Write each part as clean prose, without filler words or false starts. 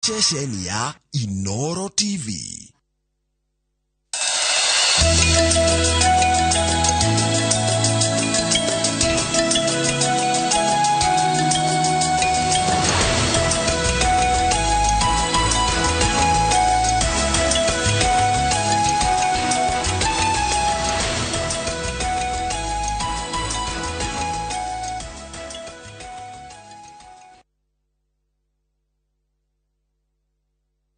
Ceceni ya Inooro TV.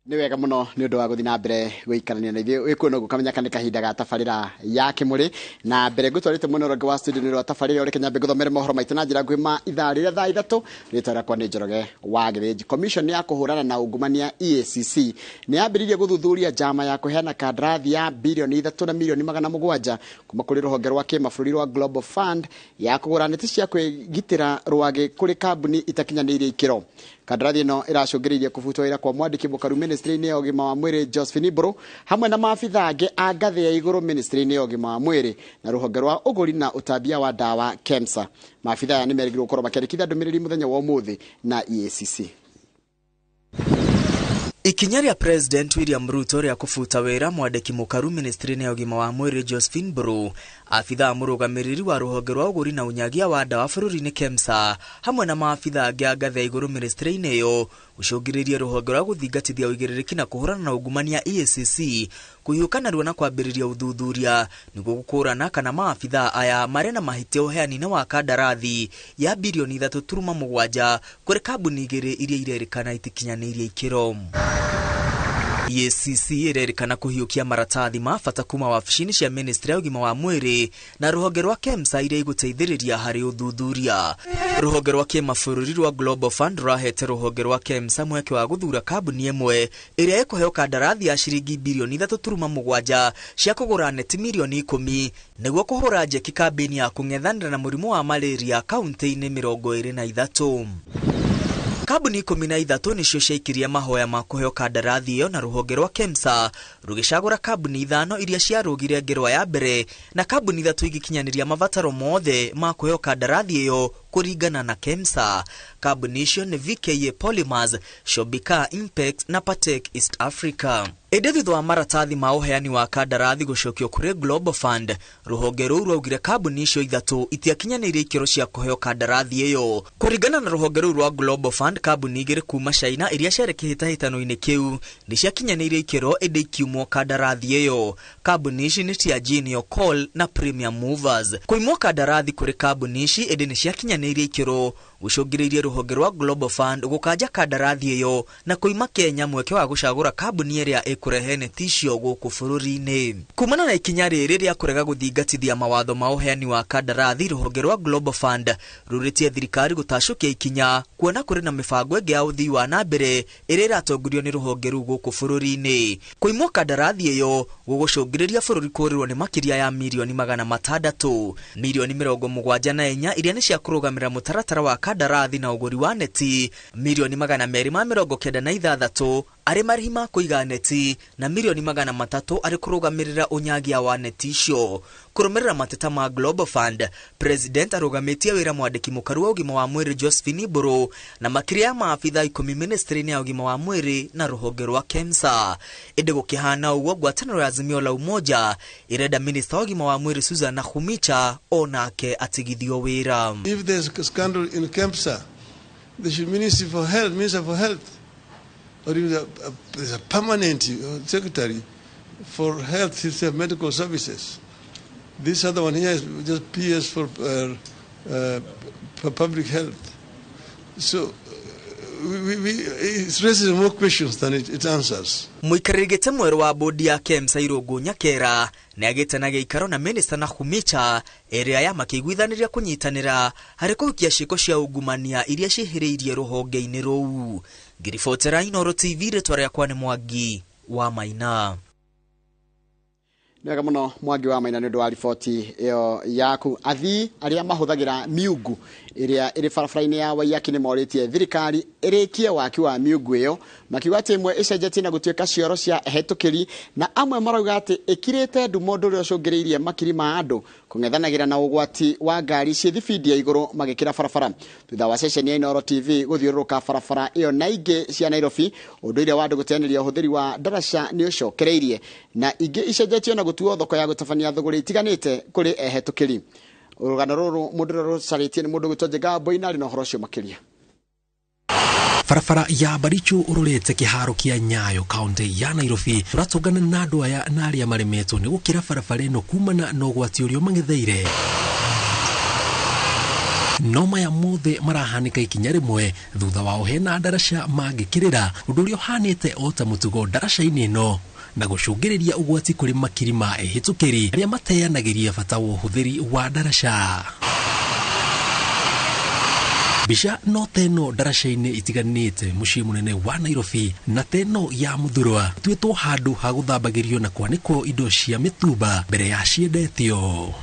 Niwega muno ni undu wa guthi na mbere guikarania na ithuĩ wikuona gukamenya kana kahinda ga tabarĩra ya kimuri na mbere gutwarite muno rongo wa studio ni ro tabarĩra uri Kenya guthomera mohoro maitu na njira ngwima ithaa rĩrĩa thaa 3 ritara kwa ni Njoroge wa Gĩthĩnji. Commission ya kuhurana na ungumania EACC ni yambiririe guthuthuria njama ya kuheana kandarathi ya bilioni 3 na milioni 700 kuma kuri ruhonge rwa kimabũrũri rwa Global Fund ya kugura neti cia kwigitira rwage kuri kambuni itakinyanĩirie ikĩro. Kandarathi no iracũngĩrĩirie kũbutwo wĩra kwa mwandĩki mũkaru ministry-inĩ ya ũgima wa mwĩrĩ Josephine Iburu hamwe na maabitha angĩ a ngathĩ ya igũrũ ministry-inĩ ya ũgima wa mwĩrĩ na rũhonge rwa ũgũri na ũtambia wa ndawa KEMSA. Maabitha aya nĩmerĩgĩrĩirwo gũkorwo makĩandĩkithia ndũmĩrĩri mũthenya wa ũmũthĩ na EACC. Ikinya rĩa President William Ruto rĩa kufuta wĩra mwandĩki mũkaru ministry-inĩ ya ũgima wa mwĩrĩ Josephine Iburu, afitha mũrũgamĩrĩri wa rũhonge rwa ũgũri na ũnyagia wa ndawa bũrũri-inĩ KEMSA hamwe na maabitha angĩ a ngathĩ ya igũrũ ministry-inĩ ĩyo gũcũngĩrĩirie rũhonge rwa gũthingatithia ũigĩrĩrĩki na kũhũrana na ungumania EACC kũhiũkana ruo na kwambĩrĩria ũthuthuria nĩguo gũkũrana kana maabitha aya marĩ na mahĩtia ũheani-inĩ wa kandarathi ya bilioni 3.7 kũrĩ kambuni igĩrĩ iria irerĩkana itikinyanĩirie ikĩro. EACC irerĩkana kũhiũkia maratathi ma bata kuma wabici-inĩ cia ministry ya ũgima wa mwĩrĩ na rũhonge rwa KEMSA iria igũteithĩrĩria harĩ ũthuthuria. Rũhonge rwa kĩmabũrũri rwa Global Fund rwahete rũhonge rwa KEMSA mweke wa gũthura kambuni ĩmwe ĩrĩa ĩkũheo kandarathi ya ciringi bilioni 3.7 cia kũgũra neti milioni 10 nĩguo kũhũra njeki kambĩini ya kũng'ethanĩra na mũrimũ wa malaria kaunti-inĩ 23. Kambuni 13 nĩcio ciaikirie mahoya ma kũheo kandarathi ĩyo na rũhonge rwa KEMSA rũgĩcagũra kambuni 5 iria ciarũgire ngerwa ya mbere na kambuni 3 igikinyanĩria mabataro mothe ma kũheo kandarathi ĩyo kũringana na KEMSA. Kambuni icio nĩ VKA Polymers, Shobika Impact na Patek East Africa. Ĩndĩ thutha wa maratathi ma ũheani wa kandarathi gũcokio kũrĩ Global Fund, rũhonge rũu rwaugire kambuni icio 3 itiakinyanĩirie ikĩro cia kũheo kandarathi ĩyo. Kũringana na rũhonge rũu rwa Global Fund, kambuni igĩrĩ kuma China iria ciarĩ kĩhĩtahĩtano-inĩ kĩu nĩ ciakinyanĩirie ikĩro ĩndĩ ikiumwo kandarathi ĩyo. Kambuni ici nĩ cia Junior Call na Premium Movers. Kũimwo kandarathi kũrĩ kambuni ici ĩndĩ nĩ ciakinyanĩirie ikĩro gũcũngĩrĩirie rũhonge rwa Global Fund gũkanja kandarathi ĩyo na kũima Kenya mweke wa gũcagũra kambuni ĩrĩa ĩkũrehe neti icio gũkũ bũrũri-inĩ. Kumana na ikinya rĩrĩ rĩa kũrega gũthingatithia mawatho ma ũheani wa kandarathi, rũhonge rwa Global Fund rũrĩtie thirikari gũtacũkia ikinya kuona kũrĩ na mĩbango ĩngĩ ya ũthii wa na mbere ĩrĩa ĩratongorio nĩ rũhonge rũu gũkũ bũrũri-inĩ. Kũimwo kandarathi ĩyo gũgũcũngĩrĩria bũrũri kũrĩrwo nĩ makĩria ya milioni 600. Milioni 74 iria nĩ cia kũrũgamĩrĩra mũtaratara wa kandarathi na ũgũri wa neti, milioni 296 arĩ marĩhi ma kũiga neti na milioni 300 arĩ kũrũgamĩrĩra ũnyagia wa neti icio. Kũrũmĩrĩra mateta ma Global Fund, President arũgamĩtie wĩra mwandĩki mũkaru wa ũgima wa mwĩrĩ Josephine Iburu na makĩria ya maabitha 10 ministry-inĩ ya ũgima wa mwĩrĩ na rũhonge rwa KEMSA. Ĩndĩ gũkĩhana ũguo, ngwatanĩro ya Azimio la Umoja ĩrenda minister wa ũgima wa mwĩrĩ Susan Nakhumicha onake atigithio wĩra. If there's a scandal in KEMSA, the Ministry for Health, Minister for Health, or if there's a permanent secretary for health system medical services. This other one here is just PS for public health. So it raises more questions than it answers. Mũikarĩrĩgĩte mwerũ wa bodi ya KEMSA Irũngũ Nyakera nĩ agĩte na gĩikaro na minister Nakhumicha ĩrĩa ya makĩiguithanĩria kũnyitanĩra harĩ kũhukia ciĩko cia ungumania iria ciĩhĩrĩirie rũhonge-inĩ rũu. Ngiribotera Inooro TV, rĩtwa rĩakwa nĩ Mwangi wa Maina. Nĩwega mũno Mwangi wa Maina nĩ ũndũ wa riboti ĩyo yaku. Athii arĩa mahũthagĩra miungu ĩrĩa ĩrĩ barabara-inĩ ya Waiyaki nĩ morĩtie thirikari ĩrĩkie waki wa miungu ĩyo, makiuga atĩ ĩmwe ĩcenjetie na gũtuĩka cioro cia hetũkĩri na amwe marauga atĩ ĩkirĩte ndumo ũndũ ũrĩa ũcũngĩrĩirie makiri ma andũ kung'ethanagira na ugwati wa ngari cia thibidi ya iguru magikira barabara thutha wa ceceni ya Inooro TV guthiururuka barabara iyo na ingi cia Nairobi undu ire wandu guteneria uhuthiri wa ndaraca ni ucokereirie na ingi icenjetio na gutuo thoko ya gutabania thuguri itiganite kuri ehetukiri urugano ruru mundu rucaritie ni mundu gutwa Ngambo inari no horo cio makiria. Farafara ya Baricho urorete kiharo kia Nyayo kaunti ya Nairobi ratogana na andu aya na aria maremetwo ni gukira farafara ino kumana no gwati urio mangetheire noma ya mothe marahanika ikinya rimwe thutha wao hena ndaraca mangikirira undu urio hanite ota mutugo ndaraca-ini ino na gucungiriria ugwati kuri makiri ma ehitukiri aria mateanagiria bata wa uhuthiri wa ndaraca. Bisha no teno ndaraca-ini itiganite mucii munene wa Nairobi na teno ya Muthurwa twitwo handu ha guthambagirio na kwaniko indo cia mitumba mbere ya ciendetio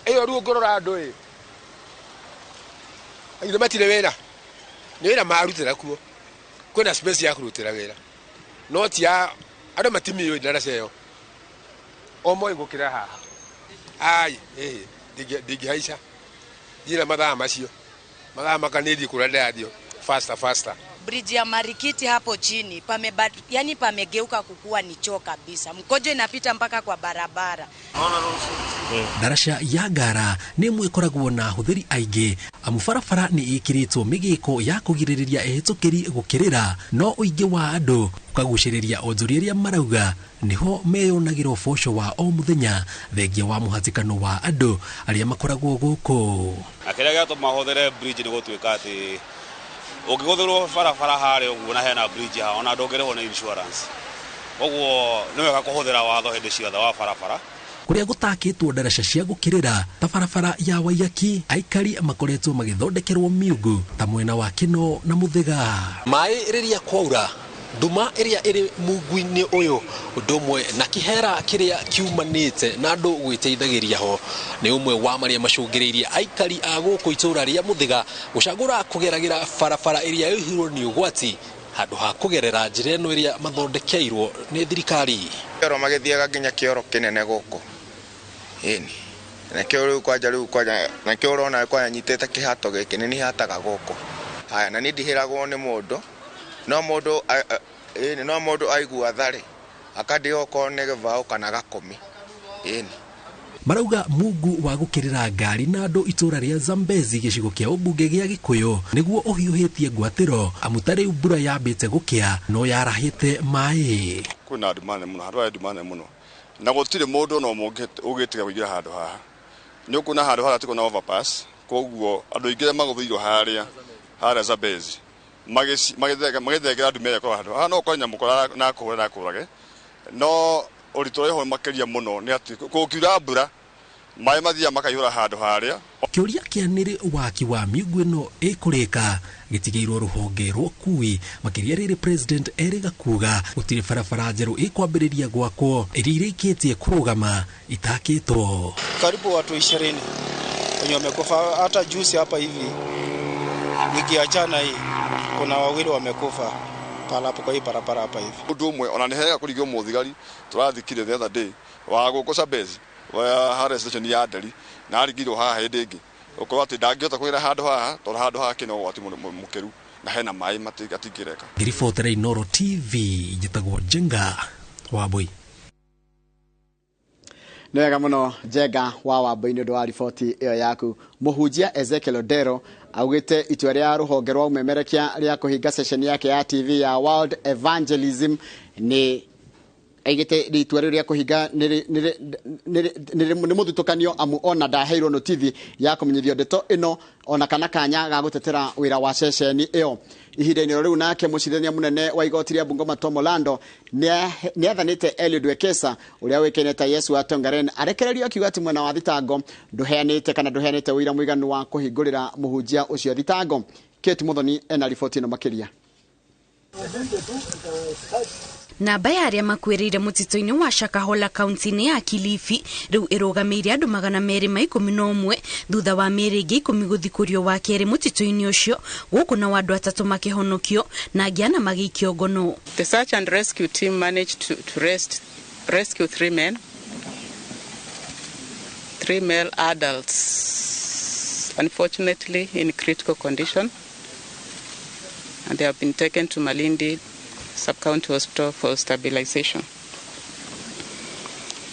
iyo rugorora andu ire matire wera ni wera marutira kuo kwena space ya kurutira wera no tia andu matimiyo ndaraca iyo omo ingukira haha ai digi haisha jina mathaa macio magama kanidi kurada adio faster. Bridge ya Marikiti hapo chini yani pamegeuka kukua ni choo kabisa. Mkojo inapita mpaka kwa barabara. Ndaraca ya Ngara ni imwe ikoragwo na huthiri aingi amu barabara ni ikiritwo migiko ya kugiririria ehitukiri gukirira no uingi wa andu ukaguciriria onjuriria marauga niho meyonagiro boco wa o muthenya thengia wa muhatikano wa andu aria makoragwo guku akiria gato mahothere bridge ni gutwika ati ukiguthirwo barabara hari uguo na hena bridge ha ona ndongereho na insurance uguo ni wega kuhuthira watho hindi ciothe wa barabara kuria gutakitwo ndaraca cia gukirira ta barabara ya Waiyaki aikari makoretwo magithondekerwo miugu ta mwena wa Kino na Muthiga mai riria kwaura nduma iria iri mungu-ini uyu ndomwe na kihera kiria kiumanite na andu gwiteithagiria ho ni umwe wa maria macungiriirie aikari a guku itura ria Muthiga gucagura kugeragira barabara iria ihirwo ni ugwati handu ha kugerera njira ino iria mathondekeirwo ni thirikari ero magithiaga nginya kioro kinene guku ini na kioro kwaja na kioro na kwa nyitete kihato giki ni hataga guku haya na ndihiragwo ni mundu no mundu aigua thari akadio kone gevao kana gakomi ini marauga mungu wa gukirira ngari na andu itura ria Zambezi gicigo kia ubunge gia Gikuyu niguo uhiuhitie ngwatiro amutari mbura yambite gukia no yarahite mai kuna dimane muno harwa dimane muno na gutire mundu no ugitiga kugira handu haha ni ukuna handu haha tiko na overpass koguo andu ingire maguthirwo haria Zambezi magithegera ndumere kwa handu no kwanya mukora na kurage no uritore ho makeria muno ni ati kukiura mbura mai mathia makayura handu haria kiuria kianiri waki wa miugu ino ikurika gitigeirwo ruhonge rwa kui makiria riri president eriga kuga gutire barabara njeru ikwambiriria gwakwo iririkitie kurugama itakitwo karibu watu 20 wenye wamekufa hata juzi hapa hivi wiki achana hii kuna wawili wamekufa pala hapo kwa hii barabara hapa hivi undu umwe ona ni hega kurigio muthigari turathikire the other day wa guko Zambezi wa hare station ya Nderi na arigirwo haha hindi ingi uko ati ndangihota kwira handu haha tora handu haha kino gwati mukiru na hena mai matigireka Ripotera Inooro TV jitagwo Jenga Waboi Nega muno Jenga wa Waboi ni ndo ripoti iyo yaku muhujia Ezekiel Odero augite itua ria ruhonge rwa umemerekia ria kuhinga session yake ya TV ya World Evangelism ni aigite itua ria kuhinga ni muthutukanio amu ona ndaheirwo notithi ya kumenyithio ndeto ino ona kana kanya ga gutetera wira wa session iyo ihinda-ini riu nake mucirithania munene wa igoti ria Bungoma Tom Olando ni athanite Eliud Wekesa uria wikeneta Yesu wa Tongaren arekererio akiuga ati mwena wa thitango nduheanite wira muiganu wa kuhingurira muhunjia ucio thitango. Kate Muthoni ena ripoti ino makiria. Namba ya aria makwirire mutito-ini wa Shakahola kaunti-ini ya Kilifi riu irugamire andu 211 thutha wa mieri ingi 10 guthikurio wa keri mutito-ini ucio guku na andu 3 makihonokio na angiana magikio ngono. The search and rescue team managed to rescue 3 men. 3 male adults, unfortunately in critical condition, and they have been taken to Malindi Sub-County Hospital for stabilization.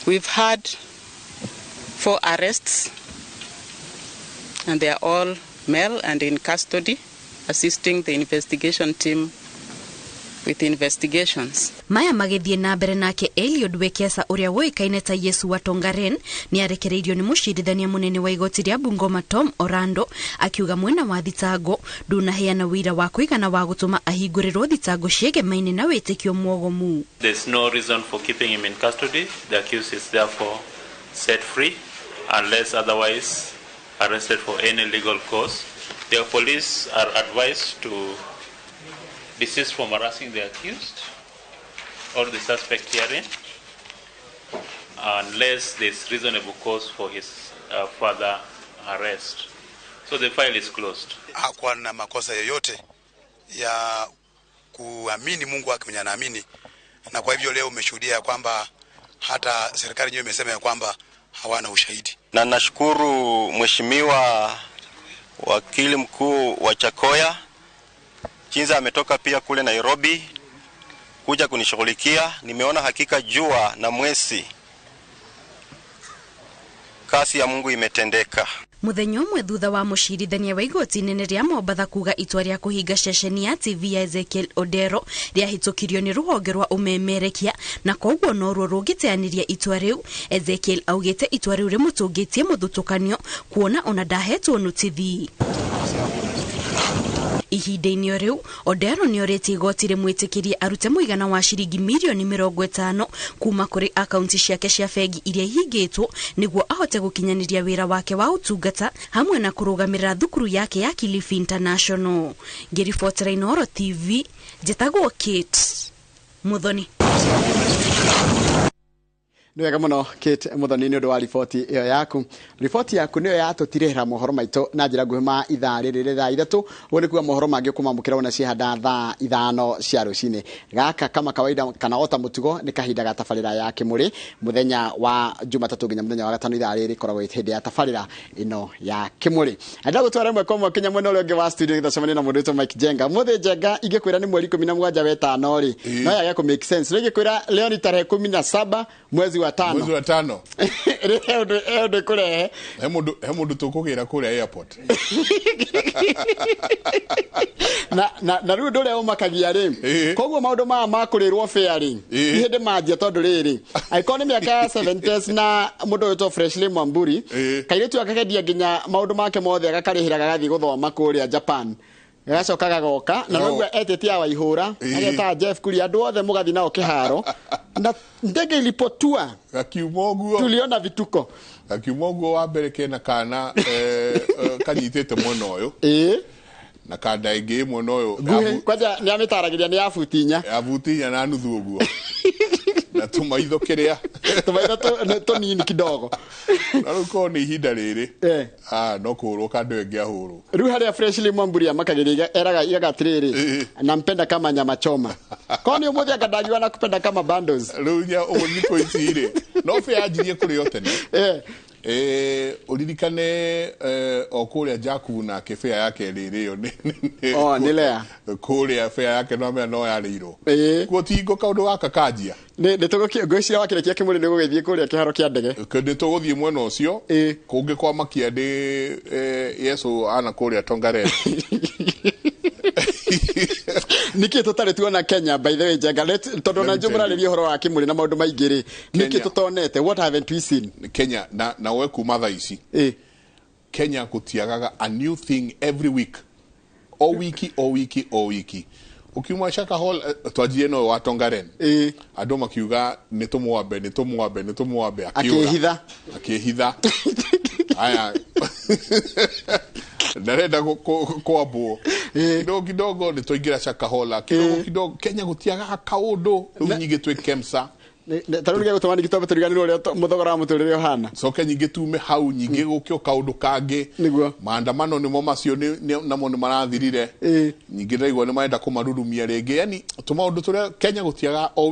We've had 4 arrests, and they are all male and in custody, assisting the investigation team with investigations. Maya magithie na mbere nake Eliud Wekesa uria woikaine ta Yesu wa Tongaren ni arekereirio ni mucirithania munene wa igoti ria Bungoma Tom Orando akiuga mwena wa thitango ndunaheana wira wa kuigana wa gutuma ahingurirwo thitango ciegemaine na witikio mwogomu. There's no reason for keeping him in custody. The accused is therefore set free unless otherwise arrested for any legal cause. The police are advised to desist from harassing the accused or the suspect herein unless there's reasonable cause for his further arrest. So the file is closed. Hakuwa na makosa yoyote ya kuamini Mungu wake mwenye anaamini, na kwa hivyo leo umeshuhudia kwamba hata serikali yenyewe imesema kwamba hawana ushahidi. Na nashukuru mheshimiwa wakili mkuu wa Chakoya Chinza ametoka pia kule Nairobi kuja kunishughulikia. Nimeona hakika jua na mwezi kasi ya Mungu imetendeka. Muthenya umwe thutha wa mucirithania wa igoti nene ria Mombatha kuga itua ria kuhinga ceceni ya TV ya Ezekiel Odero ria hitukirio ni ruhonge rwa umemerekia na koguo no ruo rugiteaniria itua riu. Ezekiel augite itua riu rimutungitie muthutukanio kuona ona ndahetwo notithi. Ihinda-inĩ rĩu Odero nĩ orĩtie igoti rĩmwĩtĩkĩrie arute mũigana wa ciringi mirioni 50 kuma kũrĩ akaunti ciake cia bengi iria ihingĩtwo nĩguo ahote gũkinyanĩria wĩra wake wa ũtungata hamwe na kũrũgamĩrĩra thukuru yake ya Kilifi International. Ngĩribotera Inooro TV, njĩtagwo Kate Muthoni. Nĩ wega mũno Kate Muthoni nĩ ũndũ wa riboti ĩyo yaku. Riboti yaku nĩyo yatũtirehera mohoro maitũ na njĩra nguhĩ ma ithaa rĩrĩ thaa 3. Ũguo nĩ kuga mohoro mangĩ kumamũkĩra ona ciehanda thaa 5 cia rũcinĩ. Gaka kama kawaida kana ota mũtugo nĩ kahinda ga tabarĩra ya Kĩmũrĩ mũthenya wa Jumatatũ nginya mũthenya wa gatano ithaa rĩrĩ koragwo hĩndĩ ya tabarĩra ĩno ya Kĩmũrĩ. Nda gũtwara mwe kwa mwakenya mwena ũrĩa ũngĩ wa studio gĩthacemania na mũndũ wĩtwo Mike Jenga. Mũthĩ Jenga ingĩkwĩra nĩ mweri 17 wetano rĩ no yage ku make sense. Ingĩkwĩra leo ni tarehe 17 mwezi wa 5. Mwezi wa 5. Eo kurehe. He mundu tukugira kule airport. na riu ndore umakagia ri. Koguo maundu ma kurirwo fare ri. Ihinde manjia tondu riri. Aikoni miaka 70s na mundu wetwo Freshly Mwamburi. Kairetu akagedia nginya maundu make mothe agakarihira gathi guthoma kuria Japan. Gacoka gagoka na noguo etete awa ihura ageta Jeff Kuri andu othe mugathi nao kiharo na ndege ilipotua gakiumoguo tuliona vituko gakiumoguo wa mbere kena kana kanyitete mwana uyu na kada ingi mwana uyu kwaja ni amitaragiria ni afutinya na nuthu uguo na tumaitho kiria tumaitho nini kidogo na ruko ni ihinda riri no kurwo kandu engi ahuru riu haria Freshly Mwamburi amakagiria eraga igatiriri nampenda kama nyama choma koni umuthi akadagiwa na kupenda kama bundles riu nya umuthiko iciri no fe ajirie kuri yote ni uririkane okuria Jaku na kefea yake ririyo ni lea kuria fea yake no yariro ko tingo kaundu gaka kanjia ni tugukia ngwiciria wakirekia Kĩmũrĩ ni gũgĩthie kuria kiharo kia ndege kende tuguthie mwena ucio kungi kwa makiandi Yesu ana kuria Tongaren niki tutari tuona Kenya by the way Jenga tondu na njumura rĩrĩa horo wa Kĩmũrĩ na maundu maingĩ niki tutonete what haven't we seen Kenya na we kuma thaa ici Kenya gutiagaga a new thing every week o wiki ukiuma Shaka Hall twajie no wa Tongaren andu makiuga nitumwambe akihitha aya narenda kwambo kidogo nitoingira Shaka Hall kidogo Kenya gutiaga kaundu nyingi twi Kemsa tarunge gutwani gitobe turiganirwo ria muthogora muturire hana soke nyingi tume hau nyingi gukyo kaundu kangi niguo maandamano nimo macio namo ni marathirire nyingi ndaigwa ni maenda kumarurumia ringi yani tumaundu turia Kenya gutiaga o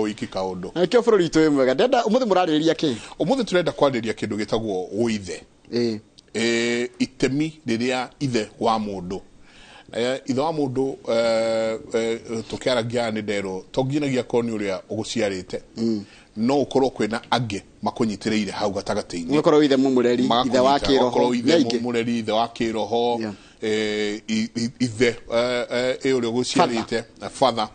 wiki kaundu akio bururi tu mwega ndenda umuthi murariria ki umuthi turenda kwariria kindu gitagwo uithe itemi riria ithe wa mundu ithe wa mundu tukiaragia ni ndero toginagia koni uria uguciarite no ukorwo kwina ange makunyitireire hau gatagati-ini ukorwo ithe mumureri ithe wa kiroho ithe mumureri ithe wa kiroho ithe uria uguciarite father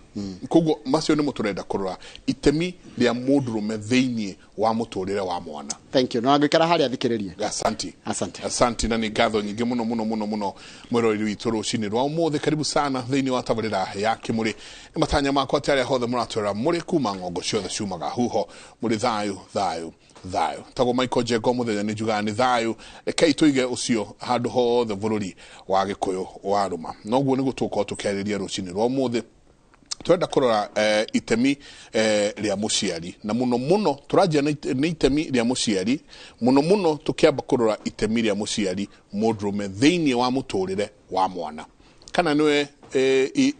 koguo macio ni muturenda kurora itemi ria mundurume thiini wa muturire wa mwana. Thank you. No agikara haria thikiririe. Asante na ni ngatho nyingi muno mwirori witu rucini rwa umuthi. Karibu sana thiini wa tabarira ya Kimuri. Matanya makwa atari hothe muratura muri kuma ngongo ciothe ciumaga huho muri thayu tago Michael Jego muthenya ni juga ni thayu kei tuige ucio handu hothe bururi wa Gikuyu wa Ruma noguo ni gutuka tukeriria rucini rwa umuthi twenda kurora itemi ria muciari na muno turajia ni itemi ria muciari muno tukiamba kurora itemi ria muciari mudrume thiini wa muturire wa mwana kana niwe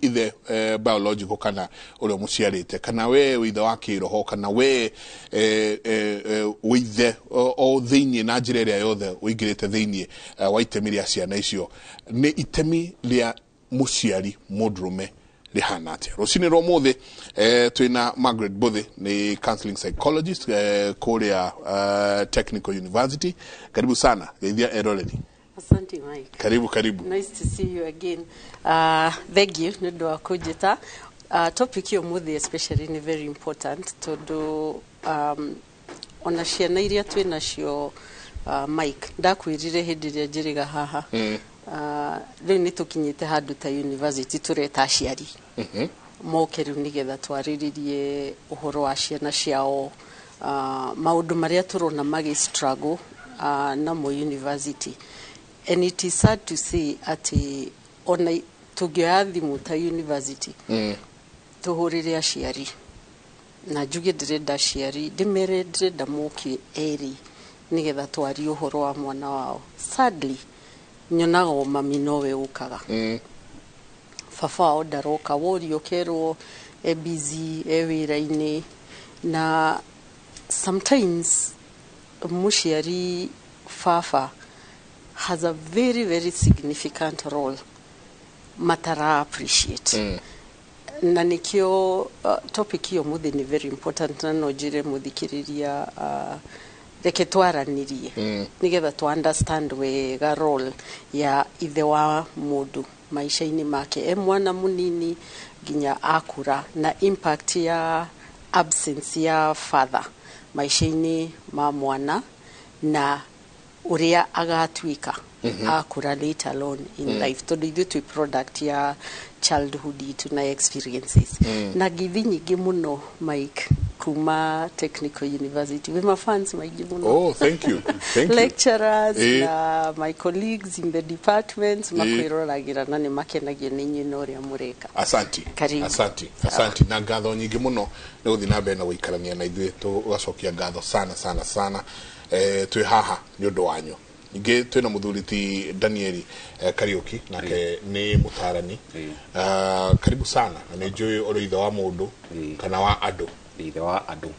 ithe biological kana uri muciarite kana we ithe wa kiroho kana we ithe o thiini na njira ria yothe uingirite thiini wa itemi ria ciana icio ni itemi ria muciari mudrume lihana atia rucini rwa muthi twina Margaret Buthe ni counseling psychologist kuria Technical University. Karibu sana geithia eroreri. Asante Mike. Karibu. Nice to see you again. Thank you ndio wakujeta. Topic yo muthi especially ni very important tondu ona ciana iria twina cio Mike ndakwirire hindi ria njiriga haha riu ni tukinyite handu ta university tureta aciari moke riu nigetha twariririe uhoro wa ciana ciao maundu maria turona magi struggle na mo university, and it is sad to say ati ona tugioya thimu ta university tuhurire aciari na njuge ndirenda aciari ndimere ndirenda moke eri nigetha twari uhoro wa mwana wao. Sadly nyonaga mami nowe ukaga baba wao ndaroka worio kerwo busy wira-ini na sometimes muciari baba has a very significant role matara appreciate na nikio topic yo muthi ni very important na no njire muthikiriria reke twaranirie nigetha to understand wega role ya ithe wa mundu maisha-ini make mwana munini ginya akura na impact ya absence ya father maisha-ini ma mwana na uria agatwika akura later on in life tondu ithuĩ twi product ya childhood itu na experiences na githi nyingi muno Mike kuma Technical University with my fans maigi muno. Oh, thank you lecturers na my colleagues in the departments makwirораgira na ni makenagio ni nyino ria mureka. Asante na ngatho nyingi muno ni guthi na mbere na guikarania na ithuĩ tugacokia ngatho sana twi haha ni undu wanyu. Ninge twina muthuriti Daniel Kariuki nake ni mutarani karibu sana na ni njui uri ithe wa mundu kana wa andu ithe wa andu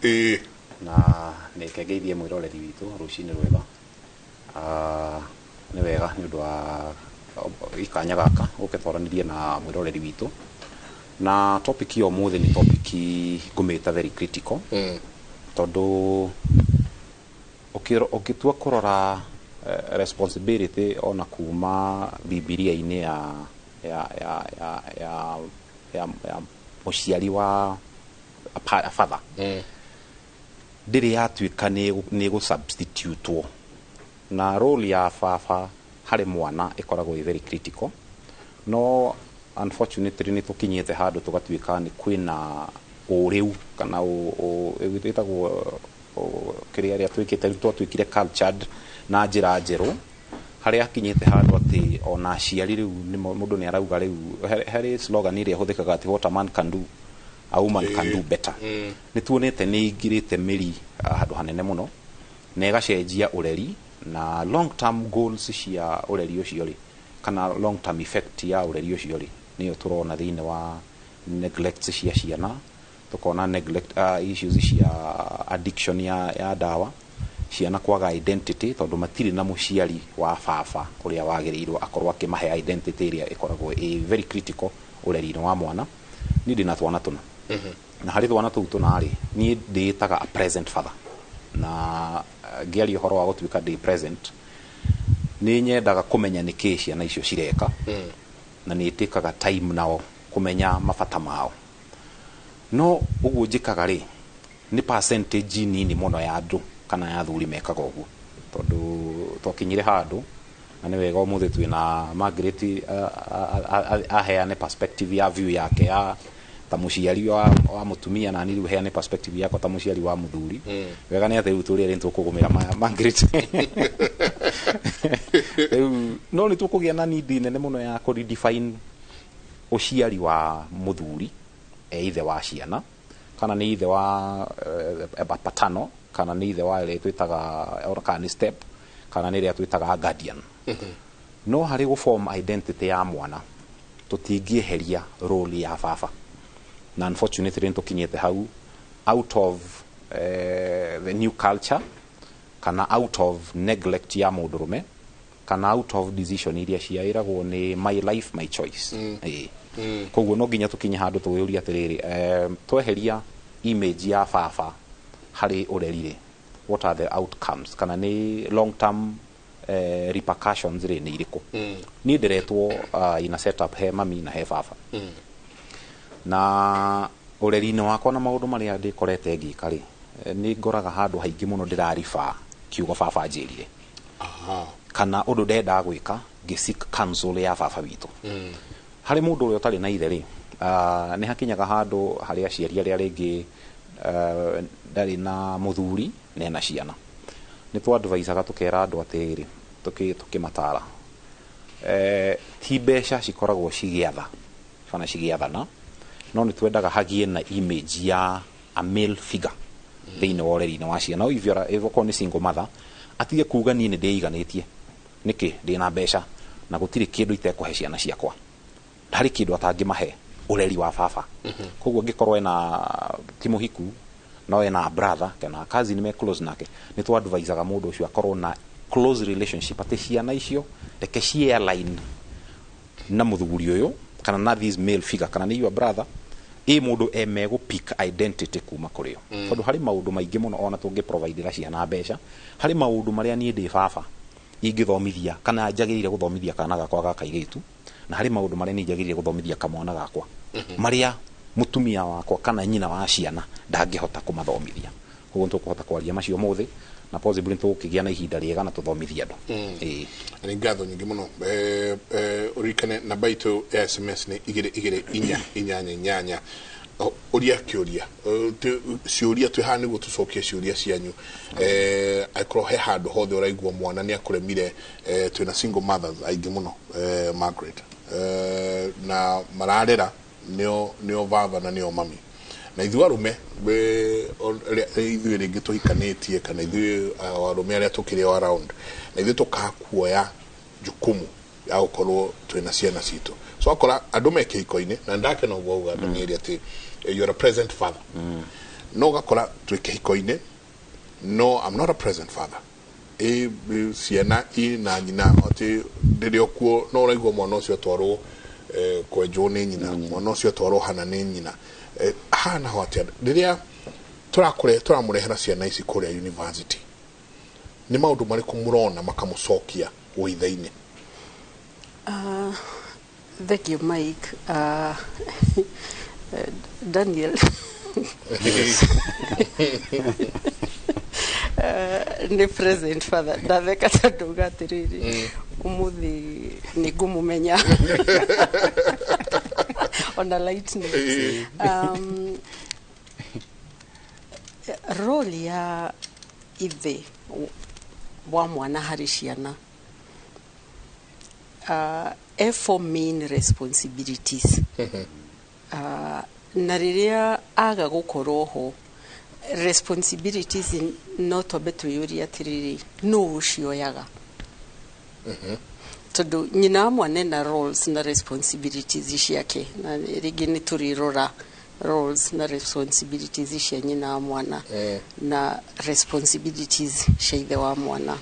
na neke geithie mwiroreri witu rucini rwega ni wega ni undu wa ikanya gaka uketwaranirie na mwiroreri witu na topic yo muthi ni topic ngumita very critical tondu okitua kurora responsibility ona kuma Bibilia-ini ya muciari wa father ndiri yatuika ni gu substitute na role ya baba hari mwana ikoragwo very critical no unfortunately ni tukinyete handu tugatuika ni kwina uriu kana witagwo kiria ria twikite twikire cultured na njira njeru haria kinyete handu ati ona aciari riu mundu ni arauga riu hari slogan iria huthikaga ati what a man can do a woman can do better nĩ tuonete nĩ ingirĩte mĩri handũ hanene mũno na ĩgacenjia ũreri na long term goals cia ũreri ũcio rĩ kana long term effect ya ũreri ũcio rĩ nĩyo tũrona thĩinĩ wa neglect cia ciana tukona neglect issues cia addiction ya dawa ciana kwaga identity tondu matiri na muciari wa baba uria wagiriirwo akorwo akimahe identity iria ikoragwo very critical ureri wa mwana ni ndina twana tuna na hari twana tu tunari ni nditaga a present father na ngiari horo wa gutuika day present ni nyendaga kumenya niki ciana icio cireka na ni itikaga time nao kumenya mabata mao no uguo njikaga ri ni percentage nini muno ya andu kana ya thuri mekaga uguo tondu twakinyire handu na ni wega umuthi twina Margaret aheane perspective ya view yake ya ta muciari wa mutumia na ni heane perspective yako ta muciari wa muthuri wega ni ati uturi ri ntukugumira Margaret no ni tukugia na need nene muno ya ku redefine uciari wa muthuri either wa ciana kana ni ithe wa patano kana ni ithe wa ile twitaga or kana step kana ni ile twitaga guardian no hari go form identity ya mwana tutingieheria role ya baba na unfortunately ntukinyete hau out of the new culture kana out of neglect ya mundurume kana out of decision iria ciairagwo ni my life my choice koguo no nginya tukinye handu tuguria atiriri tweheria image ya baba hari urerire what are the outcomes kana ni long term repercussions ri ni iriku ni ndiretwo ina setup he mami na he baba na ureri-inĩ wakwa na maundu maria ndikorete ngika ri ni ngoraga handu haingi muno ndirarifa kiugo baba njirire kana undu ndenda gwika ngisik counsel ya baba witu hari mundu uria utari na ithe ri ni hakinyaga handu hari aciari aria ringi ndari na muthuri ne na ciana ni tu advice tukera andu atiri tukimatara ti mbeca cikoragwo cigiatha kana cigiathana no ni twendaga hagie na image ya a male figure thiini wa ureri-inĩ wa ciana no if ko ni single mother atige kuga ni ndiiganitie niki ndina mbeca na gutiri kindu itekuhe ciana ciakwa hari kindu atangimahe ureri wa baba koguo ngikorwo ena timuhiku no ena brother kana cousin me close nake ni tu advice mundu ucio akorwo na close relationship ati ciana icio reke cie align na muthuri uyu kana na this male figure kana ni your brother mundu emego pick identity kuma kurio tondu hari maundu maingi muno ona tungi provide ra ciana mbeca hari maundu maria ni ndi baba ingithomithia kana njagirire guthomithia kana gakwa gaka igeitu na hari maundu maria ni njagirire guthomithia kamwana gakwa maria mutumia wakwa kana nyina wa ciana ndangihota kumathomithia koguo ntukuhota kwaria macio muthi na possibly ntukigia na ihinda riega na tuthomithia andu ni ngatho nyingi muno urikane na baito SMS ni igire inyanya uria kiuria ciuria twihana niguo tucokie ciuria cianyu aikoro he handu hothe uraigua mwana ni akuremire twina single mothers aingi muno Margaret na mararera nio baba na nio mami na ithu arume ithu ringi tuhikanitie kana ithu arume aria tukiri around na ithu tukakuoya jukumu ya gukorwo twina ciana citu so akora andu me kihiko-ini na ndake no gwo andu ni ati you are a present father no gakora twi kihiko-ini no I'm not a present father ciana na nyina ati ndirio kuo no raigwo mwana ucio twarwo kwenjwo ni nyina mwana ucio twarwo hana ni nyina hana hotel riria turamurehera ciana ici kuria university ni maundu mariku murona makamucokia uithaini thank you Mike Daniel ni present father ndatheka tondu gatiriri umuthi ni ngumumenya on a light note role ya ithe wa mwana hari ciana four main responsibilities na riria aga gukorwo ho responsibilities no tobe tuyuri atiriri no ucioyaga tondu nyina mwana na roles na responsibilities ciake na rigi ni turirora roles na responsibilities cia nyina mwana na responsibilities cia ithe wa mwana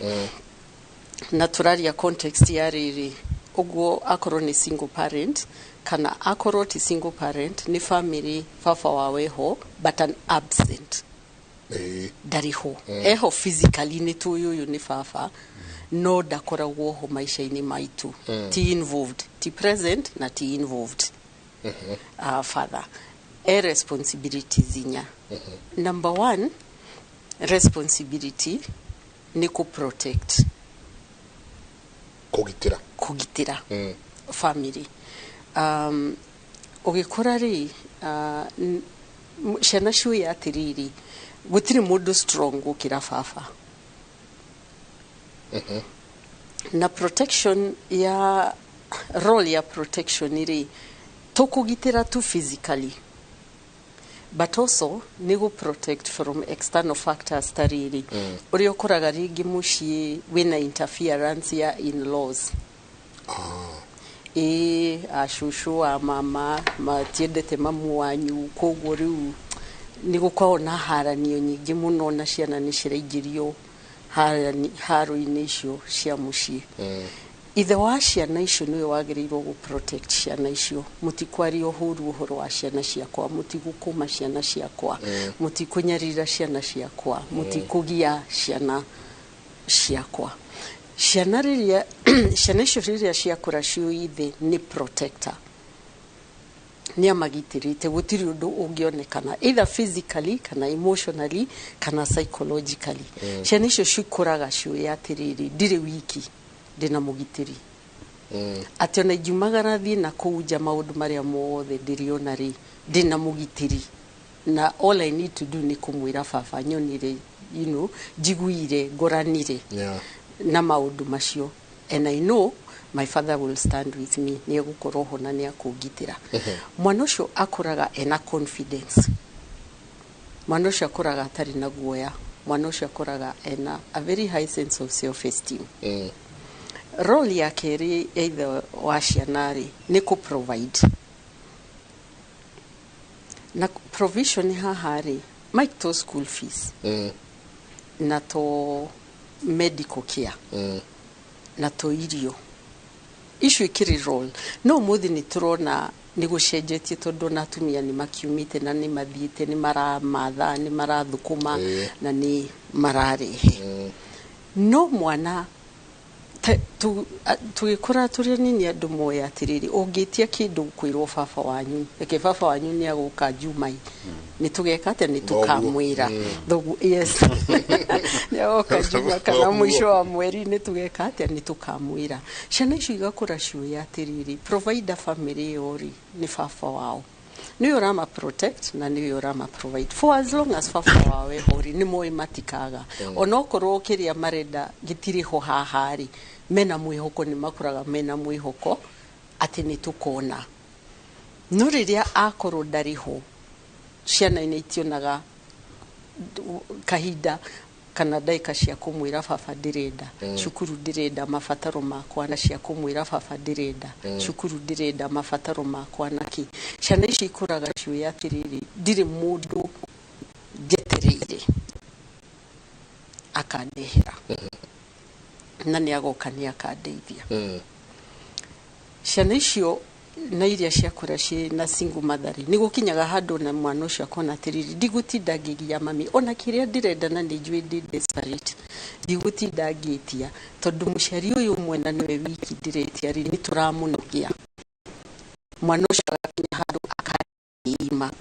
na turaria context ya riri uguo akorwo ni single parent kana akorwo ti single parent ni family baba wawe ho but an absent dariho eho physically ni tuyu ni baba no dakoragwo ho maisha-ini maitu ti involved ti present na ti involved father responsibility zinya number 1 responsibility ni ku protect kugitira family ugikora ri ciana ciuya atiriri gutiri mundu strong gukira baba na protection ya role ya protection iri tukugitira tu physically but also nigu protect from external factors tariri uri okoraga ringi mucii wina interference ya in-laws ashushu a mama matiendete mamu wanyu koguo riu nigukorwo na haranio nyingi muno na ciana ni ciraingirio haro-ini icio cia mucii ithe wa ciana icio niwe wagĩrĩirwo gu protect ciana icio mutikwaria uhuru uhoro wa ciana ciakwa mutigukuma ciana ciakwa mutikunyarira ciana ciakwa mutikugia ciana ciakwa ciana riria ciana icio riria ciakura cio ithe ni protector ni amagitirite gutiri undu ungionekana either physically kana emotionally kana psychologically ciana icio cikuraga cio atiriri ndire wiki ndina mugitiri ati ona jumagara thi na kuja maundu maria mothe ndiriona ri ndina mugitiri na all I need to do ni kumwira baba nyonire jiguire ngoranire na maundu macio and I know my father will stand with me ni gukorwo ho na ni akugitira mwana ucio akuraga ena confidence mwana ucio akuraga atari na guoya mwana ucio akuraga ena a very high sense of self esteem role ya keri either wa cianari ni ku provide na provision hahari make to school fees na to medical care na to irio issue ikiri role no muthi ni turona ni gucenjetie tondu na atumia ni makiumite na ni mathiite ni maramatha ni marathukuma na ni mararehe no mwana tugikora turi nini andu moya atiriri ungitia kindu kwirwo baba wanyu eke baba wanyu ni aguka jumai ni tugeka ate ni tukamwira thogu yes ni aguka juma kana mwisho wa mweri ni tugeka ate ni tukamwira ciana icio igakura ciuya atiriri provider family ori ni baba wao ni urama protect na ni urama provide for as long as baba wawe hori ni moi matikaga onokorwo kiria marenda gitiri ho hahari mena mwihoko ni makuraga mena mwihoko ati ni tukona no riria akorwo ndariho ciana ine itionaga kahinda kana daika cia kumwira baba ndirenda cukuru ndirenda mabataro makwa na cia kumwira baba ndirenda cukuru ndirenda mabataro makwa naki ciana ici ikuraga ciuya atiriri ndiri mundu njetereire akandehera na ni agokania akandeithia ciana icio na iria ciakura ci na single mother ni gukinyaga handu na mwana ucio akona atiriri ndigutinda ngigia mami ona kiria ndirenda na njui ndi desperate ndigutinda ngitia tondu muciari uyu mwena niwe wiki ndiretia ri ni turamunogia mwana ucio agakinya handu akaima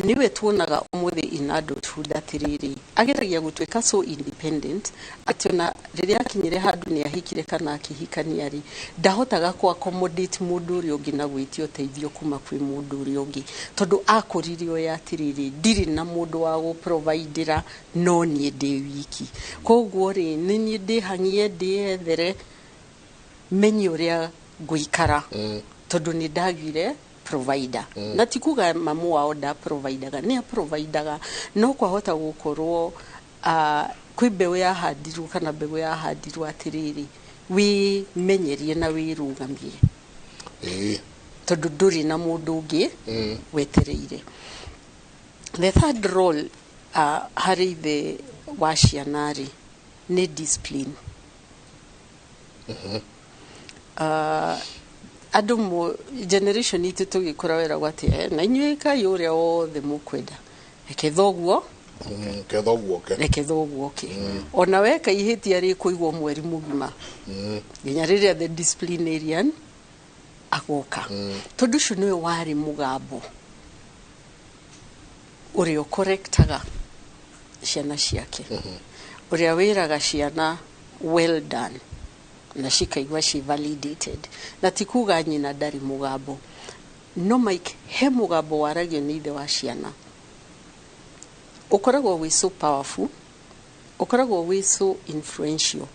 niwe tuonaga umuthi in adulthood atiriri ageragia gutweka so independent ationa riria akinyire handu ni ahikire kana akihikania ri ndahotaga ku accommodate mundu uri ungi na gwitio teithio kuma kwi mundu uri ungi tondu akuririo ya atiriri ndiri na mundu wa gu providera no nie ndi wiki koguo ri ni nie ndi hangie ndi ethere menye uria guikara tondu ni ndagire provider na tikuga mamu wao da provider ni provider no kwa hota gukorwo kwi mbeũ ya handirwo kana mbeũ ya handirwo atiriri wi menyerie na wi rugamie tondu nduri na mundu ungi wetereire. The third role hari the wa cianari ni discipline. Andu mo generation itu tugikura wera gwati na inyuĩ kai uria wothe mukwenda reke thoguo ona weka ihĩtia rĩkũigwo mweri mũgima nginya rĩrĩa the disciplinarian agoka tondu ũcio nĩwe warĩ mũgambo ũrĩa ũkorektaga ciana ciake ũrĩa wĩraga ciana well done na cikaigua ci validated na tikuga nyina ndarĩ mũgambo no Mike he mũgambo waragio nĩ ithe wa ciana ukoragwo wi so powerful ukoragwo wi so influential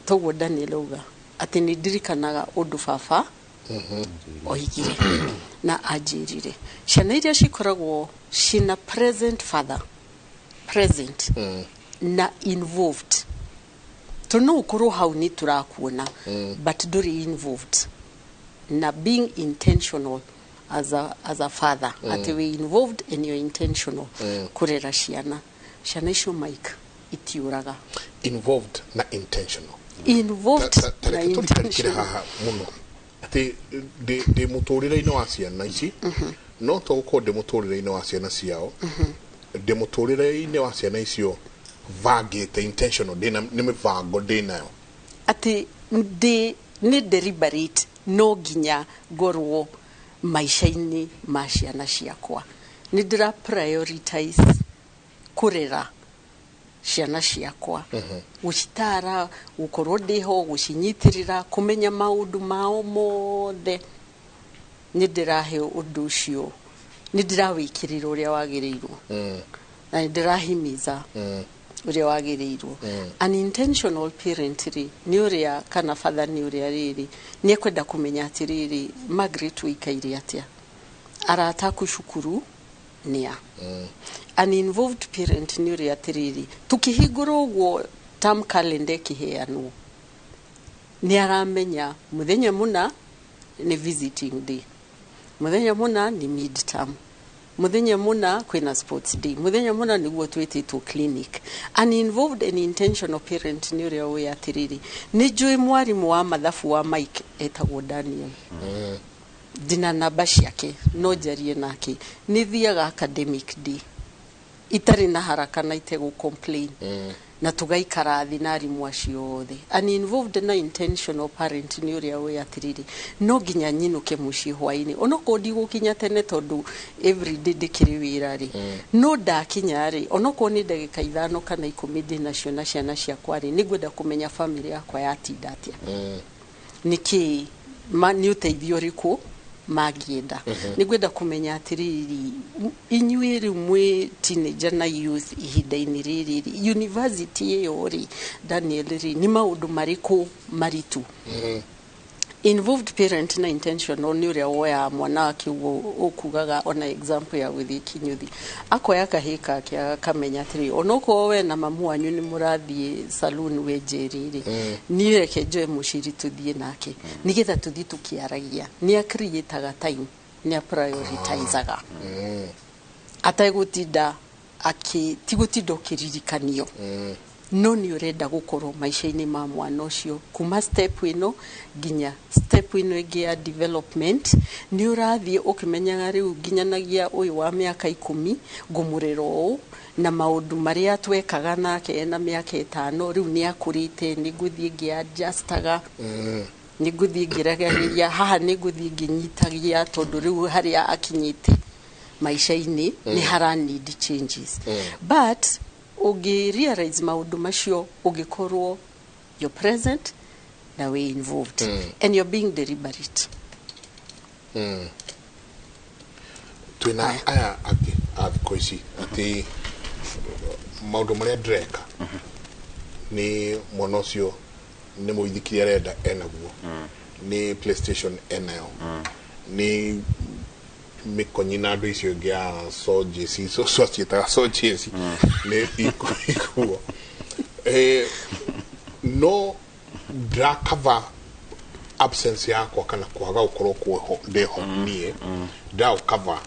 toguo Daniel uga ati ni ndirikanaga undu baba oigire na ajirire ciana iria cikoragwo cina present father present na involved to no ukorwo hau ni turakuona but nduri involved na being intentional as a father ati we involved and you're intentional kurera ciana icio Mike itiuraga involved na intentional na intentional haha muno ati de muturire-ini wa ciana ici no to uko de muturire-ini wa ciana ciao de muturire-ini wa ciana icio vagite intentional dina ni mivango dinayo ati ni deliberate no ginya gorwo maisha-ini ma ciana ciakwa ni ndira prioritize kurera ciana ciakwa gucitara gukorwo ndiho gucinyitirira kumenya maundu mao mothe ni ndirahe undu ucio ni ndirawikirira uria wagirirwo na ndirahimiza uria wagirirwo unintentional parentry ni uria kana father ni uria riri ni kwenda kumenya atiriri Margaret wikaire atia arata kushukuru nia uninvolved parent ni uria atiriri tukihingura uguo term calendar kiheanwo ni aramenya muthenya muna ni visiting day muthenya muna ni mid term muthenya muna kwina sports day muthenya muna niguo twititwo clinic uninvolved and intentional parent ni uria we atiriri ni njui mwarimu wa mathabu wa Mike etagwo Daniel dina namba ciake no jarie nake ni thiaga academic day itari na haraka na itego complain na tugaikara thi na arimu acio othe uninvolved na intentional parent ni uria we atiriri no ginya nyinuke muci hwaini onoko ndigukinya tene tondu everyday ndikiri wira ri no ndakinya ri onoko ni ndagika 5 kana 10 ndina cio na ciana ciakwa ri nigwenda kumenya family yakwa yatinda atia niki ni uteithio riku magienda nigwenda kumenya atiriri inyuiri mwe teenager na youth ihinda-ini riri university yori Daniel ri ni maundu mariku maritu involved parent na intentional ni uria woya mwana akiugo ukugaga ona example ya withi kinyuthi akoya kahika kya kamenya atiri onoko we na mamu wanyu ni murathie saloon we jeriri ni reke joe mushiri tuthie nake nigetha tuthie tukiaragia ni a create time ni a prioritizaga ataigutinda tigutindo kiririkanio no ni urenda gukorwo maisha-ini ma mwana ucio kuma step ino ginya step ino ingi ya development ni urathie ukimenyaga riu ginyanagia uyu wa miaka 10 ngumuriro u na maundu maria twekaga nake na miaka 5 riu ni akurite ni guthie ngi adjustaga ni guthie ngiragaria haha ni guthie nginyitagia tondu riu haria akinyite maisha-ini ni hara need changes but ugi realize maundu macio ugikorwo you're present na we involved and you're being deliberate twina aya athikoici ati maundu maria ndreka ni mwana ucio ni muithikiri arenda enaguo ni PlayStation enayo ni mikonyi na andu icio ngia soldiers so cietaga soldiers ne ikuo no dra cover absence yako kana kwaga ukorwo kuho ndeho nie dra cover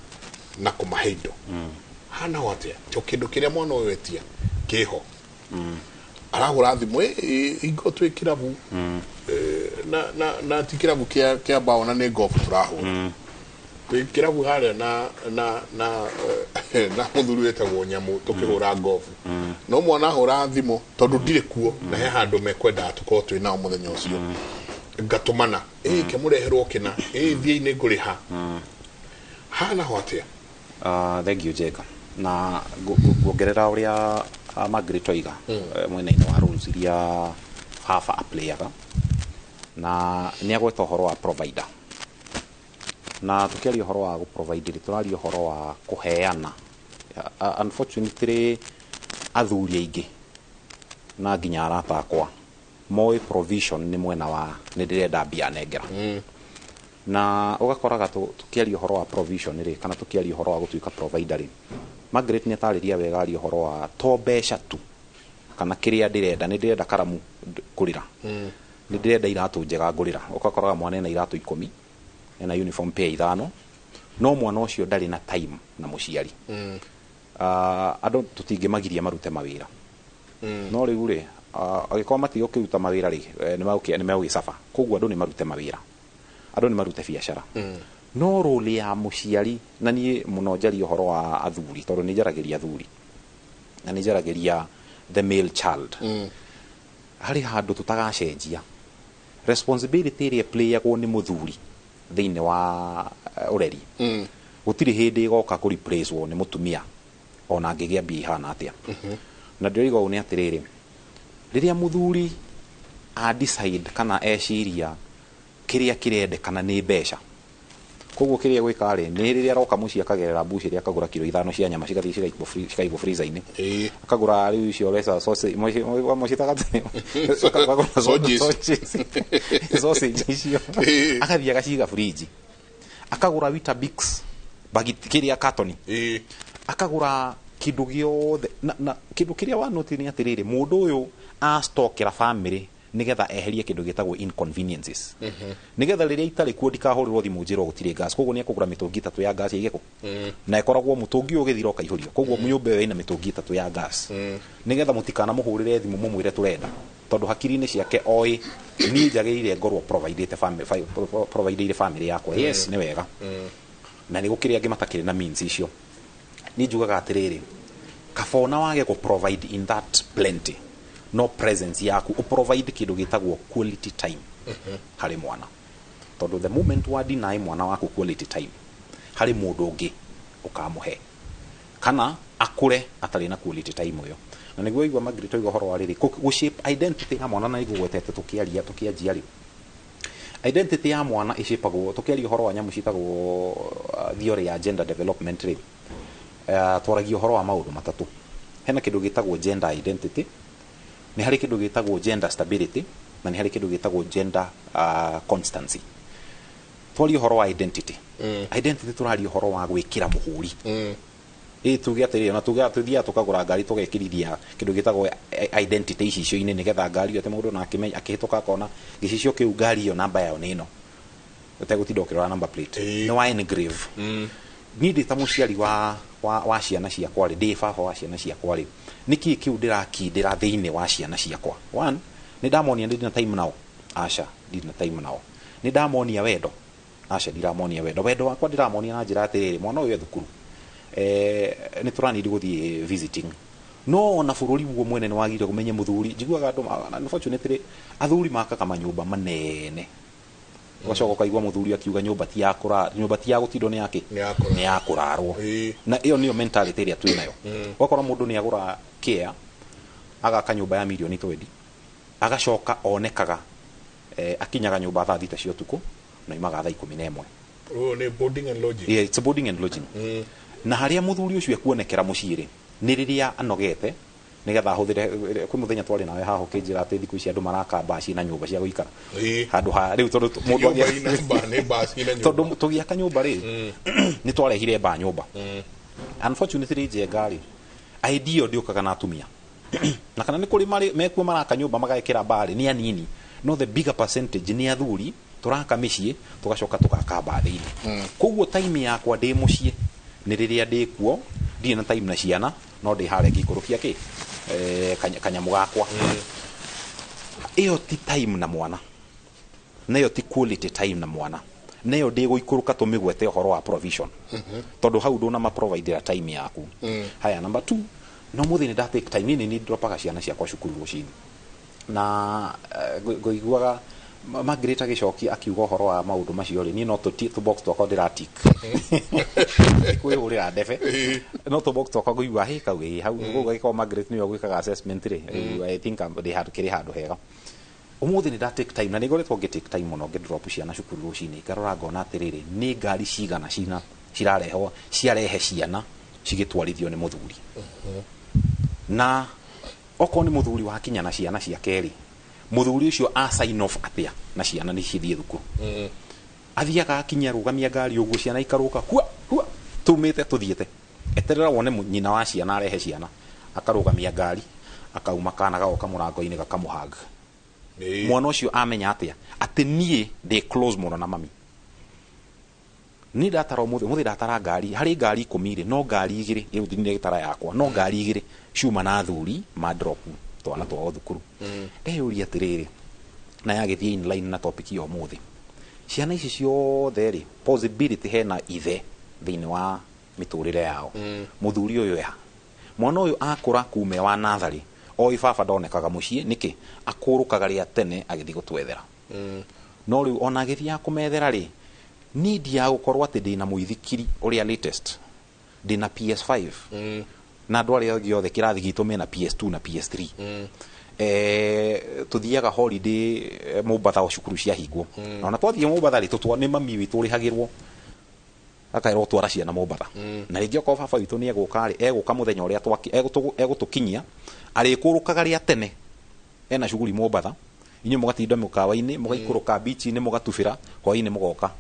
na kumaheindo hana watia kindu kiria mwana uyu etia kiho aragura thimu ingo twi kirabu na tikirabu kia bao na ne golf turahura twi kirabu hale na muthuru etagwo nyamu tukihura golf no mwana hura thimu tondu ndire kuo na he handu mekwenda tukorwo twi nao muthenya ucio ngatumana kemureherwo kina thie-ini nguriha hana watia thank you Jacob na guongerera uria Margaret oiga mwena-ini wa rules iria hafa aplayaga na ni agweta horo wa provider na tukiaria horo wa provide turaria horo wa kuheana unfortunately athuri aingi na nginya arata akwa moi provision ni mwena wa ni ndirenda mbia nengera na ugakoraga tukiaria horo wa provision ri kana tukiaria horo wa gutuika provider ri Margaret ni atariria wega ari horo wa to besha tu kana kiria ndirenda ni ndirenda karamu kurira ni ndirenda iratu njega ngurira ugakoraga mwana ena iratu 10 ena uniform pair 5 no mwana ucio ndari na time na muciari ando tutingimagiria marute mawira no riu ri agikoma matigo kiruta mawira ri ni maugicafa koguo andu ni marute mawira andu ni marute biashara no role ya muciari na ni muno njari horo wa athuri tondu ni njaragiria athuri na ni njaragiria the male child hari handu tutagacenjia responsibility ria play yako ni muthuri thiine wa ureri gutiri hindi goka ku replace wo ni mutumia ona ngigia bi hana atia na ndirigo ni atiriri riria muthuri a decide kana eciria kiria kirendekana ni mbeca koguo kiria gwika ri ni riria roka muci akagerera bushi ria akagura kilo 5 cia nyama cigathi cikaigwo freezer ini akagura riu icio lesa sausage muci tagate akagura sausage icio akathi agaciga fridge akagura Weetabix bagiti kiria carton akagura kindu giothe na kindu kiria wa note ni atiriri mundu uyu a stockera family nigetha eherie kindu gitagwo inconveniences nigetha riria itari kuo ndikahurirwo thimu njiro gutire gas koguo ni akugura mitungi 3 ya gas igiko na ikoragwo mutungi ugithira ukaihurio koguo muyumbe we ina mitungi 3 ya gas nigetha mutikana muhurire thimu mumwire turenda tondu hakiri-ini ciake oi ni njagirire ngorwo provideire family yakwa yes ni wega na ni gukiria angi matakire na means icio ni njugaga atiriri kabona wage ku provide in that plenty no presence yaku u provide kindu gitagwo quality time hari mwana tondu the moment wa deny mwana waku quality time hari mundu ungi ukamuhe kana akure atari na quality time uyo na niguo igwa Margaret oiga horo wariri gu shape identity ya mwana na igugwetete tukianjia ri identity ya mwana ishipagwo tukiaria horo wa nyamu citagwo theory ya gender development ri twaragio horo wa maundu matatu hena kindu gitagwo gender identity ni hari kindu gitagwo gender stability na ni hari kindu gitagwo gender constancy twari horo wa identity identity turari horo wa gwikira muhuri tuge atiri na tuge tuthia tukagura ngari tugekirithia kindu gitagwo identity icio ine nigetha ngari ate mundu na akimenya akihituka kona gicicio kiu ngari yo namba yao nino utegutinda ukirora number plate no wa engrave ni ndi ta muciari wa ciana ciakwa ri ndi baba wa ciana ciakwa ri niki kiu ndirakindira thiine wa ciana ciakwa one ni ndamonia ndi na time nao aca ndi na time nao ni ndamonia wendo aca ndiramonia wendo wakwa ndiramonia na njira atiriri mwana uyu thukuru ni turani guthie visiting no na bururi buo mwene ni wagire kumenye muthuri njiguaga andu unfortunately athuri makaga manyumba manene wacoka kaigwa muthuri akiuga nyumba ti ya gutindo ni yake ni ya kurarwo na iyo niyo mentality iria twi nayo wakora mundu ni agura care agaka nyumba ya milioni 20 agacoka onekaga akinyaga nyumba thaa 6 cia utuku na imaga thaa 11 ni boarding and lodging it's a boarding and lodging na haria muthuri ucio ekuonekera muciiri ni riria anogete nigetha huthire kwi muthenya twari nawe haho kinjira ati thiku ici andu maraka baci na nyumba cia guikara handu ha riu tondu mundu tondu tugiaka nyumba ri ni twarehire mba nyumba unfortunately jengari idea ndiokaga na atumia na kana ni kuri mekuo maraka nyumba magekira mbari ni anini no the bigger percentage ni athuri turaka micii tugacoka tugaka mba thiini koguo time yakwa ndi mucii ni riria ndi kuo ndi na time na ciana no ndi hare ngikurukia ki kanyamu gakwa iyo ti time na mwana nayo ti quality time na mwana nayo ndi guikuruka tumigwete horo wa provision tondu hau nduna ma provide time yaku haya number 2 no muthi ni take time ni dropaga ciana ciakwa cukuru rucini na goiguaga Margaret agicoki akiuga horo wa maundu macio ri ni no to box to kodira tik kwi urira ndefe no to box to koguigua hi kauge hau gugai ko Margaret ni ogwikaga assessment ri I think they had kiri handu hega umuthi ni take time na ni gore to get take time muno get drop ciana cukuru rucini karora ngona atiriri ni ngari cigana cirareho ciarehe ciana cigitwarithio ni muthuri na oko ni muthuri wa kinya na ciana cia keri muthuri ucio a sign off atia na ciana ni cithie thukuru athiaga akinya rugamia ngari uguo ciana ikaruka hua tumite tuthiete eterera wone nyina wa ciana arehe ciana akarugamia ngari akauma kana gaoka murango-ini gakamuhag mwana ucio amenya atia ati nie they close muno na mami ni datara muthi datara ngari hari ngari 10 no ngari 2 riu ndine gitara yakwa no ngari 2 cuma na thuri ma drop twana twa thukuru ndeyuria atiriri na yagithie in line na topic yo muthi ciana ici ciothe ri possibility hena ithe thini wa miturire yao muthuri uyu ya mwana uyu akura kume wa nathari oi baba ndonekaga mucii niki akurukaga ria tene agithi gutwethera no riu ona agithia kumethera ri need ya gukorwa ati ndina muithikiri uria latest ndina PS5 na ndwari yothe kirathi gitu mena PS2 na PS3 tuthiaga holiday Mombasa o cukuru cia hingwo na ona twathie Mombasa ri tutwa ni mami witu rihagirwo akairo twara ciana Mombasa na ringi ko baba witu ni eguka ri eguka muthenya uria egutukinyia ari kurukaga ria tene ena cuguri Mombasa inyu mugatinda mukawa-ini mugaikuruka beach ni mugatubira hoi-ini mugoka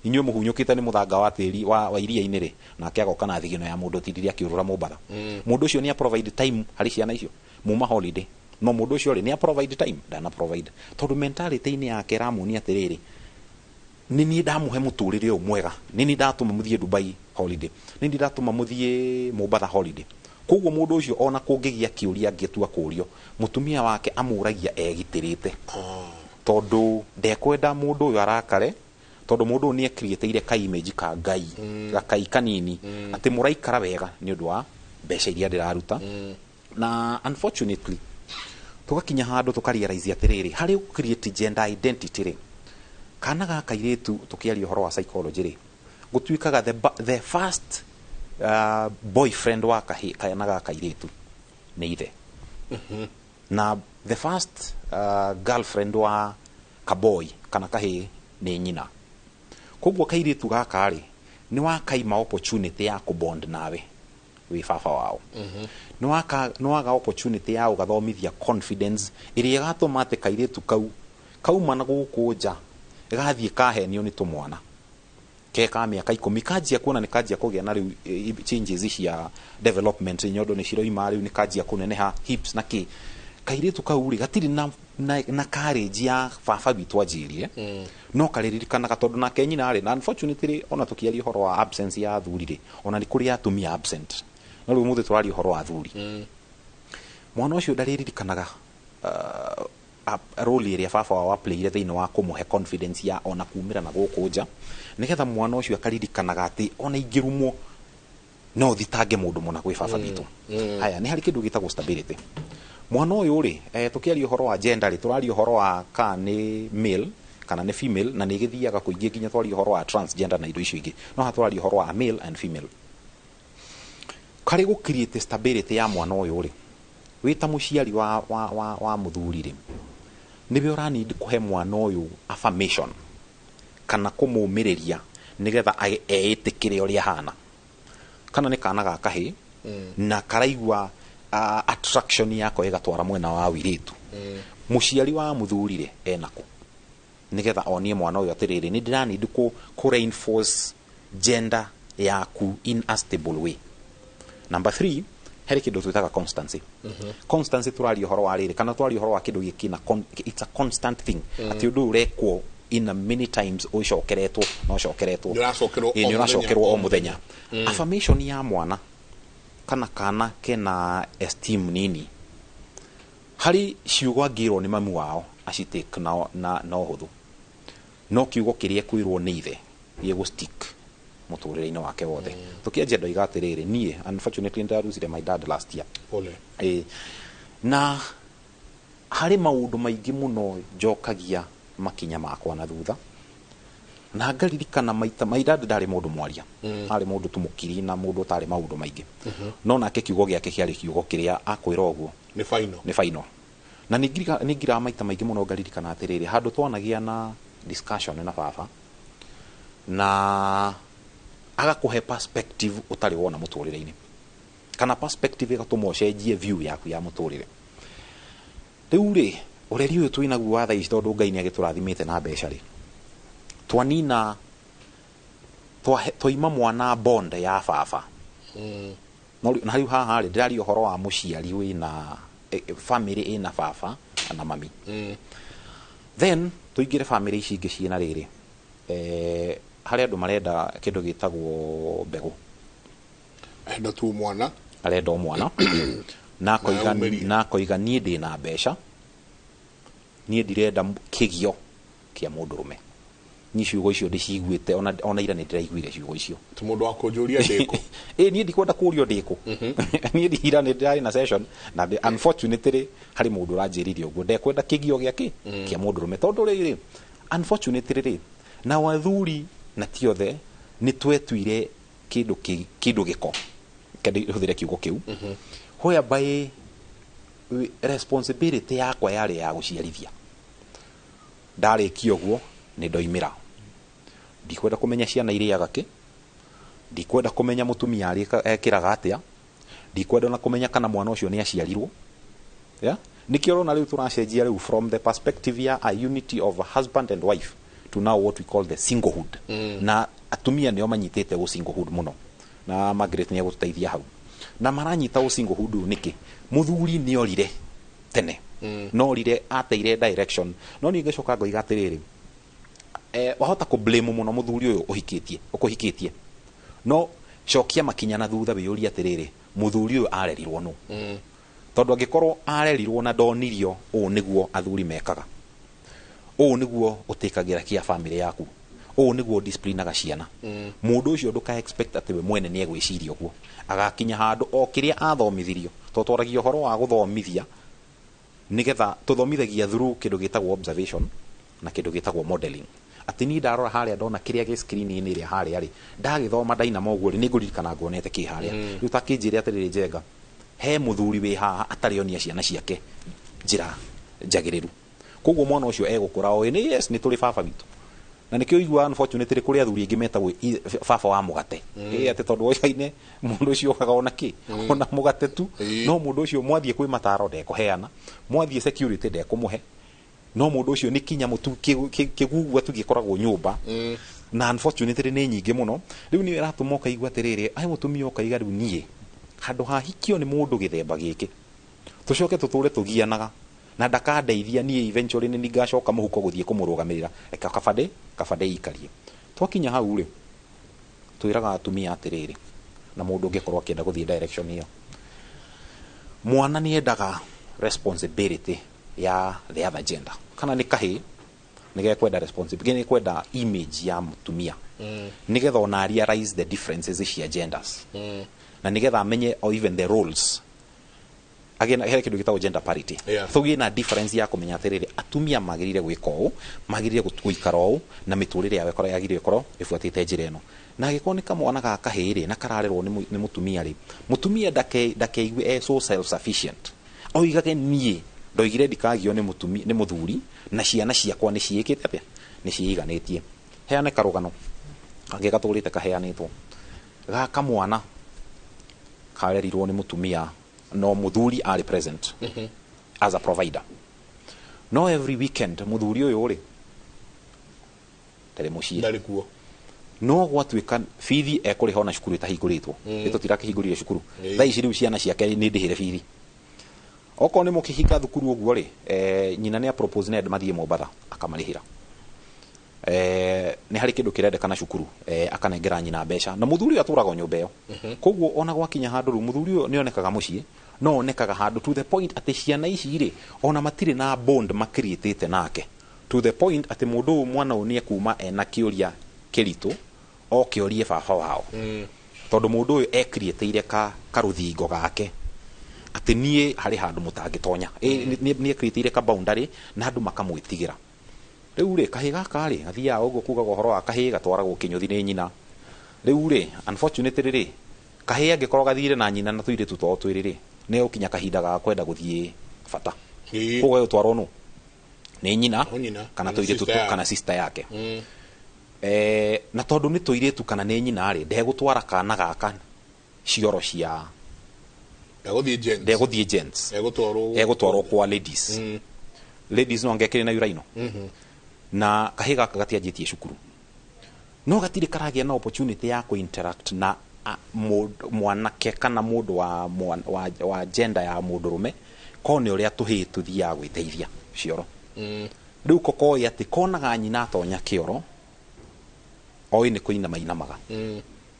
inyu muhunyukite ni muthanga wa tiri wa iria-ini ri na akiagoka na thigino ya mundu tindiri akiurura Mombasa mundu ucio ni a provide time hari ciana icio muma holiday no mundu ucio ri ni a provide time ndana provide tondu mentality ni yake ramuni atiriri nini ndamuhe muturire umwega nini ndatuma muthie Dubai holiday nini ndatuma muthie Mombasa holiday koguo mundu ucio ona kungigia kiuria ngetua kurio mutumia wake amuragia egitirite tondu ndekwenda mundu uyu arakare tondu mundu ni createire ka image ka ngai gakai kanini ati muraikara wega ni undu wa mbeca iria ndiraruta na unfortunately tugakinya handu tukarealize atiriri hari create gender identity ri kana ga kairetu tukiaria horo wa psychology ri gutuikaga the first boyfriend wa kana ga kairetu ni ithe na the first girlfriend wa kaboy kana kahi ni nyina koguo kairetu gaka ri ni wakaima opportunity ya kubond nawe wi baba wao ni waga opportunity ya ugathomithia confidence iria gatuma ati kairetu kauma na gukunja gathie kahenio ni tumwana ke ka miaka 10 kanjia kuona ni kanjia kugia na riu changes cia development nyondo ni ciro imari ni kanjia kuneneha hips na ki kairetu kauri gatiri na courage ya baba bitu ajirie no karirikana tondu na kenyina ari na unfortunately ona tukiari horo wa absence ya thuri ona ni kuri atumia absent no riu muthe twari horo wa thuri mwana ucio ndaririkanaga role iria baba wa play thini wa kumuhe confidence ya ona kumira na gukunja nigetha mwana ucio akaririkanaga ati ona ingirumwo no thitange mundu mona gwi baba bitu haya ni hari kindu gitagwo stability mwana uyu ri tukiaria horo wa gender ri turaria horo wa ka ni male kana ni female na ni githiaga kuingia nginya twaria horo wa transgender na indo icio ingi no hatwaria horo wa male and female kari gu create stability ya mwana uyu ri wita muciari wa muthuri ri nibe ora need kuhe mwana uyu affirmation kana kumumiriria nigetha eitikire uria hana kana ni kana gakahi na karaigwa attraction yako igatwara mwena wa wiritu muciari wa muthurire enako nigetha onie mwana uyu atiriri ni ndirani ku reinforce gender yaku in a stable way. Number 3, hari kindu twitaga constancy. Constancy turari uhoro wa riri kana turari uhoro wa kindu gikina it's a constant thing. Ati undu urekwo in a many times ucokeretwo no cokeretwo ni uracokerwo o muthenya. Affirmation ya mwana kana kena esteem nini hari ciugo ngirwo ni mamu wao acitake na uhuthu no kiugo kirie kwirwo ni ithe gigu stick muturire-ini wake wothe tukianjia ndoiga atiriri nie unfortunately ndarusire my dad last year na hari maundu maingi muno njokagia makinya makwa na thutha na ngaririkana maita my dad ndari mundu mwaria ari mundu tumukiri na mundu tari maundu maingi no nake kiugo giake kiari kiugo kiria akwira oguo ni final na ningira maita maingi muno ngaririkana atiriri handu twanagia na discussion na baba na agakuhe perspective utari wona muturire-ini kana perspective igatumochenjie view yaku ya muturire. Riu ri ureri uyu twinaguo wa thaici tondu Ngai ni agiturathimite na mbeca ri twanina twaima mwana bond ya baba na riu haha ri ndirari uhoro wa muciari wina family ina baba na mami then tuingire family ici ingi ciina riri hari andu marenda kindu gitagwo mbegu enda tu mwana arenda mwana na koiga nie ndina mbeca nie ndirenda kigio kia mundu rume ni ciugo icio ndiciguite ona ira ni ndiraiguire ciugo icio tu mundu akunjuria ndiko nie ndikwenda kurio ndiko nie ndira ni ndari na session na unfortunately hari mundu ranjiririe uguo ndekwenda kigio giake kia mundu rume tondu riri unfortunately na wathuri na tiothe ni twetwire kindu giko kedi huthire kiugo kiu whereby responsibility yakwa yari ya guciarithia ndari kioguo ni ndoimira ndikwenda kumenya ciana iriaga ki ndikwenda kumenya mutumia ari ekiraga atia ndikwenda na kumenya kana mwana ucio ni aciarirwo nikio rona riu turacenjia riu from the perspective ya a unity of a husband and wife to now what we call the singlehood na atumia nio manyitete go singlehood muno na Margaret ni agutiteithia hau na maranyita go singlehood niki muthuri ni orire tene no rire ateire direction no ni ngecoka ngoiga atiriri wahota ku blame muno muthuri uyu ukuhikitie no cokia makinya na thutha wiyuria atiriri muthuri uyu arerirwo no tondu angikorwo arerirwo na ndonirio u niguo athuri mekaga u niguo utikagira kia family yaku u niguo disciplinaga ciana mundu ucio nduka expect ati we mwene ni egwiciria uguo agakinya handu o kiria athomithirio to twaragio horo wa guthomithia nigetha tuthomithagia through kindu gitagwo observation na kindu gitagwo modeling ati ni ndarora haria ndona kiria gi screen ini ria haria ri ndagithoma ndainama uguo ri ninguririkana ngonete ki haria riu takinjire atiriri njenga he muthuri wi haha atarionia ciana ciake njira njagiriru koguo mwana ucio egukura o ni yes ni tuli baba bitu na nikio igua unfortunately kuri athuri ingi metagwo baba wa mugate ati tondu ocaine mundu ucio kagona ki ona mugate tu no mundu ucio mwathie kwi mataro ndekuheana mwathie security ndekumuhe no mundu ucio ni kinya mutu kigugwa tugikoragwo nyumba na unfortunately ni nyingi muno riu ni ratumoka igwa tiriri ai mutumia okaiga riu nie handu hahikio ni mundu githemba giki tucoke tuture tugianaga na ndakandeithia nie eventually ni ngacoka muhuko guthie kumurugamirira eka kabade ikarie twakinya hau ri twiraga atumia atiriri na mundu ungikorwo akienda guthie direction hiyo mwana ni endaga responsibility ya the other gender kana ni kahi nigekwenda responsibility ni kwenda image ya mutumia nigetha ona realize the differences cia genders na nigetha amenye or even the roles again here kindu gitagwo gender parity thugie na difference ya kumenya atiriri atumia magirire gwika u magirire guikara u na miturire yawe kora yagirire koro ifuatite njira eno na gikoni kamwana ga kahiri na kararerwo ni mutumia ri mutumia ndakeigue so self sufficient oigage nie ndoigire ndikagio ni muthuri na ciana ciakwa ni ciikite atia ni ciiganitie heane karugano angigaturite kaheanitwo ga kamwana karerirwo ni mutumia no muthuri are present as a provider. No every weekend muthuri uyu ri tele mucii ndari kuo no gwatuika fithi ekuriho na cukuru itahingũrĩtwo ĩtũtirakĩhingũrire cukuru thaa ici rĩu ciana ciake nĩ ndĩhĩre fithi okorwo nĩ mũkĩhinga thukuru ũguo rĩ nyina nĩ propose ned mathiĩ Mombatha akamarĩhĩra nĩ harĩ kĩndũ kĩrendekana cukuru akanengera nyina mbeca na mũthuri atũraga nyũmba ĩyo koguo ona gwakinya handũ rĩu mũthuri ũyũ nĩ onekaga mũciĩ no onekaga handũ to the point atĩ ciana ici rĩ ona matirĩ na bond makĩrĩtĩte nake to the point atĩ mũndũ mwana ũyũ nĩ ekuma ena kĩũria kĩritũ okĩorie baba wao tondũ mũndũ ũyũ ekriĩtĩire karũthingo gake atĩ niĩ harĩ handũ mũtangĩtonya nĩ ekriĩtĩire ka boundary na andũ makamwĩtigĩra rĩu rĩ kahĩ gaka rĩ athiaga ũguo kugaga ũhoro wa kahĩ gatwaragwo kĩnyũthi nĩ nyina rĩu rĩ unfortunately rĩ kahĩ angĩkorwo gathire na nyina na tũirĩtu twao twĩrĩ rĩ nĩ ũkinya kahinda ga kwenda gũthiĩ bata koguo ũtwarwo nũ nĩ nyina kana tũirĩtu kana sister yake na tondũ nĩ tũirĩtu kana nĩ nyina rĩ ndegũtwara kana gaka cioro cia ndegũthiĩ gents egũtwarwo kwa ladies ladies no angekĩrĩ na uraino na kahĩ gaka gatianjĩtie cukuru no gatirĩ karagĩa na opportunity ya ku-interact na mwanake kana mũndũ wa gender ya mũndũrũme kone ũrĩa tũhĩ tũthiaga gwĩteithia cioro rĩu kokoi atĩ konaga nyina atonya kĩoro oĩ nĩ kũinama inamaga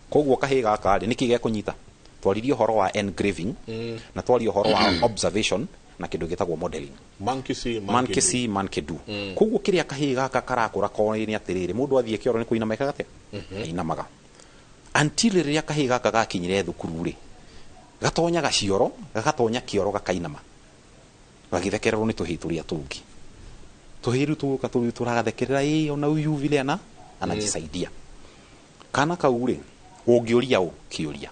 koguo kahĩ gaka rĩ nĩkĩ gekũnyita twaririe ũhoro wa engraving na twarie ũhoro wa observation na kĩndũ gĩtagwo modeling monkey see monkey do koguo kĩrĩa kahĩ gaka karakũra koĩ nĩ atĩrĩrĩ mũndũ athiĩ kĩoro nĩ kũinama ekaga atĩa inamaga until rĩrĩa kahĩ gaka gakinyire thukuru rĩ gatonyaga cioro gagatonya kĩoro gakainama gagĩthekererwo nĩ tũhĩ tũrĩa tũngĩ tũhĩ rĩu tũragathekerera ona uyu vile anajisaidia kana kau rĩ ũngĩũria ũ kĩũria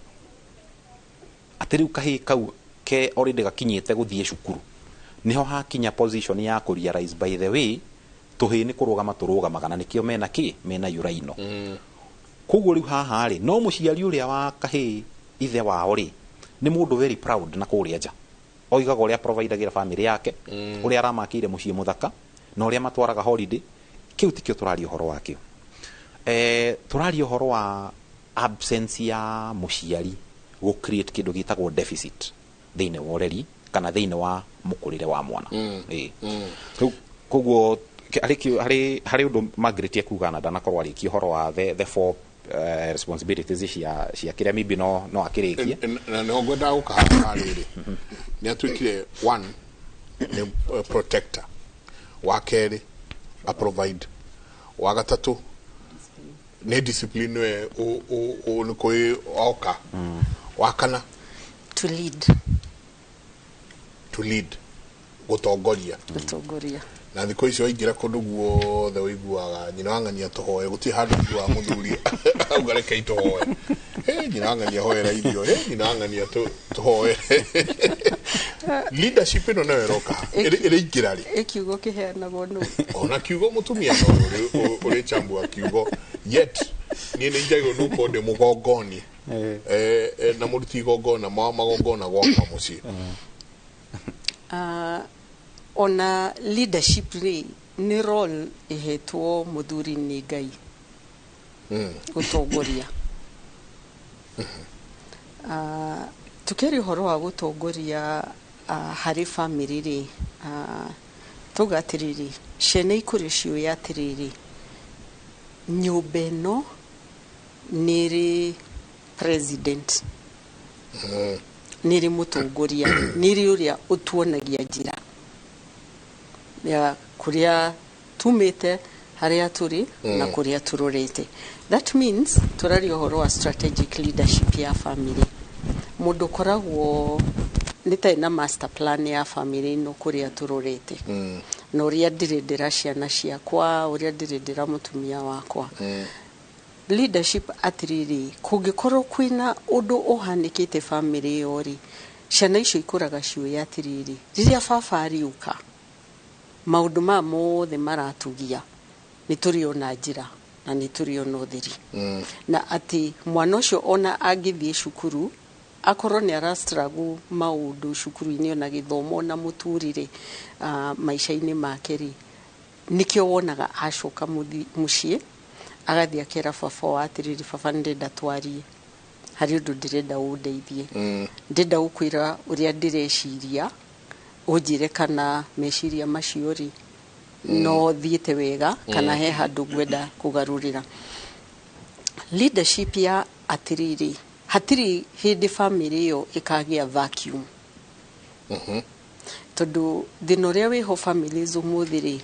atĩ rĩu kahĩ kau ke already gakinyĩte gũthiĩ cukuru niho hakinya position ya kũrealize by the way tũhĩ nĩ kũrũgama tũrũgamaga na nĩkĩo mena uraino koguo rĩu haha rĩ no mũciari ũrĩa wa kahĩ ithe wao rĩ nĩ mũndũ very proud na kũrĩa nja oigaga ũrĩa providagĩra family yake ũrĩa aramakĩire mũciĩ mũthaka na ũrĩa matwaraga holiday kĩu tikĩo tũraria ũhoro wakĩo tũraria ũhoro wa absence ya mũciari gũ create kĩndũ gĩtagwo deficit thĩinĩ wa ũreri kana thĩinĩ wa mũkũrĩre wa mwana koguo harĩ ũndũ Margaret ekuga na ndanakorwo arĩkia ũhoro wa the four responsibilities cia kĩrĩa maybe no akĩrĩkie na nĩ ngwendaga gũkaha rĩrĩ nĩ atuĩkire one nĩ protector wa kerĩ a provide wa gatatũ nĩ discipline we nĩ kũĩ oka wa kana to lead gũtongoria na thikũ icio aingĩra kũndũ guothe ũiguaga nyina wang'ania tũhoe gũtirĩ handũ ũiguaga mũthuri auga rekei tũhoe nyina wang'ania hoera irio nyina wang'ania tũhoe leadership ĩno nayo ĩroka ĩrĩingĩra rĩ kiugo kĩheanagwo nũ ona kiugo mũtumia no ũrĩ chambua kiugo yet niĩ nĩ njagĩrwo nĩ gũkorwo ndĩ mũgongoni na mũruti igongona magongona gwakwa mũciĩ ona leadership nĩ role ihetwo mũthuri nĩ Ngai gũtongoria tukĩrĩ ũhoro wa gũtongoria harĩ family rĩ tuga atĩrĩrĩ ciana ikũrĩ ciũĩ atĩrĩrĩ nyũmba ĩno nĩrĩ president nĩrĩ mũtongoria nĩrĩ ũrĩa ũtuonagia njĩra ya kũrĩa tumĩte harĩa tũrĩ na kũrĩa tũrorete that means tũraria ũhoro wa strategic leadership ya family mũndũ koragwo nĩtarĩ na master plan ya family ĩno kũrĩa tũrorete na ũrĩa ndĩrendera ciana ciakwa ũrĩa ndĩrendera mũtumia wakwa leadership atĩrĩrĩ kũngĩkorwo kwĩna ũndũ ũhanĩkĩte family ĩyo rĩ ciana icio ikũraga ciũĩ atĩrĩrĩ rĩrĩa baba ariũka maũndũ ma mothe maratugia nĩ tũrĩ ona njĩra na nĩ tũrĩ ona ũtheri na atĩ mwana ũcio ona angĩthiĩ cukuru akorwo nĩ arastragu maũndũ cukuru-inĩ ona gĩthomo na mũtũrĩre maica-inĩ make rĩ, nikĩo wonaga acoka mũciĩ agathiĩ akera baba wa atĩrĩrĩ, baba ndĩrenda twarie, harĩ ũndũ ndĩrenda ũndeithie, ndĩrenda gũkwĩra ũrĩa ndĩreciria, ũnjĩre kana meciria macio rĩ no thiĩte wega kana he handũ ngwenda kũgarũrĩra. Leadership ya atĩrĩrĩ, hatirĩ hĩndĩ family ĩyo ĩkagĩa vacuum. Tondũ thĩna ũrĩa wĩho families ũmũthĩ rĩ,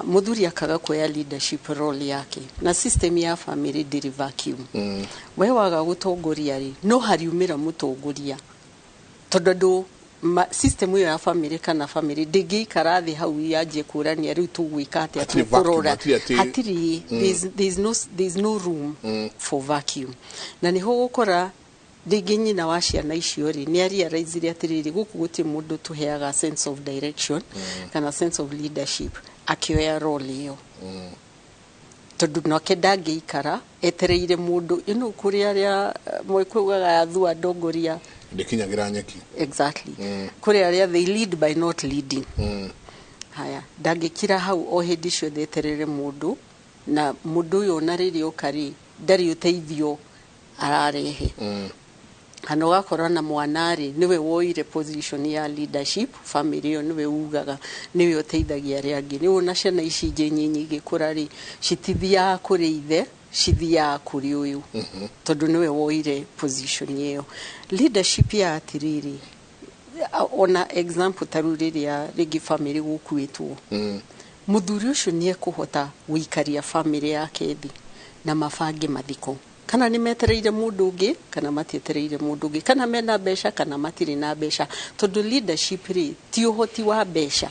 mũthuri akaga kuoya leadership role yake, na system ya family ndĩrĩ vacuum. We waga gũtongoria rĩ, no hariumĩra mũtongoria, tondũ andũ system ĩyo ya family kana family ndĩngĩikara thĩ hau yanjie kũrania rĩu tũgwĩka atĩa tũkũrora. Hatirĩ, there's no room for vacuum. Na nĩho gũkora rĩngĩ nyina wa ciana icio rĩ nĩ arealizire atĩrĩrĩ, gũkũ gũtirĩ mũndũ tũheaga sense of direction kana sense of leadership, akĩoya role ĩyo. Tondũ nake ndangĩikara etereire mũndũ kũrĩ arĩa mwĩkugaga athua ndongoria ndĩkinyagira nyeki. Exactly. Kũrĩ arĩa they lead by not leading. Haya, ndangĩkira hau o hĩndĩ ciothe eterere mũndũ, na mũndũ ũyũ na rĩrĩ ũkarĩ ndarĩ ũteithio ararehe. Kana ũgakora na mwana rĩ niwe woire position ya leadership family ĩyo, niwe ugaga, niwe ũteithagia arĩa angĩ. Nĩ wona ciana ici nyinyi igĩkũra rĩ, citithiaga kũrĩ ithe, cithiaga kũrĩ ũyũ, tondũ niwe woire position ĩyo. Leadership ya atĩrĩrĩ, ona example tarũ rĩrĩa rĩngĩ family gũkuĩtwo, mũthuri ũcio nĩ ekũhota gũikaria family yake thĩ na mabange mathiko, kana nĩ metereire mũndũ ũngĩ kana matietereire mũndũ ũngĩ, kana mena mbeca kana matirĩ na mbeca. Tondũ leadership rĩ ti ũhoti wa mbeca,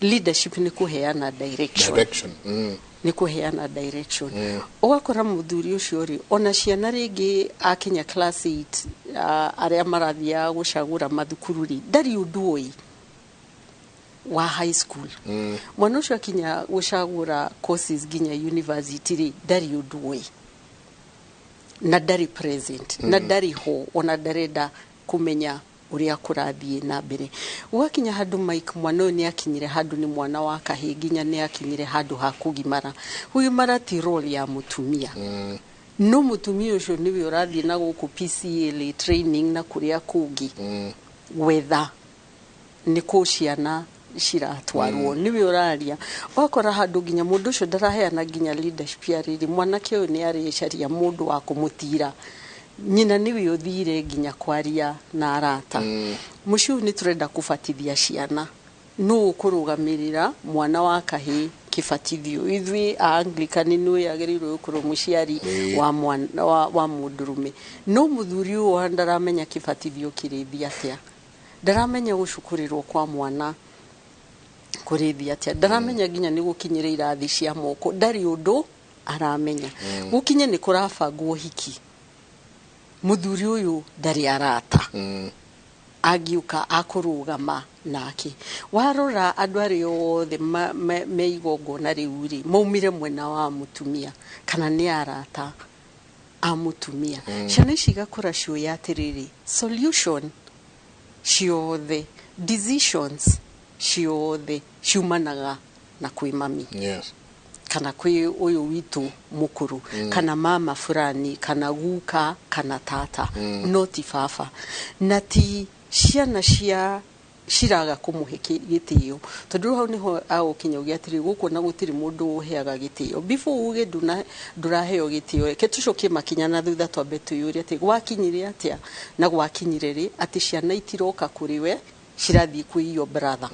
leadership nĩ kũheana direction. Nĩ kũheana direction. Ũgakora mũthuri ũcio rĩ, ona ciana rĩngĩ akinya class 8 arĩa marathiaga gũcagũra mathukuru rĩ, ndarĩ ũndũ ũĩ wa high school. Mwana ũcio akinya gũcagũra courses nginya university rĩ, ndarĩ ũndũ ũĩ na ndarĩ present na ndarĩ ho, ona ndarenda kũmenya ũrĩa kũrathiĩ na mbere. Gwakinya handũ Mike mwana ũyũ nĩ akinyire handũ nĩ mwana wa kahĩ, nginya nĩ akinyire handũ ha kũgimara. Kũgimara ti role ya mũtumia, no mũtumia ũcio nĩwe ũrathiĩ na gũkũ PCLA training na kũrĩa kũngĩ wetha nĩ kũ ciana ciratwarwo, niwe ũraria. Wakora handũ nginya mũndũ ũcio ndaraheana nginya leadership ya rĩrĩ, mwanake ũyũ nĩ arĩcaria mũndũ wa kũmũtira, nyina niwe ũthire nginya kwaria na arata. Mũciĩ ũyũ nĩ tũrenda kũbatithia ciana, nũ kũrũgamĩrĩra mwana wa kahĩ kĩbatithio. Ithuĩ Anglican nĩwe agĩrĩirwo gũkorwo mũciari wa mũndũrũme, no mũthuri ũyũ ndaramenya kĩbatithio kĩrĩthi atĩa, ndaramenya gũcukurĩrwo kwa mwana kũrĩthi atĩa, ndaramenya nginya nĩ gũkinyĩra irathi cia moko, ndarĩ ũndũ aramenya. Gũkinye nĩ kũrabangwo hiki, mũthuri ũyũ ndarĩ arata agiuka akũrũgama nake. Warora andũ arĩa othe me igongona rĩu rĩ, maumire mwena wa mũtumia kana nĩ arata a mũtumia. Ciana ici igakũra ciũĩ atĩrĩrĩ, solution ciothe, decisions ciothe ciumanaga na kwĩ mami. Kana kwĩ ũyũ witũ mũkũrũ, kana mama fulani, kana guka, kana tata, no ti baba. Na ti ciana ciraga kũmũhe gĩtĩo, tondũ hau nĩho agũkinya ũgĩ atĩrĩ, gũkũ na gũtirĩ mũndũ ũheaga gĩtĩo. Before uge ndũraheo gĩtĩo, reke tũcokie makinya na thutha twambe twĩyũrie atĩ gwakinyire atĩa na gwakinyire rĩ, atĩ ciana itiroka kũrĩ we cirathiĩ kwĩ your brother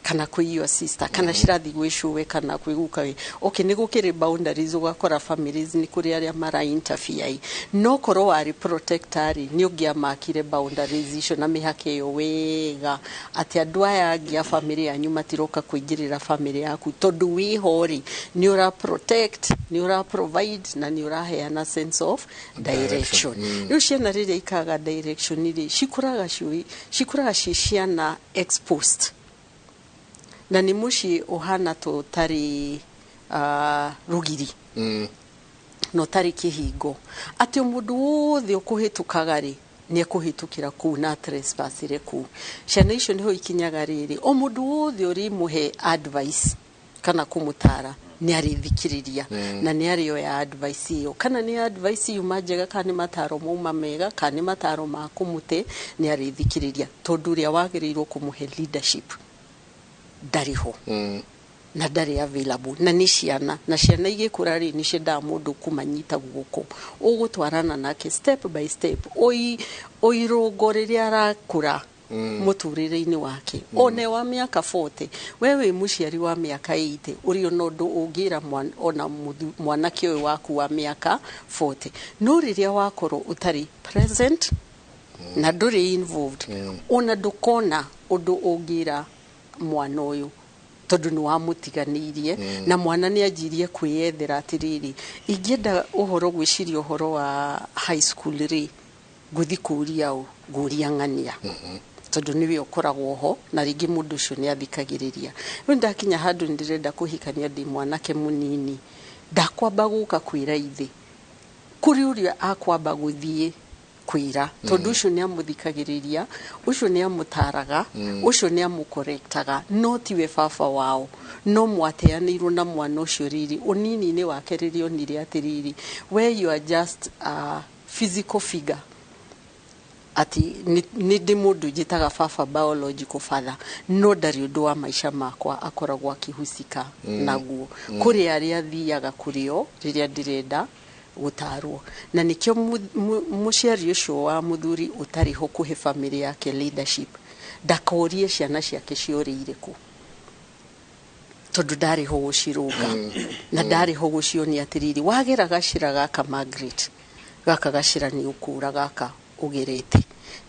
kana kwĩ your sister, kana cirathiĩ gwĩcũwe kana kwĩguka we. Okay, nĩ gũkĩrĩ boundaries, ũgakora families nĩ kũrĩ arĩa mara interfere, no korwo warĩ protector nĩ ũngĩamakire boundaries icio na mĩhaka ĩyo wega, atĩ andũ aya angĩ a family yanyu matiroka kũingĩrĩra family yaku, tondũ wĩho rĩ nĩ ũra protect, nĩ ũra provide na nĩ ũraheana sense of direction. Rĩu ciana rĩrĩa ikaga direction rĩ, cikũraga ciĩ ciana exposed, na nĩ mũciĩ ũhana tũtarĩ rugiri no tarĩ kĩhingo, atĩ mũndũ wothe ũkũhĩtũkaga rĩ nä ekå hä tå kä ra kuu na trespassire kuu ciana icio nä ho ikinyaga rä rä o må ndå wothe å rä må he advice kana kå må tara nä arä thikä rä ria na nä arä oya advice ä yo kana nä advice yuma njega kana nä mataro mauma mega kana nä mataro ma kå må te nä arä thikä rä ria tondå å rä a wagä rä irwo kå må he leadership ndarä ho na ndarä available na nä ciana na ciana igä kå ra rä nä ciendaga må ndå kå manyita guoko å gå twarana nake step by step o irå rä rä a arakå ra må tå rä re-inä wake one wa mä aka 40 we wä må ciari wa mä aka 80 å rä ona å ndå å ngä ra ona mwanake å yå waku wa mä aka 40 no rä rä a wakorwo å tarä present na ndå rä involved ona ndå kona å ndå å ngä ra mwana å yå tondå nä wamå tiganä irie na mwana nä anjirie kwä yethera atä rä rä ingä enda å horo gwä ciria å horo wa high school rä ngå thiä kå ria å ngå ria ng'ania tondå nä we å koragwo ho na rĩngĩ må ndå å cio nä athikagä rä ria rä ndakinya handå nä ndärenda kå hikania ndä mwanake må nini ndakwamba gå ka kwä ra ithä kå rä å rä a akwamba gå thiä kwä ra tondå å cio nä amå thikagä rä ria å cio nä amå taraga å cio nä amå korektaga no tiwe baba wao no mwateanä irwo na mwana å cio riri å nini-inä wake rä rä onire atä riri where you are just a physical figure ati nä ndä må ndå njä taga baba biological father no ndarä å ndå wa maica makwa akoragwo akä hucika naguo kå rä arä a thiaga kå rä o rä rä a ndä renda gå tarwo na nä kä o må ciari å cio wa må thuri å tarä ho kå he bamä yake leadership ndakorie ciana ciake ciorä irä kå tondå ndarä ho gå cirå na ndarä ho gå cionia atä riri wagera gacira gaka Margaret gaka gacira nä å kå ra gaka å gerete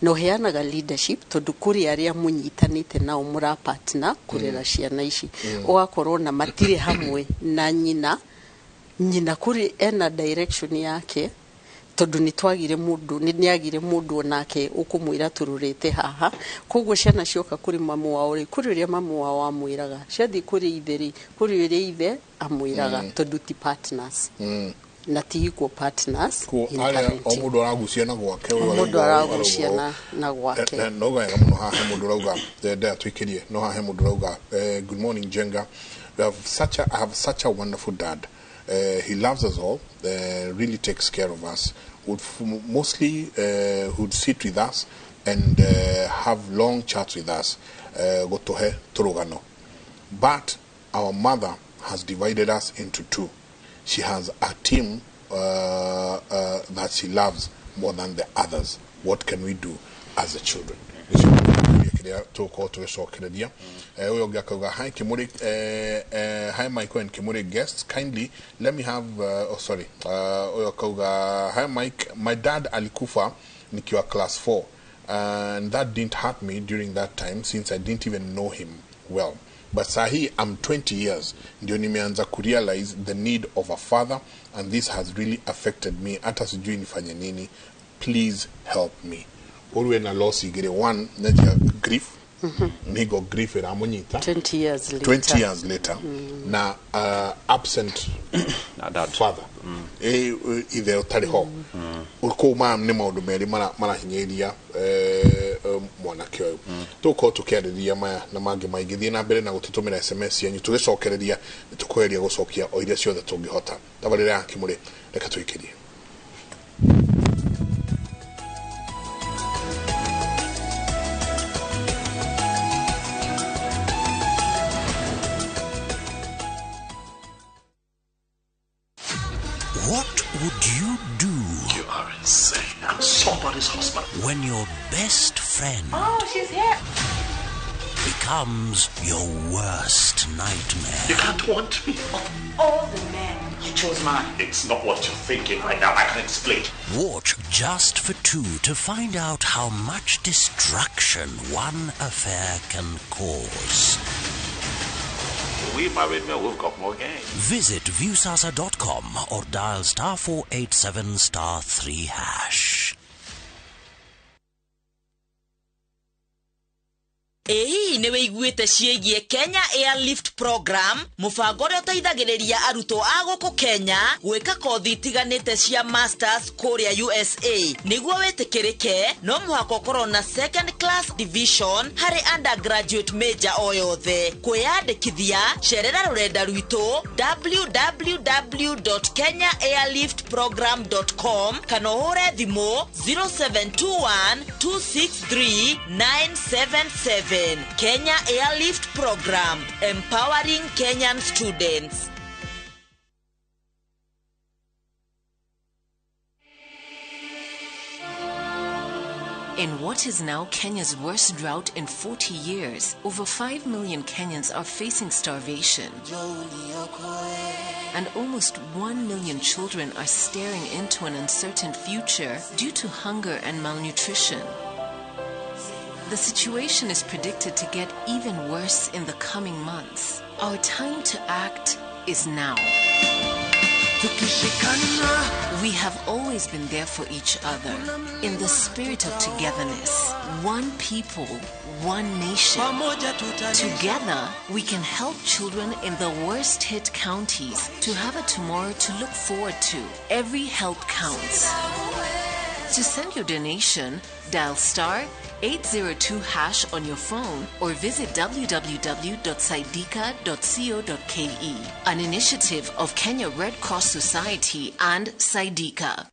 no heanaga leadership tondå kå rä arä a må nyitanä te nao må rapatna kå rera ciana ici å gakorwo na matirä hamwe na nyina kå rä ena direction yake tondå nä twagire må ndå nä agire må ndå onake å kå mwä ra tå rå rä te haha koguo ciana cioka kå rä mamå wao rä kå rä å rä a mamå wao amwä raga ciathiä kå rä ithe rä kå rä å rä a ithe amwä raga tondå ti partners na ti equal partners in parenting. O må ndå aragucia na gwake må ndå aragucia na gwake no wega må no haha må ndå rauga ndea twä kä rie no haha må ndå rauga good morning Jenga. I have such a wonderful dad. He loves us all, really takes care of us, mostly would sit with us and have long chats with us, but our mother has divided us into two. She has a team that she loves more than the others. What can we do as the children? Hi Kimuri, hi Mike and Kimuri guests. Kindly let me have hi Mike, my dad alikufa nikiwa class 4 and that didn't hurt me during that time since I didn't even know him well. But sahi I'm 20 years ndio nimeanza kurealize the need of a father and this has really affected me. Hata sijui nifanye nini. Please help me. Always na loss igere one naja grief. Nigo grief era munyita 20 years later na absent father either tari ho ulko mam ne maundu meri mara hinyeria mwanake oyo tuko tukiariria maya na mangi maigithie na mbere na gututumira SMS yanyu tugicokereria tukweria gucokia o iria ciothe tungihota tabarira ya Kimuri reka twikirie. What would you do? You are insane. I'm somebody's husband. When your best friend she's here. becomes your worst nightmare? You can't want me. Of all the men, you chose mine. It's not what you're thinking right now. I can explain. Watch Just for Two to find out how much destruction one affair can cause. We married men, we've got more game. Visit viewsasa.com or dial *487 *3#. Ĩĩ nĩ wĩiguĩte ciĩgiĩ Kenya Airlift Program, mũbango ũrĩa ũteithagĩrĩria arutwo a gũkũ Kenya gwĩka kothi itiganĩte cia masters kũrĩa USA. Nĩguo wĩtĩkĩrĩke, no mũhaka ũkorwo na second class division harĩ undergraduate major o yothe. Kwĩyandĩkithia, cerera rũrenda rwitũ www.kenyaairliftprogram.com kana ũhũre thimũ 0721 263 977. Kenya Airlift Program, empowering Kenyan students. In what is now Kenya's worst drought in 40 years, over 5 million Kenyans are facing starvation. And almost 1 million children are staring into an uncertain future due to hunger and malnutrition. The situation is predicted to get even worse in the coming months. Our time to act is now. We have always been there for each other in the spirit of togetherness. One people, one nation. Together, we can help children in the worst hit counties to have a tomorrow to look forward to. Every help counts. To send your donation, dial *802# on your phone or visit www.saidika.co.ke, an initiative of Kenya Red Cross Society and Saidika.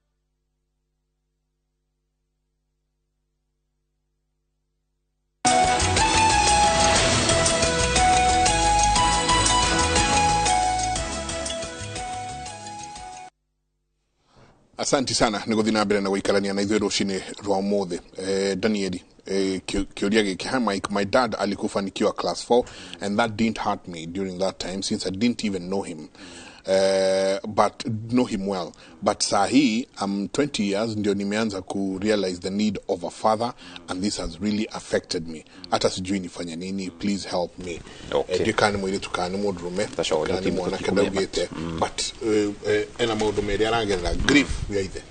Asanti sana niguthi na mbere na guikarania na ithuĩ rũcinĩ rwa ũmũthĩ. Danieli, kĩũria gĩkĩ, my dad alikufa nikiwa class 4 and that didn't hurt me during that time since I didn't even know him. But know him well. But sahi, I'm 20 years, ndio nimeanza ku realize the need of a father, and this has really affected me. Hata sijui nifanye nini, please help me. Okay. Kani mwili tukani mudrume, kani mwana kada ugete. But ena maundu meri arangerera grief yaithe.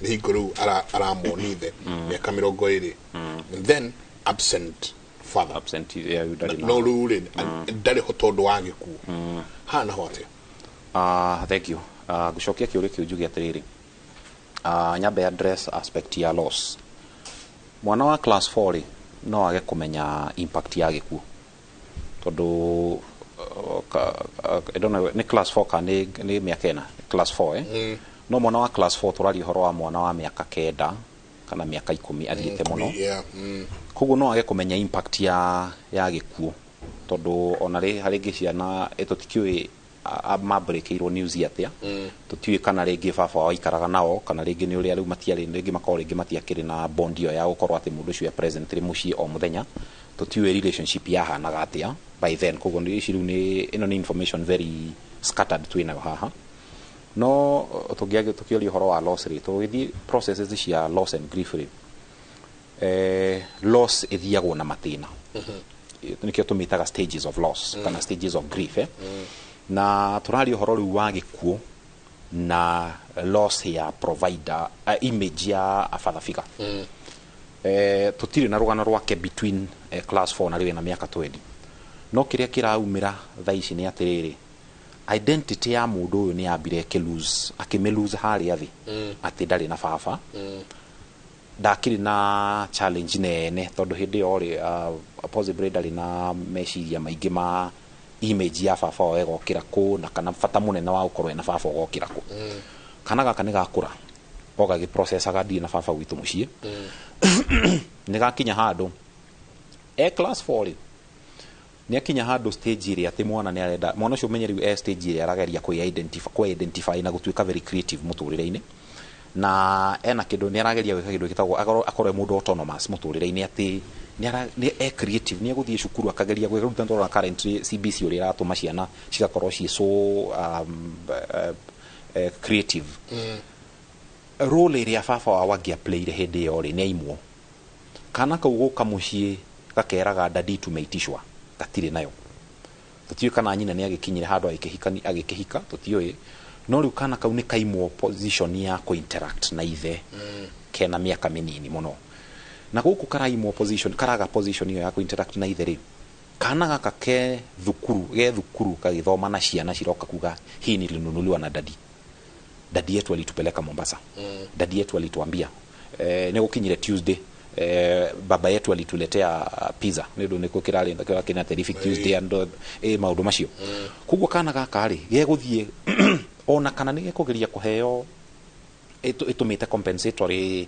Ni hikuru aramo nithe. Miaka mirongo iri. And then absent father. Absent, yeah, no rule and ndari hotondo wage ku. Hana hote. Thank you. Gũcokia kĩũria kĩu njuge atĩrĩrĩ. Nyambe address aspect ya loss. Mwana wa class 4 no age kũmenya impact ya gĩkuũ. Tondũ I don't know, ni class 4 kana ni mĩaka ĩna, class 4 no mwana wa class 4 tũraria ũhoro wa mwana wa mĩaka 9 kana mĩaka 10 athiĩte mũno. Koguo no age kũmenya impact ya gĩkuũ. Tondũ ona harĩ ciana tũtikĩũĩ mabrekeirwo news atia tutiwe kana rĩngĩ baba waikaraga nao kana rĩngĩ nĩ ũrĩa rĩu matiarĩ rĩngĩ makorwo rĩngĩ matiakĩrĩ na bond ya gũkorwo atĩ mũndũ ũcio present rĩ muciĩ o mũthenya tutiwe relationship yahanaga atia by then koguo nĩ issue ĩno nĩ information very scattered twĩnayo haha no tũkĩoria ũhoro wa loss rĩ tũgĩthiĩ processes cia loss and grief rĩ loss ithiagwo na mathĩna nĩkĩo tũmĩtaga stages of loss kana stages of grief na tũraria ũhoro rĩu wa gĩkuũ na loss ya provider image ya a father figure. Tũtirĩ na rũgano rwake between class 4 na rĩu na mĩaka 20 no kĩrĩa kĩraumĩra thaa ici nĩ atĩrĩrĩ identity ya mũndũ ũyũ nĩ yambire akĩmĩlose harĩa thĩ atĩ ndarĩ na baba ndakĩrĩ na challenge nene tondũ hĩndĩ ĩyo rĩ possibly ndarĩ na meciria maingĩ ma image ya baba wao egokĩra kũ na kana bata mũnene wa gũkorwo na baba ogokĩra kũ kana gaka nĩ gakũra ogagĩ processaga ndirĩ na baba gwitũ mũciĩ nĩ gakinya handũ class 4 nĩ akinya handũ stage ĩrĩa atĩ mwana nĩ arenda mwana ũcio ũmenye rĩu stage ĩrĩa arageria kwĩ-identify na gũtuĩka very creative mũtũrĩre-inĩ na ena kĩndũ nĩ arageria gwĩka kĩndũ gĩtagwo akorwo mũndũ autonomous mũtũrĩre-inĩ atĩ nĩ creative nĩ egũthiĩ cukuru akageria gwĩka rũtendo rwa current CBC ũrĩa iratũma ciana cigakorwo ciĩ so creative role ĩrĩa baba wao angĩaplayire hĩndĩ ĩyo rĩ nĩ aimwo kana kau gũka mũciĩ gakeraga dadi tumeitishwa gatirĩ nayo tũtiũĩ kana nyina nĩ agĩkinyire handũ agĩkĩhika tũtiũĩ no rĩu kana kau nĩ kaimwo position ya kũ interact na ithe kena mĩaka mĩnini mũno na guku karaimo position karaga position iyo ya ku interact na ithe ri kana gaka ke thukuru kagithoma na ciana ciroka kuga hii nilinunuliwa na dadi yetu alitupeleka Mombasa. Dadi yetu alituambia ni gukinyire Tuesday baba yetu alituletea pizza nido niko kirali ndakira kina terrific Tuesday and maundu macio kuguo kana gaka ri geguthie ona kana ni gekugeria kuheo itumite compensatory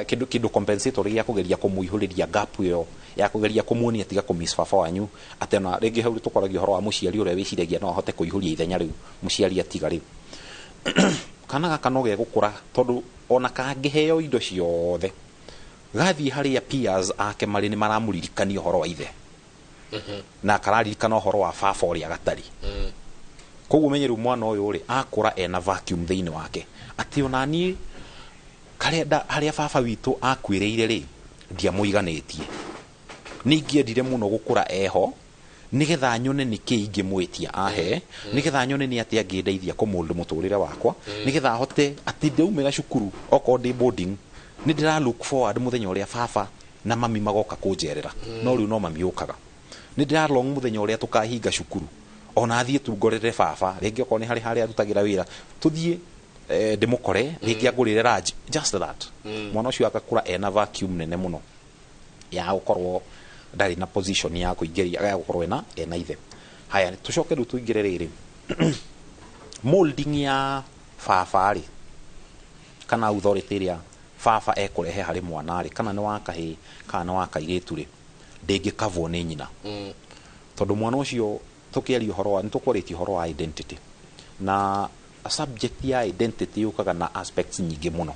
kidu compensatory ya kugeria kumuihuriria gap yo ya kugeria kumuonia tiga kumiss baba wanyu atena ringi hau tukoragio horo wa muciari ure wiciragia no ahote kuihuria ithenya riu muciari atiga riu kana gaka no gegukura tondu ona kangiheo indo ciothe gathi haria peers ake mari ni maramuririkania horo wa ithe na kararirikana horo wa baba uria gatari koguo menyeru mwana uyu ri akura ena vacuum thiini wake ati onani karenda haria baba witu akwireire ri ndia muiganitie ningiendire muno gukura eho nigetha nyone niki ingimwitia ahe nigetha nyone ni atia ngindeithia kumundu muturire wakwa nigetha hote ati ndeumira cukuru oko ndi boarding ni ndira look forward muthenya uria baba na mami magoka kunjerera no riu no mami ukaga ni ndira long muthenya uria tukahinga cukuru ona athie tungorere baba ringi oko ni haria arutagira wira tuthie ndimukore ringi agurire range just that mwana ucio akakura ena vacuum nene muno ya gukorwo ndari na position ya kuingeria ya gukorwo ena ithe haya tucoke ru tuingire riri molding ya baba ri kana authority ria baba ekurehe hari mwana ri kana ni wakahi kana ni wakairitu ri ndingikavwo ni nyina tondu mwana ucio tukiaria horo wa nitukoreti horo wa identity na a subject ya identity yukaga na aspects nyingi muno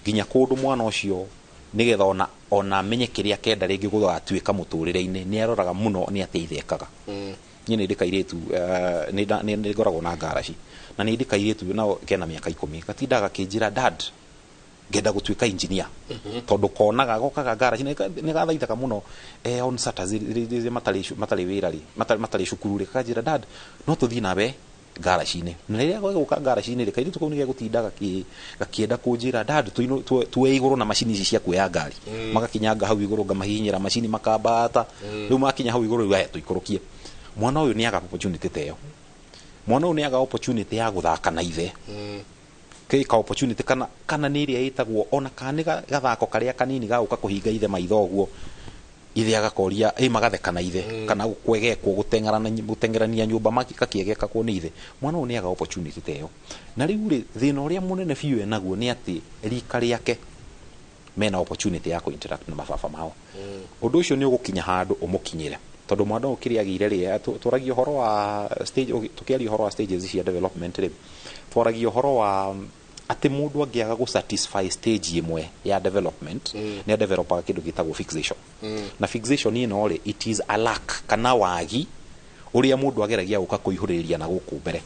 ginya kundu mwana ucio nigetha ona menye kiria kenda ringi gugatwika muturire-ini ni aroraga muno ni ateithekaga nyine ndikairitu ni ngoragwo na garaji na ni ndikairitu na kena miaka 10 gatindaga kinjira dad ngenda gutwika engineer tondu konaga gokaga garaji ni gathaithaga muno on Saturday matari wira ri matari cukuru ri kanjira dad no tuthii nawe garaji-ini na riria goka garaji-ini ri kairitu kau ni gegutindaga gakienda kunjira dad tuwe iguru na machine ici cia kuya ngari magakinyanga hau iguru ngamahinyira machine makambata riu makinya hau iguru riu tuikurukie mwana uyu ni aga opportunity teo mwana uyu ni aga opportunity ya guthaka na ithe ka opportunity kana ni iria itagwo ona kani gathako karia kanini gauka kuhinga ithe maitho guo ithe agakoria magatheka na ithe kana kwegekwo gutengerania nyumba makikakiegeka ko ni ithe mwana uyu ni aga opportunity teo na riu ri thina uria munene fiu enaguo ni ati rika riake mena opportunity ya ku interact na mababa mao undu ucio ni ugukinya handu umukinyire tondu mwana ukiria gire ri turagio horo wa stage tukiaria horo wa stages cia development ri turagio horo wa ati mundu angiaga gu satisfy stage imwe ya development ni developer kindu gitagwo fixation na fixation ino ri it is a lack kana wagi uria mundu ageragia guka kuihuriria na guku mbere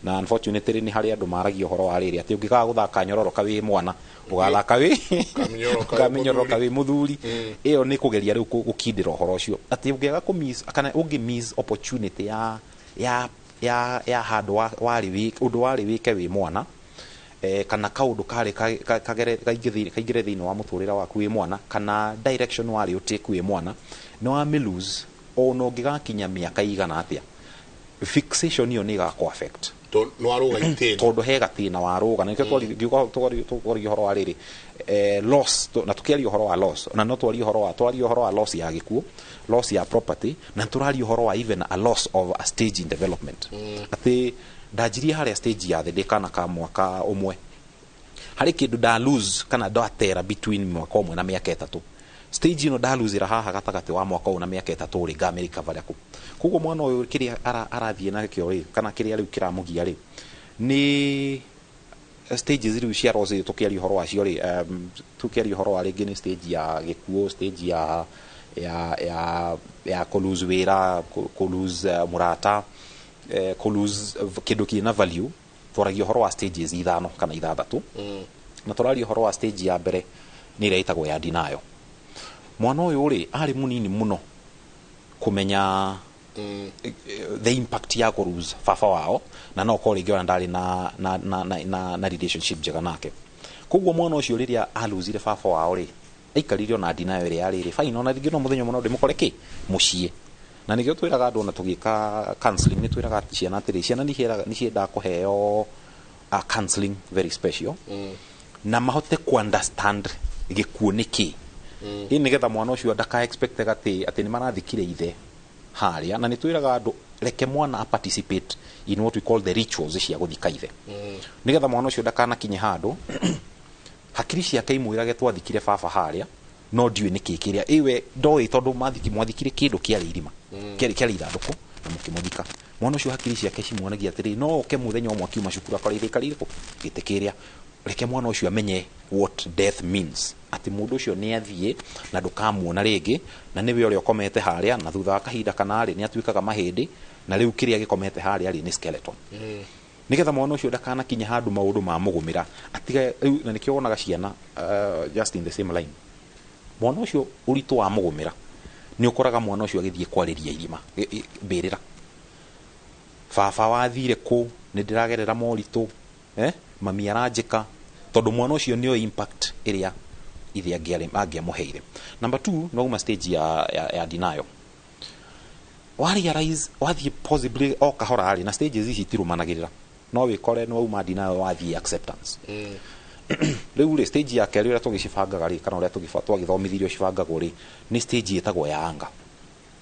na unfortunately ni hari andu maragio horo wa riri ati ungikaga guthaka nyororoka wi mwana ugathaka wi kamenyoroka wi muthuri iyo ni kugeria riu gukindira horo ucio ati ungiaga ku miss kana ungi miss opportunity ya handu wari wi undu wari wike wi mwana kana kaundu kare kaigire thiini wa muturira waku wi mwana kana direction wari utiku wi mwana no ame lose ono ngigakinya miaka igana atia fixation iyo ni ga ko affect no aruga itena tondu he gatina waruga na ngiuga tugori horo wa riri loss na tukiari horo wa loss na no twari horo wa loss ya gikuo loss ya property na turari horo wa even a loss of a stage in development ati ndajirie haria stage ya the kana ka mwaka umwe hari kindu da lose kana datera between mwaka umwe na miaka 3 stage ino da lose haha gatagati wa mwaka umwe na miaka 3 ri ga America variaku kugo mwana uyu kiria arathie na kio ri kana kiria riu kiramugia ri ni stages riu cia rose tukiaria horo wa cio ri tukiaria horo wa ringi ni stage ya gikuo stage ya koluz wira koluz murata koluz kindu kina value twaragio horo wa stages 5 kana 6 na twaragio horo wa stage ya mbere ni reitagwo ya denial mwana uyu ri ari munini muno kumenya the impact ya kuruz baba wao na no ko ringi ona ndari na relationship njega nake koguo mwana ucio riria aluzire baba wao ri aikarire ona dinayo ire yarire fine ona ringi no muthenya muno ndimukoreki mucie na nigio twiraga andu ona tugika counseling ni twiraga ciana atiri ciana ni cienda kuheo a counseling very special na mahote ku understand gikuo niki nigetha mwana ucio ndaka expect ati ni marathikire ithe haria na ni twiraga andu reke mwana participate in what we call the rituals cia guthika ithe nigetha mwana ucio ndakana kinye handu hakiri ciake imwirage twathikire baba haria no ndiwe niki kiria iwe ndoi tondu mwathikire kindu kia irima kia ithanduku na mukimuthika mwana ucio hakiri ciake cimwonagia atiri no ke muthenya omwe akiuma cukuru akora ithikarire gite kiria reke mwana ucio amenye what death means ati mundu ucio ni athie na ndukamuona ringi na niwe uri ukomete haria na thutha wa kahinda kana ri ni atuikaga mahindi na riu kiria gikomete haria ri ni skeleton nigetha mwana ucio ndakana kinya handu maundu ma mugumira atiga na nikio wonaga ciana just in the same line mwana ucio uritu wa mugumira ni ukoraga mwana ucio agithie kwariria irima mbirira baba wathire ku ni ndiragerera moritu mami aranjika tondu mwana ucio nio impact iria ithe angiamuheire. Number 2 no uma stage ya denial realize wathie possibly o kahora ari na stages ici tirumanagirira no wikore no uma denial wathie acceptance riu le stage ya keri ria tugicibangaga ri kana ria tugithomithirio cibangagwo ri ni stage etagwo ya anga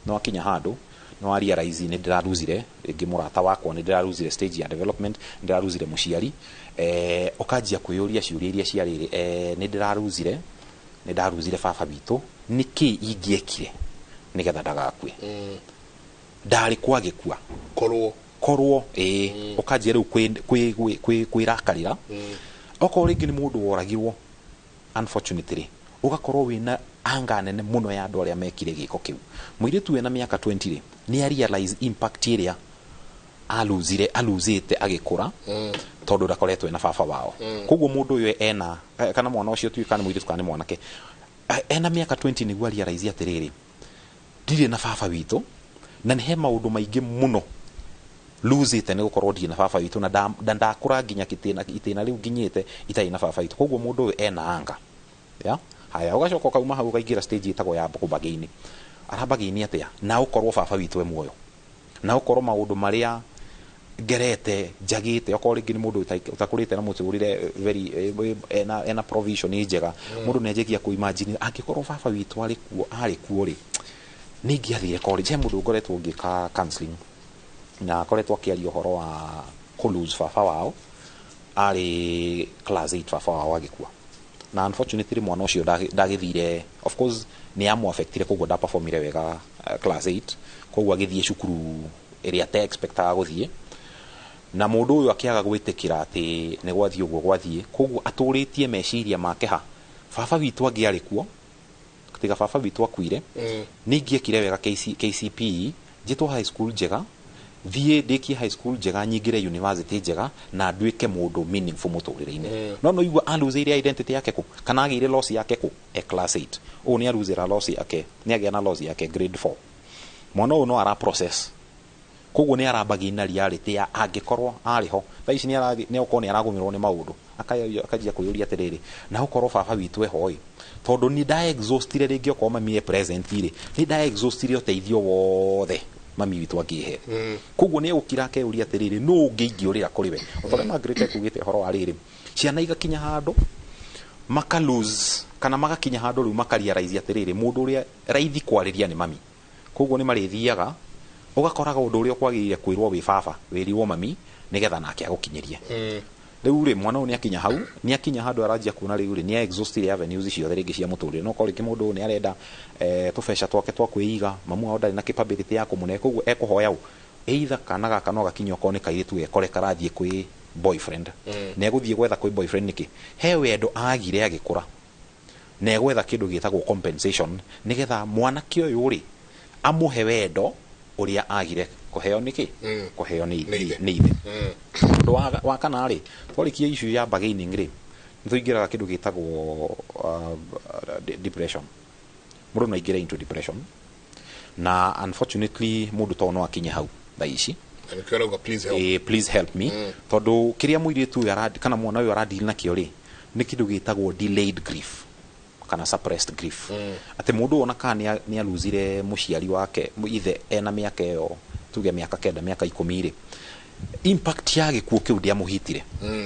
no akinya handu no realize ni ndiraruzire ingi murata wakwa ni ndiraruzire stage ya development ndiraruzire muciari ukajia kuyuria ciuria iria ciariri ni ndiraruzire baba bitu niki ingiekire nigetha ndagakue ndari kwagikua korwo ukajia riu kwirakarira oko ringi ni mundu woragirwo unfortunately ugakorwo wina anga nene muno ya andu aria mekire giko kiu mwiritu wena miaka 20 ri ni realize impact iria aluzite agikura tondu ndakoretwe na baba wao koguo mundu uyu ena kana mwana ucio tuikane mwiritu kana mwanake ena miaka 20 niguo realize atiriri ndire na baba witu na ni he maundu maingi muno luzite ne gukorwo ndire na baba witu na ndakura nginya itena riu nginyite itai na baba witu koguo mundu uyu ena anga ya haya ugacoka kauma hau ukaingira stage itagwo ya kubagaini arabagaini atia na ukorwo baba witu muoyo na ukorwo maundu maria gerete jagite okorwo ringi ni mundu utakurite na muturire very ena provision njega mundu nejegia ku imagine angikorwo baba witu ari kuo ri ningiathire college mundu ngoretwo ngika counseling na koretwo akiaria horo wa ku lose baba wao ari class 8 baba wao agikua na unfortunately mwana ucio ndagithire of course ni amu affectire koguo nda performire wega class 8 koguo agithie cukuru area te expectaga guthie na mundu uyu akiaga gwitikira ati ni gwathie uguo gwathie koguo aturitie meciria make ha baba witu angiari kuo katiga baba witu akuire ningiekire wega KCPE jitwa high school njega thie ndiki high school njega nyingire university njega na nduike mundu meaningful muturire-ini no igua aluzeire identity yake ku kana agire loss yake ku class 8 o ni aluzera loss yake ni agia na loss yake grade 4 mwana uyu no ara process koguo ni arabagina reality ya angikorwo ariho thaici ni ukorwo ni aragumirwo ni maundu akajia kuyuria atiriri na ukorwo baba witu ehoi tondu ni da exhaustire ringi okorwo mami present iri ni da exhaustire uteithio wothe mami witu angihe koguo ni ukira ke uria atiriri no ungiingĩurira kuri we utondu Margaret kugite horo ariri ciana igakinya handu maka lose kana magakinya handu riu makarealize atiriri mundu uria raithi kwariria ni mami koguo ni marithiaga ugakoraga undu uria kwagirire kwirwo wi baba wirirwo mami nigetha nake agukinyirie riu ri mwana uyu ni akinya hau ni akinya handu aranjia kuona riu ri ni exhausted avenues ciothe ringi cia muturire no koriki mundu ni arenda tubesha twake twa kwiiga mamu ao ndari na capability ya kumune koguo ekuhoya u either kana gaka no gakinya ko ni kairitu gekore karathie kwi boyfriend na eguthie gwetha kwi boyfriend niki he wendo agire agikura na egwetha kindu gitagwo compensation nigetha mwanake uyu ri amuhe wendo uria agire kuheo niki kuheo ni ithe ndo wa kana ri twarikia issue ya bargaining ri nithuingiraga kindu gitagwo depression mundu naingira into depression na unfortunately mundu to no akinya hau thaici please help me tondu kiria muiritu kana mwana uyu aradili na kio ri ni kindu gitagwo delayed grief kana suppressed grief ati mundu ona kana ni aluzire muciari wake ithe ena miaka yo tuge miaka 9 miaka 10 impact yake kuo kiu ndia muhitire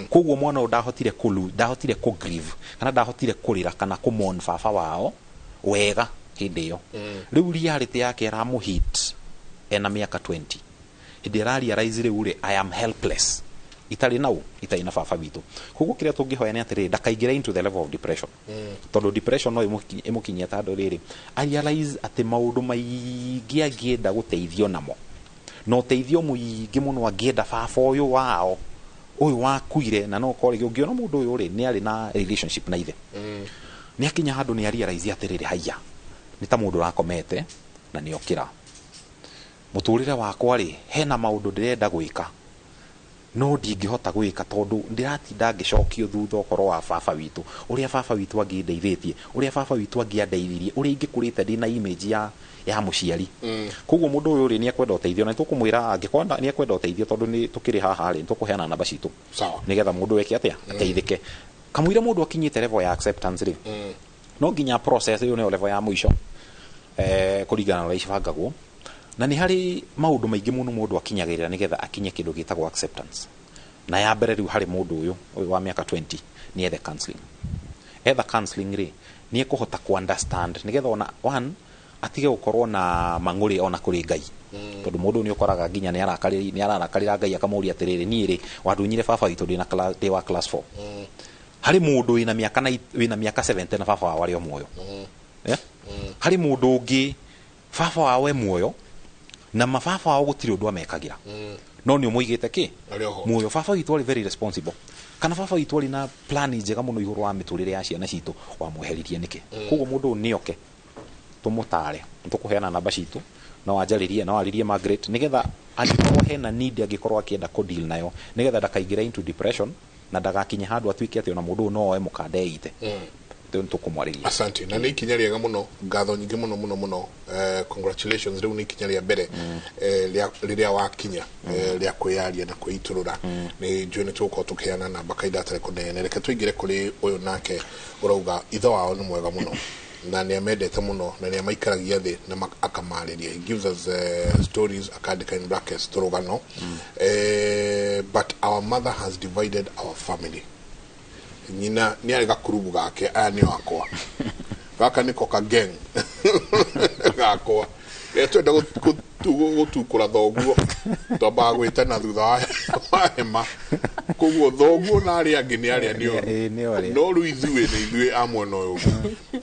koguo mwana ndahotire ndahotire ku grieve kana ndahotire kurira kana ku mourn baba wao wega hindi yo riu reality yake era muhit ena miaka 20 hindi realize riu I am helpless itali nau itaina baba witu koguo kiria tungihoya ni atiri ndakaingira into the level of depression tondu depression no imukinyia tando riri I realize ati maundu maingi angienda guteithio namo no teithio muingi muno angienda baba uyu wao uyu wakuire na no kore ungiona mundu uyu ri ni ari na relationship na ithe ni akinya handu ni realize atiriri haya ni ta mundu rakomete na ni okira muturire wakwa ri hena maundu ndirenda gwika no ndingihota gwika tondu ndiratinda ngicokio thutha okoro wa baba witu uria baba witu angindeithitie uria baba witu angiandeithirie uria ingikurite ndina image ya muciari koguo mundu uyu ri ni ekwenda uteithio na tukumwira angikonda ni ekwenda uteithio tondu ni tukiri haha ri tukuheana namba citu sawa nigetha mundu weke atia ateithike kamwire mundu akinyite level ya acceptance ri no nginya process yo ne level ya mwisho kuringana na icibangagwo na ni hari maundu maingi muno mundu akinyagirira nigetha akinye kindu gitagwo acceptance na ya mbere riu hari mundu uyu wa miaka 20 ni ethe counseling ri ni ekuhota ku understand nigetha ona one atige gukorwo na manguri ona kuri Ngai tondu mundu ni ukoraga nginya ni ararakarira Ngai akamuria atiriri ni ri wandunyire baba witu ndi na class 4 hari mundu wina miaka 70 na baba wari o muoyo hari mundu ungi baba wawe muoyo na mababa wao gutiri undu amekagira no ni umuigite ki muoyo baba witu ari very responsible kana baba witu ari na plan njega muno iguru wa miturire ya ciana citu wa muheririe niki koguo mundu nioke tumutare tukuheana namba citu no ajaririe no aririe Margaret nigetha angikorwo hena need angikorwo akienda ku deal nayo nigetha ndakaingira into depression na ndagakinye handu atwike ati ona mundu no mukandeite tukumwariria asante na ni kinya riega muno ngatho nyingi muno congratulations riu ni kinya ria mbere riria wakinya ria kwiyaria na kwiturura ni njune tuko tukiana na bakaida tare kunene reke tuigire kuri uyu nake urauga itho wao ni mwega muno na ni amendete muno na ni amaikaragia thi na akamariria he gives us stories akandika in brackets turugano but our mother has divided our family nyina ni ari gakurubu gake aya ni wakwa gaka niko ka gang gakwa twenda gutukura thoguo twamba gwitana thutha wa hema koguo thoguo na ari angi ni ari no ru ithuĩ amwe no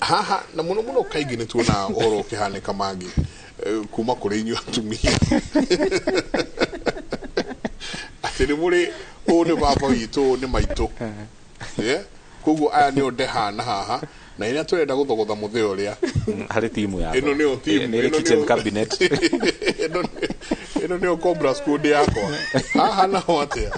haha na muno kaingi ni tuona horo kihanika mangi kuma kuri inyu atumia atiri muri one baba witu ni maitu koguo aya ni onde hana haha na ina turenda guthogotha muthee uria hari timu ya ino ni team ni kitchen cabinet ino ni cobra squad yako haha na wote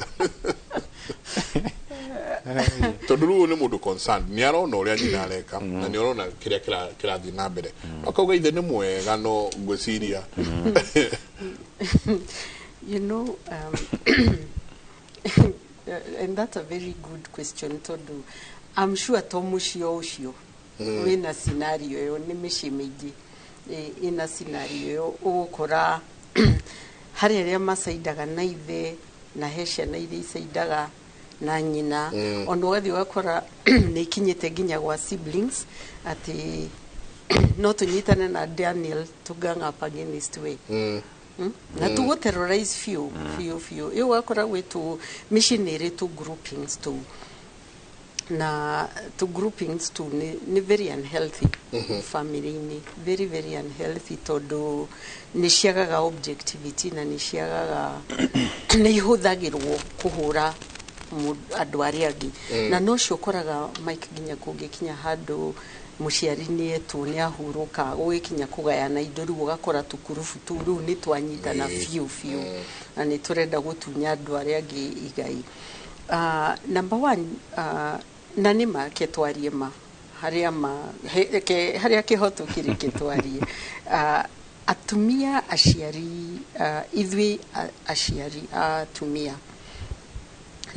tonduru ni mundu concerned ni arona uria nyina areka na ni arona kiria kirathi na mbere akauga ithe ni mwega no ngwiciria you know and that's a very good question tondu I'm sure tomucio ucio wina scenario yo ni mici mingi ina scenario yo ugukora hari aria masaidaga na ithe na hesha na ithe isaidaga na nyina on wathi wakora ni kinyete ginya gwa siblings ati no tunyitane na Daniel tuganga up against we na tugo terrorize few yo wakora wetu missionary to groupings to na to groupings to ni very unhealthy family ni very unhealthy todo ni ciagaga objectivity na ni ciagaga ni ihuthagirwo kuhura andu aria angi na no cio koraga Mike ginya kungikinya handu muciari ni etu ni ahuruka gugikinya kugayana indo riu ugakora tukurubu tu riu ni twanyitana few na ni turenda gutunya andu aria angi igai number 1 na ni make twarie ma haria kihoto kiri kitwarie atumia aciari ithui aciari atumia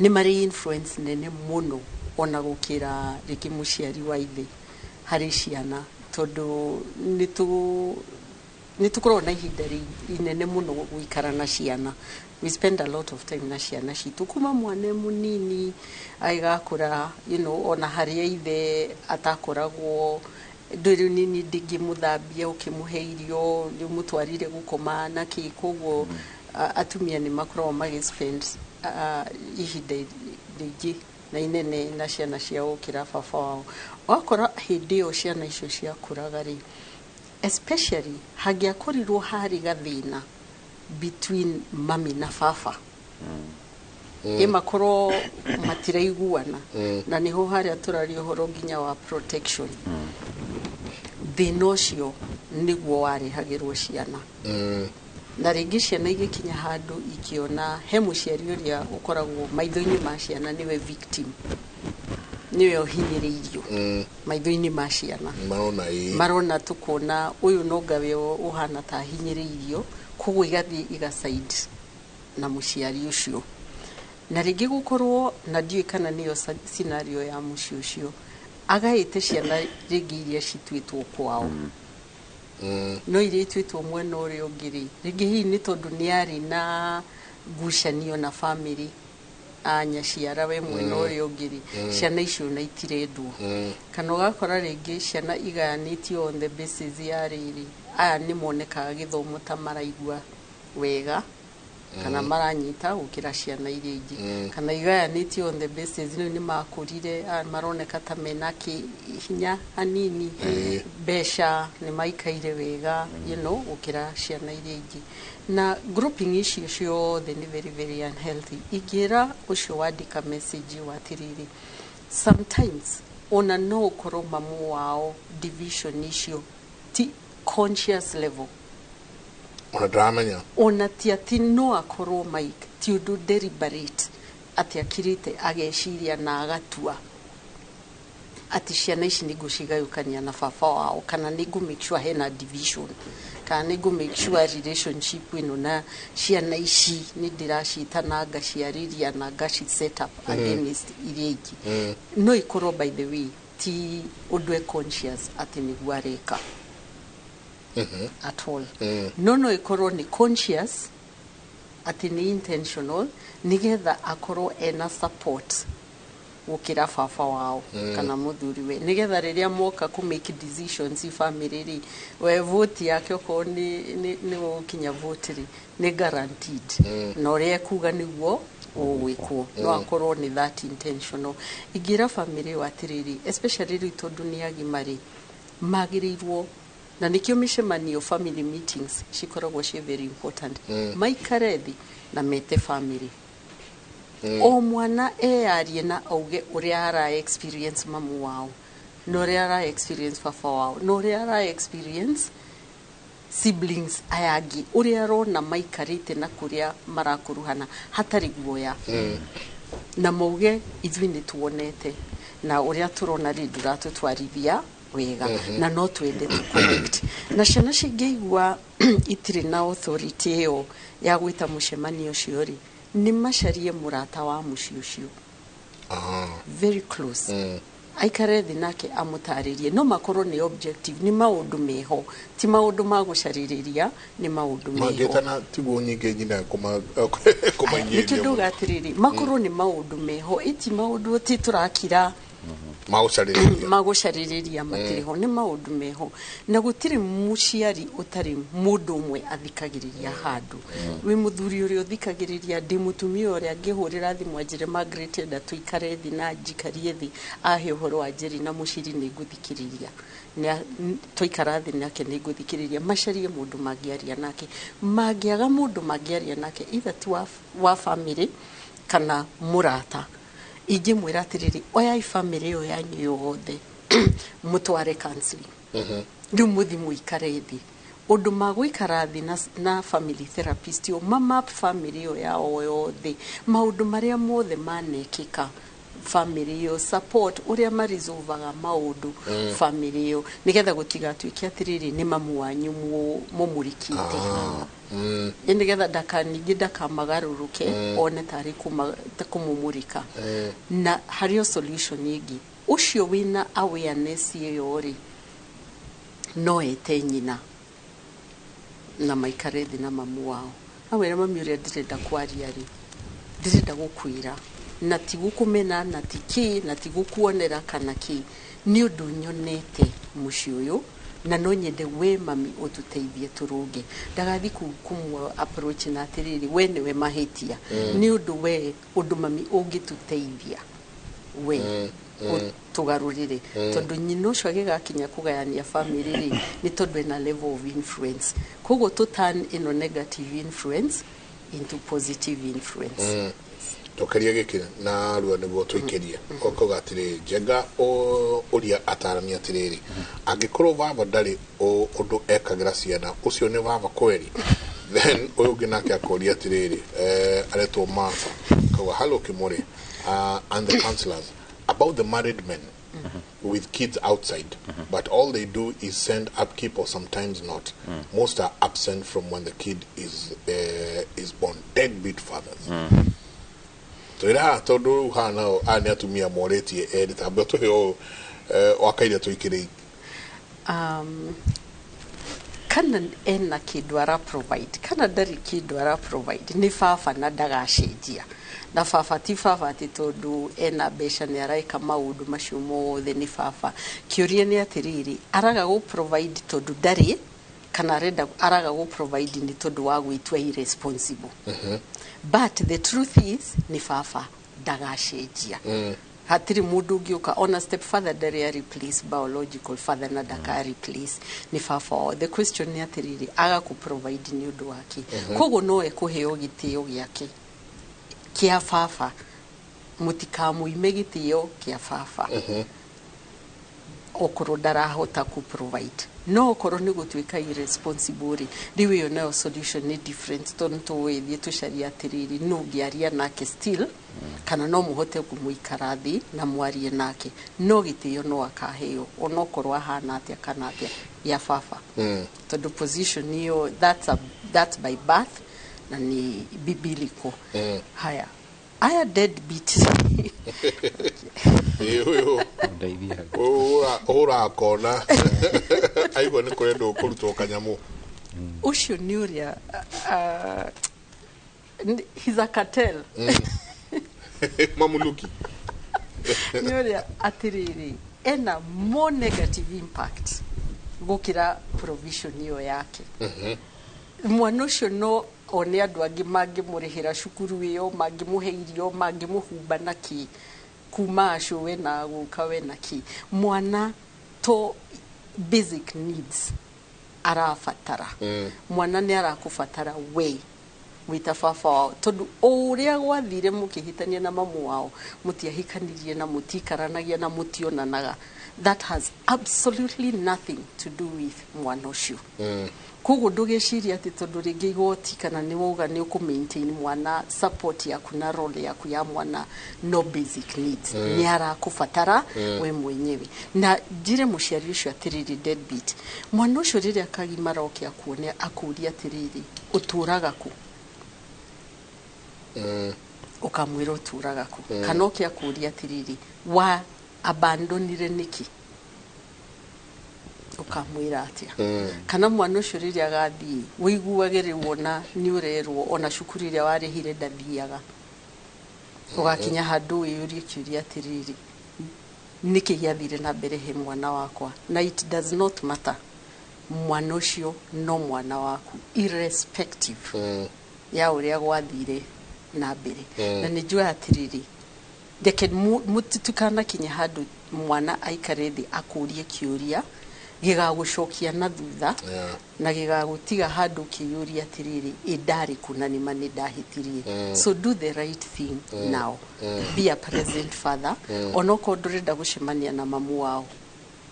ni mari influence nene muno ona gukira riki muciari wa ithe harĩ ciana tondu nitukorwo na ihinda inene muno guikara na ciana. We spend a lot of time na ciana citu kuma mwana munini aigakura, ona haria ithe atakoragwo nduri nini ndingimuthambia ukimuhe irio mutwarire gukoma na ki, koguo atumia ni makoragwo magispend ihinda rĩingĩ na inene na ciana ciao gũkĩra baba wao. Wakora hĩndĩ ĩyo ciana icio ciakũraga rĩ, especially hangĩakorirwo harĩ gathĩna between mami na baba, makorwo matiraiguana, na niho harĩa tũraria ũhoro nginya wa protection. Thĩna ũcio nĩguo warehagĩrwo ciana. Na rĩngĩ ciana igĩkinya handũ ikĩona he mũciari ũrĩa ũkoragwo maitho-inĩ ma ciana nĩwe victim, niwe ũhinyĩrĩirio maitho-inĩ ma ciana, marona tukona ũyũ no ngawe ũhana ta hinyĩrĩirio, koguo igathiĩ igaside na mũciari ũcio. Na rĩngĩ gũkorwo na ndiũĩ kana nĩyo scenario ya mũciĩ ũcio, agaĩte ciana rĩngĩ iria cituĩtwo kwao, no iria ituĩtwo mwena ũrĩa ũngĩ rĩ, rĩngĩ hihi nĩ tondũ nĩ arĩ na ngucanio na family anyaciara we mwena ũrĩa ũngĩ rĩ, ciana icio na itirendwo. Kana ũgakora rĩngĩ ciana igayanĩtio on the basis ya rĩrĩ, aya nĩ monekaga gĩthomo ta maraigua wega kana maranyita gũkĩra ciana iria ingĩ, kana igayanĩtio on the basis rĩu nĩ makũrire maroneka ta mena hinya hanini, mbeca nĩ maikaire wega gũkĩra ciana iria ingĩ. Na grouping icio ciothe nĩ very very unhealthy. Ingĩra ũcio wandĩka message wa tiriri, sometimes ona no ũkorwo mamu wao division icio ti conscious level, ona ti ati no akorwo Mike ti ũndũ deliberate ati akirite ageciria na agatua ati ciana ici nĩ ngũcigayũkania na baba wao, kana nĩ ngũ make sure hena division, kana nĩ ngũ make sure relationship ĩno na ciana ici nĩ ndĩracita na ngaciarĩria na ngaci set up against iria ingĩ. No ikorwo by the way ti ũndũ conscious ati nĩguo areka at all. No ikorwo ni conscious ati ni intentional, nigetha akorwo ena support gukira baba wao kana muthuri we, nigetha riria moka ku make decisions family ri, we vote yake ko ni gukinya vote ri ni guaranteed, no ria kuga niguo gwikwo, no akorwo ni that intentional. Igira family watiriri, especially ri tondu ni agimari magirirwo, na nikio mishemanio family meetings cikoragwo cie very important. Maikare thi na mete family, o mwana arie na auge uria ara experience mamu wao, no uria ara experience papa wao, no uria ara experience siblings ayagi, uria rona maikarite na kuria marakuruhana hatari guoya, na mauge ithui ni tuonete na uria turona ri nduratutwarithia wega, na no twende tuconnect na ciana cingĩigua itiri na authority ĩyo ya gwĩta mũcemanio ũcio ri, nĩ macarie mũrata wa mũciĩ ũcio very close, aikare thi nake amũtarĩrie, no makorwo nĩ objective, nĩ maũndũ meho, ti maũndũ ma gũcarĩrĩria, nĩ maũndũ meho mangĩtana tiguo nyingĩ nyina kũmaingĩria nĩ kĩndũ gatirĩrĩ, makorwo nĩ maũndũ meho, iti maũndũ ti tũrakira magucarĩrĩria matiriho, nĩ maũndũ meho, na gũtirĩ mũciari ũtarĩ mũndũ ũmwe athikagĩrĩria handũ. Wĩ mũthuri ũrĩa ũthikagĩrĩria, ndĩ mũtumia ũrĩa angĩhũrĩra thimũ anjĩre Margaret enda tuikare thi na njikarie thi, ahe ũhoro wa njĩri na mũciri nĩ ngũthikĩrĩria, twaikara thi nake nĩ ngũthikĩrĩria, macarie mũndũ mangĩaria nake. Mangĩaga mũndũ mangĩaria nake, either ti wa family kana mũrata, ingĩmwĩra atĩrĩrĩ, oyai family ĩyo yanyu yothe mũtware counseling, rĩu mũthi mũikare thi, ũndũ magũikara thi na family therapist yo mamap family ĩyo yao yothe, maũndũ marĩa mothe manekĩka family yo, support uria marisolvaga maũndũ family yo, nigetha gũtigatuĩke atĩrĩrĩ nĩ mamu wanyu mũmũrikite, nigetha ndakamagarũrũke one tarĩ kũmũmũrika. Na harĩ solution ĩngĩ ucio wina awareness iyo ri no ete nyina na maikare thi na mamu wao awera mami uria ndirenda kwaria ri ndirenda gukwira na ti gukumena na ti ki na ti gukuonera kana ki ni undu nyonete muci uyu na no nyende we mami ututeithie turuge ndagathi kumwe approach na atiriri we niwe mahitia ni undu we undu mami ungituteithia we tugarurire tondu nyina ucio agigakinya kugayania family ri ni tondu ena level of influence kogo to turn ino negative influence into positive influence tokaria gikira na ruo niguo twikeria kokoga atiri jenga uria atarania atiriri angikorwo baba ndari undu ekagira ciana ucio ni baba kweri then uyu ungi nake akoria atiriri aretwo Martha kawa hello Kimori and the counselors about the married men with kids outside but all they do is send upkeep or sometimes not most are absent from when the kid is born deadbeat fathers Toira todo hana ani atumia moretie edita beto yo wakaida tuikire kana ena kidwara provide kana dari kidwara provide ni fafa na dagashenjia na fafa ti fafa ti tondu ena besha ni araika maudu mashumo the ni fafa kiuria ni atiriri araga go provide tondu dari kana renda araga go provide ni tondu wa gwitwa irresponsible but the truth is ni fafa dagashenjia hatiri mundu ngiuka on a step further dari replace biological father na daka replace ni fafa the question ni atiriri aga ku provide ni undu wake kogo no ekuheo gitio giake kia fafa mutikamu imegitio kia fafa okoro darahota ku provide no okoro ni gutwika irresponsible riwe yo nayo solution ni different tonto we thietu sharia atiriri no giaria nake still kana no muhote kumuikarathi na mwarie nake no gitio no akaheo onokorwa hana atia kana atia ya fafa to the position niyo that's by birth na ni biblical haya aya deadbeat yo ora kona aigo ni kwendo kurutwo kanyamu ucio ni uria he's a cartel mamuluki ni uria atiriri ena more negative impact gukira provision iyo yake mwana ucio no one andu angi mangimurihira cukuru iyo mangimuheirio mangimuhumba naki kuma acio we na guka we naki mwana to basic needs arafatara mwana ni arakufatara we wita fafa wao tondu uria gwathire mukihitania na mamu wao mutiahikanirie na mutikaranagia na mutionanaga that has absolutely nothing to do with mwana ucio kogo ndugeciria ati tondu ringi igoti kana ni woga ni ku maintain mwana support yaku na role yaku ya mwana no basic needs ni arakufatara we mwenyewe na njire muciari ucio atiriri deadbeat mwana ucio riria akagimara okia kuone akuria atiriri uturaga ku ukamwira uturaga ku kana okia kuria atiriri wa abandonire niki ukamwira atia kana mwana ucio riria gathi wiguagirwo na ni urerwo ona cukuru iria warihire ndathiaga ugakinya handu yuri kiuria atiriri niki giathire na mbere he mwana wakwa na it does not matter mwana ucio no mwana waku irrespective ya uria gwathire na mbere na nijua atiriri deke mutitukana kinya handu mwana aikare thi akurie kiuria gigagucokia na thutha na gigagutiga handu kiyuria atiriri idari kuna ni mani ndahitirie so do the right thing now be a present father onoko ndurenda gucemania na mamu wao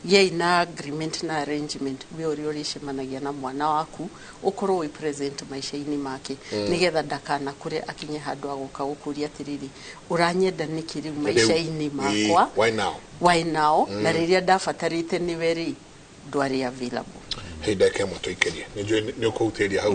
ye na agreement na arrangement we uri cemanagia na mwana waku ukorwo we present maisha-ini make nigetha ndakana kure akinye handu agoka gukuria atiriri uranyenda niki riu maisha-ini makwa why now na riria ndafatarite ni weri ndwari available Heida kemo toikeria ni ukuteria hau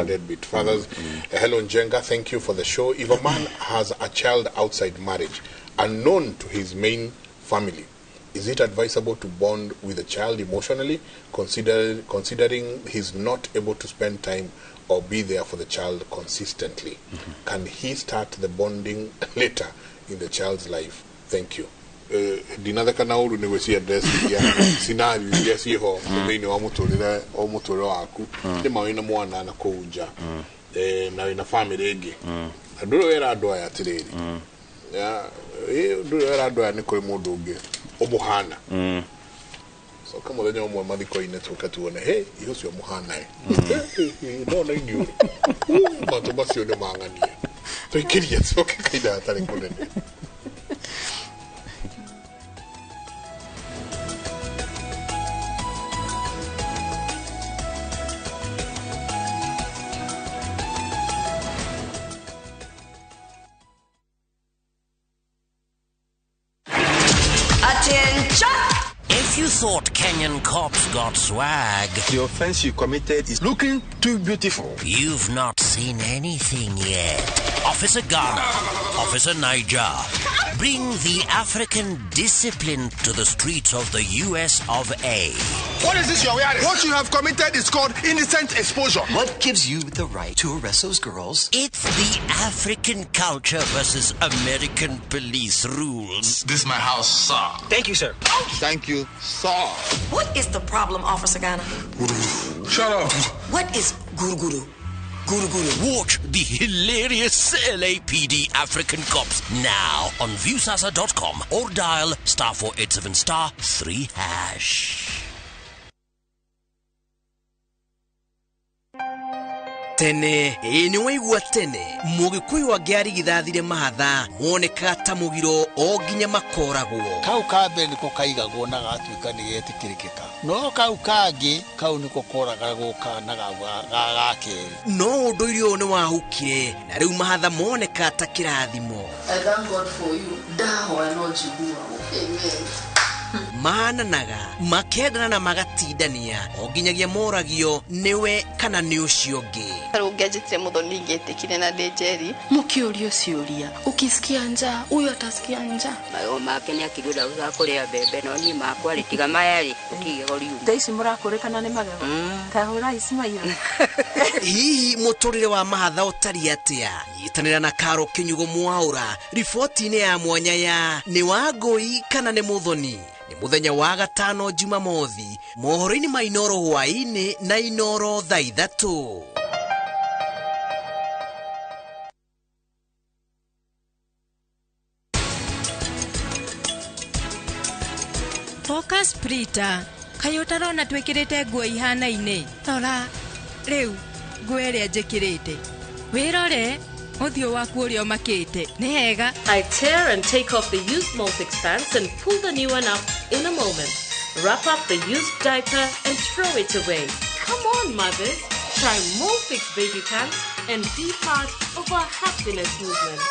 deadbeat fathers. Hello Njenga, thank you for the show. If a man has a child outside marriage unknown to his main family. Is it advisable to bond with the child emotionally, considering he's not able to spend time or be there for the child consistently? Can he start the bonding later in the child's life? Thank you. Dinada kanauru negosia address ya scenario ya siho mbeni wa mutore waku de mawina mwana na kouja na ina family ege aduro era ado ya tireri ya aduro era ado ya ni ko mundu uge omuhana so kama lenye omwe madiko ine tukatuone hey iyo sio muhana no na inyo mato basio de mangania to ikiria so kaida tare kunene. If you thought Kenyan cops got swag, the offense you committed is looking too beautiful. You've not seen anything yet. Officer Ghana, Officer Niger, bring the African discipline to the streets of the US of A. What is this you're wearing? What you have committed is called innocent exposure. What gives you the right to arrest those girls? It's the African culture versus American police rules. This is my house, sir. Thank you, sir. Thank you, sir. What is the problem, Officer Ghana? Shut up. What is guru guru? Guru guru. Watch the hilarious LAPD African Cops now on viewsasa.com or dial *487*3#. Tene ni waigua tene mugikuyu wa giari githathire mahatha woneka ta mugiro o ginya makoragwo kau kambe niko kaigagwo na gatuika ni getikirikika no kau kangi kau niko koragagwo kana gake no ndoirio ni wahukire na riu mahatha moneka ta kirathimo. I thank God for you. Daho anojibua. Amen. Mananaga makendana na magatindania o nginyagia moragio niwe kana ni ucio ngi Rugejite muthoni ngetikire na ndejeri mukiurio ciuria ukisikia njaa huyo atasikia njaa mayo make ni akiruda uzakuria bebe no ni makwa ritiga mayari ukigegoriu ndaici murakurikana ni magego tahura ismail hihi muturire wa mahatha utari atia nyitanira na Karo Kinyugo Mwaura riboti ni ya mwanya ya ni wagoi kana ni muthoni ni muthenya wa gatano Jumamothi mohoro-ini ma Inooro hwaini na Inooro thaa 3. Focus Prita kayotarona twikirite nguo ihana-ini tora riu nguo iria njikirite wirore uthio waku urio makite ni hega. I tear and take off the used Multix pants and pull the new one up in a moment. Wrap up the used diaper and throw it away. Come on, mothers, try Multix baby pants and be part of our happiness movement.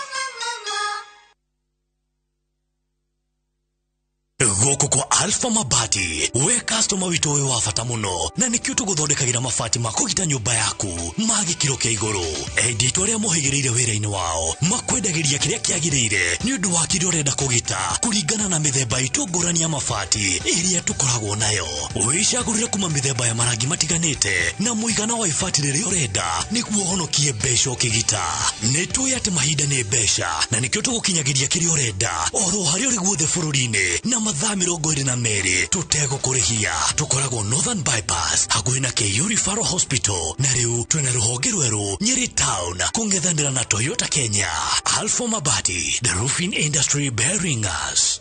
Goko kwa Alpha Mabati we customer wito we wafata muno na nikyo tuguthondekagira mabati makugita nyumba yaku magi kiro kia iguru endi twaria muhigireire wira-ini wao makwendagiria kiria kiagirire ni undu wa kiria urenda kugita kuringana na mithemba itungurani ya mabati iria tukoragwo nayo wicagurire kuma mithemba ya marangi matiganite na muigana wa ibati riria urenda niguo honokie mbeca ukigita nitwi ati mahinda ni mbeca na nikyo tugukinyagiria kiria urenda oro haria uri guothe bururi-ini na mathaa 22 tutego kurihia tukoragwo Northern Bypass hakuhi na KU Referral Hospital na riu twina ruhonge rweru Nyeri Town kungethanira na Toyota Kenya. Alpha Mabati, the roofing industry bearing us.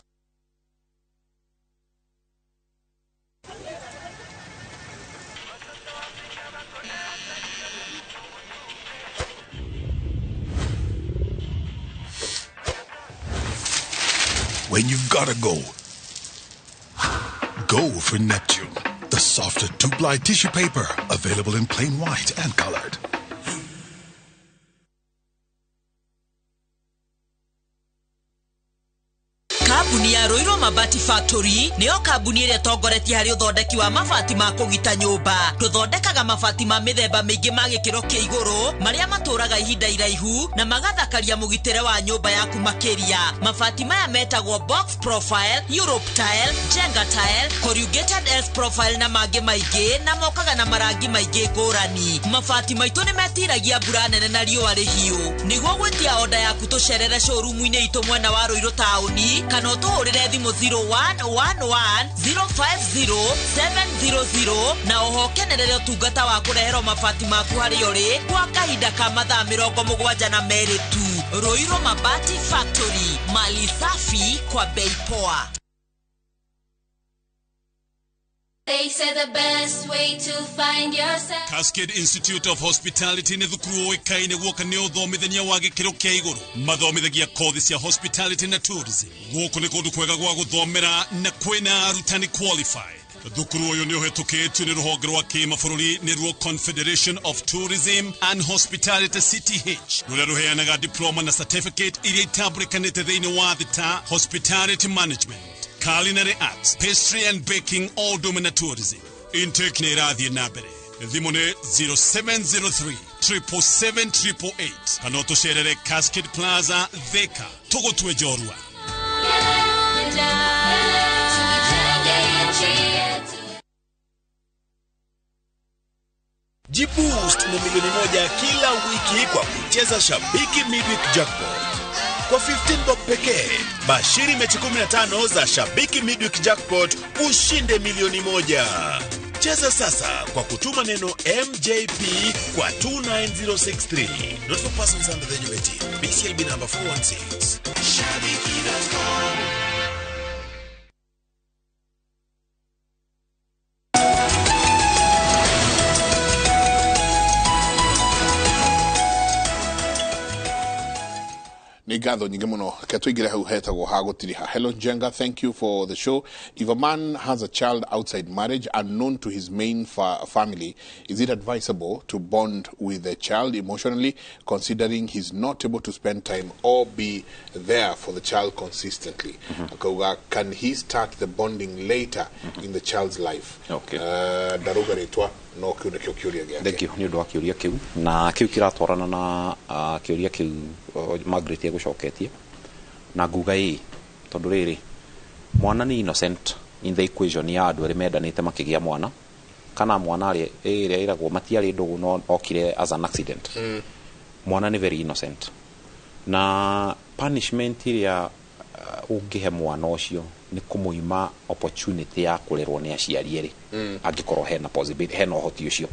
When you've gotta go for Neptune, the softer two-ply tissue paper, available in plain white and colored. kambuni ya Roiro Mabati Factory nĩyo kambuni ĩrĩa tongoretie harĩ ũthondeki wa mabati ma kũgita nyũmba. Tũthondekaga mabati ma mĩthemba mĩingĩ ma gĩkĩro kĩa igũrũ marĩa matũraga ihinda iraihu na magathakaria mũgitĩre wa nyũmba yaku makĩria. Mabati maya metagwo box profile, Europe tile, Jenga tile, corrugated S profile na mangĩ maingĩ na mokaga na marangi maingĩ ngũrani. Mabati maitũ nĩ metiragia mbura nene na riũa rĩhiũ. Nĩguo gwĩtia oda yaku tũcerere showroom-inĩ itũ mwena wa Roiro taũni kana ũtũhũrĩre thimũ 0111 050 700 na oho kenerere ũtungata wa kũreherwo mabati maku harĩa ũrĩ kwa kahinda ka mathaa 72 tu. Roiro Mabati Factory, mali safi kwa bei poa. They say the best way to find yourself. Cascade Institute of Hospitality nĩ thukuru ũĩkaine gũoka nĩ ũthomithania wa gĩkĩro kĩa igũrũ. Mathomithagia kothi cia hospitality na tourism. Gũkũ nĩ kũndũ kwega gwa gũthomera na kwĩna arutani qualified. Thukuru ũyũ nĩ ũhetũkĩtio nĩ rũhonge rwa kĩmabũrũri nĩruo Confederation of Tourism and Hospitality CTH, rũrĩa rũheanaga diploma na certificate iria itambũrĩkanĩte thĩinĩ wa thĩ ta hospitality management, culinary arts, pastry and baking, all domina tourism. Intake nĩ ĩrathiĩ na mbere. Thimũ nĩ 0703 777 kana ũtũcerere Cascade Plaza Thika, tũgũtue Njorua. Jiboost na milioni 1 kila wiki kwa kucheza Shabiki Midweek Jackpot. Kwa 15 bob pekee, bashiri mechi 15 za Shabiki Midweek Jackpot ushinde milioni 1. Cheza sasa kwa kutuma neno MJP kwa 29063. Not for persons under the age of 18. BCLB number 416. Shabiki.com. Nigatho nyingi muno ketwigire hau hetagwo ha gutiriha. Hello Jenga, thank you for the show. If a man has a child outside marriage unknown to his main family, is it advisable to bond with the child emotionally, considering he's not able to spend time or be there for the child consistently? Can he start the bonding later in the child's life? Okay. Daruga retwa no kiu nekio kiuria giake. Thank you. Ni undu wa kiuria kiu na kiu kiratwarana na kiuria kiu Margaret gucoketie na nguga tondu riri mwana ni innocent in the equation ya andu eri mendanite makigia mwana kana mwana ari iragwo matiari ndugu no okire as an accident. Mwana ni very innocent na punishment iria ungihe mwana ucio ni kumuima opportunity ya kurerwo ni aciari eri angikorwo hena possibility hena uhoti ucio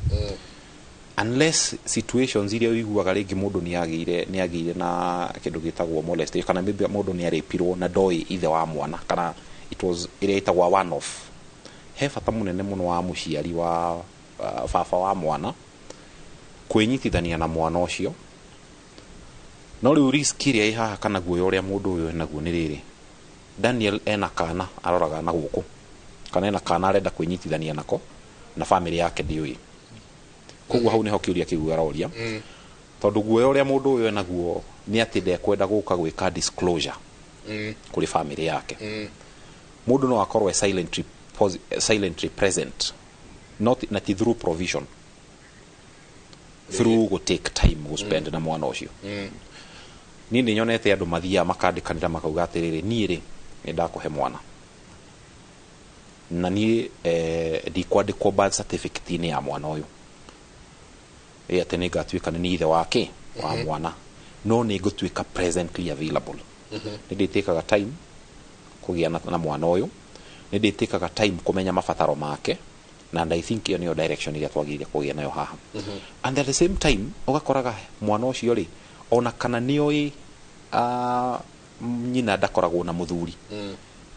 unless situations iria wiguaga ringi mundu ni agire na kindu gitagwo molestation kana maybe mundu ni arepirwo na ndoi ithe wa mwana kana it was itagwa one off he bata munene muno wa muciari wa baba wa mwana kwinyitithania na mwana ucio no riu risk iria ihaha kana guoya uria mundu uyu naguo ni riri Daniel ena kana aroraga na guku kana ena kana arenda kwinyitithania nako na family yake ndiui koguo hau niho kiuria kiu aroria tondu guoya uria mundu uyu naguo ni ati ndekwenda guka gwika disclosure kuri family yake. Mundu no akorwe silently present, not through provision, through go take time go spend na mwana ucio. Ni nyonete andu mathia makandikanira makauga atiriri ni ri ndakuhe mwana na ni ndikwandikwo birth certificate ni ya mwana uyu ate nĩ ngatuĩka nĩ ithe wake wa mwana no nĩ ngũtuĩka presently available. Nĩ ndĩtĩkaga time kũgĩa na mwana ũyũ, nĩ ndĩtĩkaga time kũmenya mabataro make na I think iyo nĩyo direction iria twagĩrĩire kũgĩa nayo haha. And at the same time ũgakoraga mwana ũcio rĩ ona kana nĩoĩ nyina ndakoragwo na mũthuri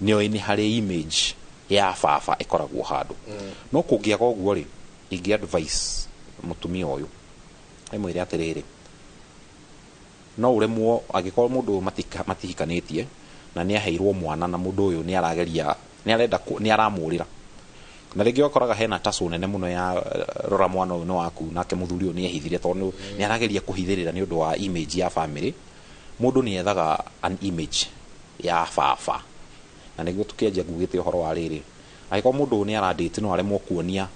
nĩoĩ nĩ harĩ image ya baba ĩkoragwo handũ no kũngĩaga ũguo rĩ ingi advice mutumia ũyũ mwire atiriri no uremwo agikorwo mundu matihikanĩtie na ni aheirwo mwana na mundu uyu ni arageria ni arenda ni aramurira na rĩngĩ ũkoraga hena tasu nene muno ya rora mwana uyu no waku nake muthuri uyu ni ehithire tondu ni arageria kuhithirira ni undu wa image ya family. Mundu ni ethaga an image ya baba na niguo tukienja ngugite uhoro wa riri aiko mundu ni aradate no aremwo kuonia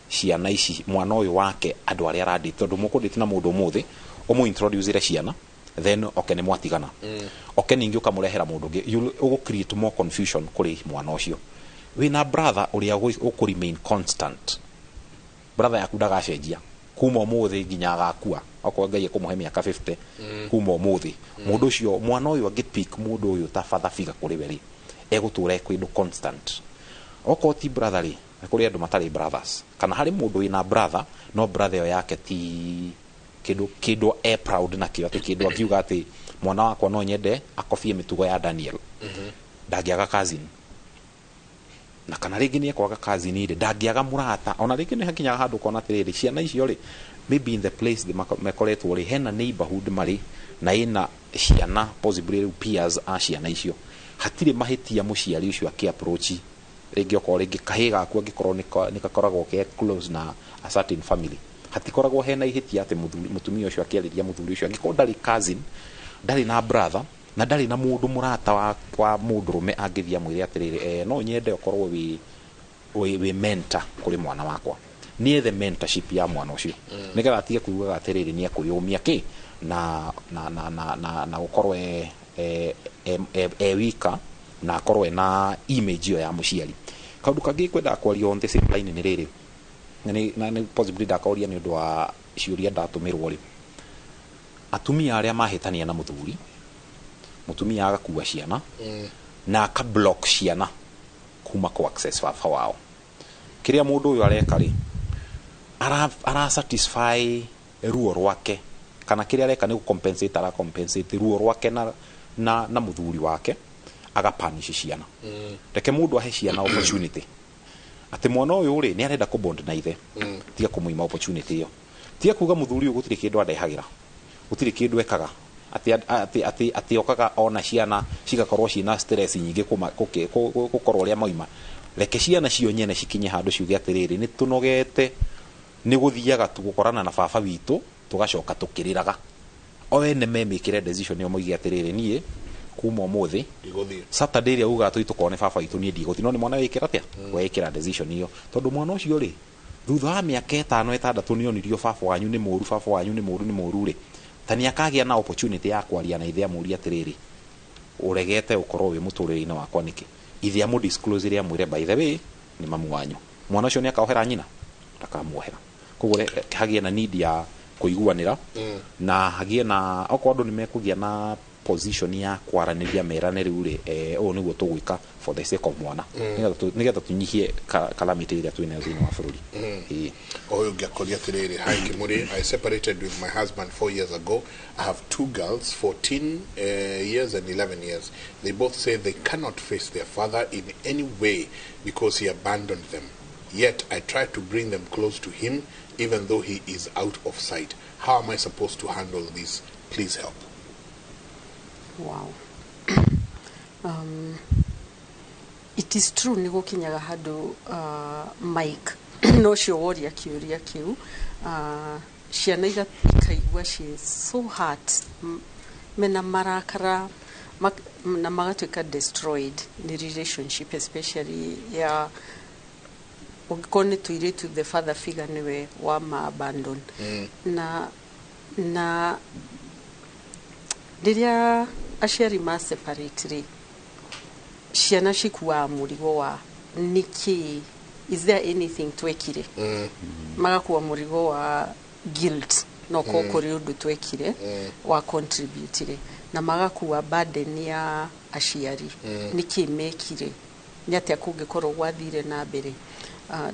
ciana ici mwana uyu wake andu aria aradate tondu mukundite na mundu muthi umu introduce ciana then okene mwatigana okene ingi ukamurehera mundu ngi ugu create more confusion kuri mwana ucio wina brother uria uku remain constant brother yaku ndagacenjia kuma muthi nginya agakua okwa ngai ekumuhe miaka 50 kuma muthi mundu ucio mwana uyu agipick mundu uyu ta father figure kuri weri egutura ekwindo constant okoti brother ri kuri andu matari brothers kana hari mundu wina brother no brother yo yake ti kido proud na kio ati kido akiuga ati mwana wakwa no nyende akofie mitugo ya Daniel ndagiaga cousin na kana ringi ni ekwaga cousin ire ndagiaga murata ona ringi ni hakinya handu kona tiriri ciana icio ri maybe in the place the makoretwo ri hena neighborhood mari na ina ciana possibly peers a ciana icio hatire mahitia muciari ucio aki approach ringi okoro ringi kahiga ku angikorwo nikakoragwo ke close na a certain family hatikoragwo hena ihitia ati mutumia ucio akiariria muthuri ucio angikorwo ndari cousin ndari na brother na ndari na mundu murata wa mundurume angithia mwire atiriri no nyende okorwo we mentor kuri mwana wakwa nie the mentorship ya mwana ucio nigetha atige kuuga atiriri ni akuyumia ki na okorwo wika na akorwo na image yo ya muciari kaundu kangi kwenda kwaria on the same line ni riri na possibly ndakauria ni undu wa ciuria ndatumirwo ri atumia aria mahitania na mutumia agakuwa ciana na aka block ciana kuma ko access baba wao kiria mundu uyu areka ri ara satisfy ruo rwake kana kiria areka ni compensate ruo rwake na muthuri wake aga punish ciana reke mundu ahe ciana opportunity ati mwana uyu ri ni arenda kubond na ithe tiga kumuima opportunity yo tiga kuga muthuri uyu gutire kindu adehagira gutire kindu ekaga ati okaga ona ciana cigakorwo cina stress nyingi gukorwo ria moima reke ciana cio nyene cikinye handu ciuge atiriri ni tunogete ni guthiaga tugukorana na baba witu tugacoka tukiriraga owene memikire decision yo moige atiriri nie kuma muthi Saturday ria uga tukone baba witu nie ndiguthi no ni mwana wikira atia wekira decision iyo tondu mwana ucio ri thutha wa miaka 5 6 ni onirio baba wanyu ni muru ri tani akagia na opportunity ya kwaria na ithe amuria atiriri uregete ukorwo wi muturire-ini wakwa niki ithe amu disclose ria mwire by the way ni mamu wanyu mwana ucio ni akaohera nyina ndakamuohera koguo hagie na need ya kuiguanira na hagie na okorwo ni mekugia na position ya kwaraniria merane riu ri o niguo tugwika for the sake of mwana nigetha tunyihie calamity iria twina thini wa bururi oyo gakoria tiriri hi Kimuri. I separated with my husband 4 years ago. I have 2 girls 14 years and 11 years. They both say they cannot face their father in any way because he abandoned them, yet I try to bring them close to him even though he is out of sight. How am I supposed to handle this? Please help. Wow. It is true ni gukinyaga handu Mike no cio woria kiuria kiu ciana ikaigua she so hurt mena marakara na magatuika destroyed ni relationship especially ya ukone tuiritu the father figure niwe wa ma abandon na riria aciari ma separate ciana cikuwa murigo wa niki is there anything twekire magakuwa murigo wa guilt no kokori undu twekire wa contribute na magakuwa burden ya aciari niki mekire nyate kungikorwo gwathire na mbere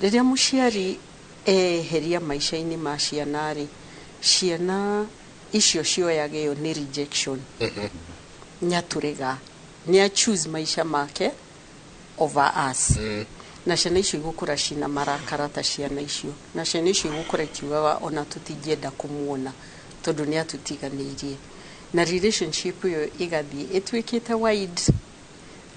riria muciari heria maisha-ini ma ciana ri ciana icio cioyageo ni rejection nyaturega nya choose maisha make over us na ciana icio igukura cina marakara ta ciana icio na ciana icio igukura kiugaga ona tutingienda kumuona tondu ni atutiganirie na relationship yo igathie etwikite wide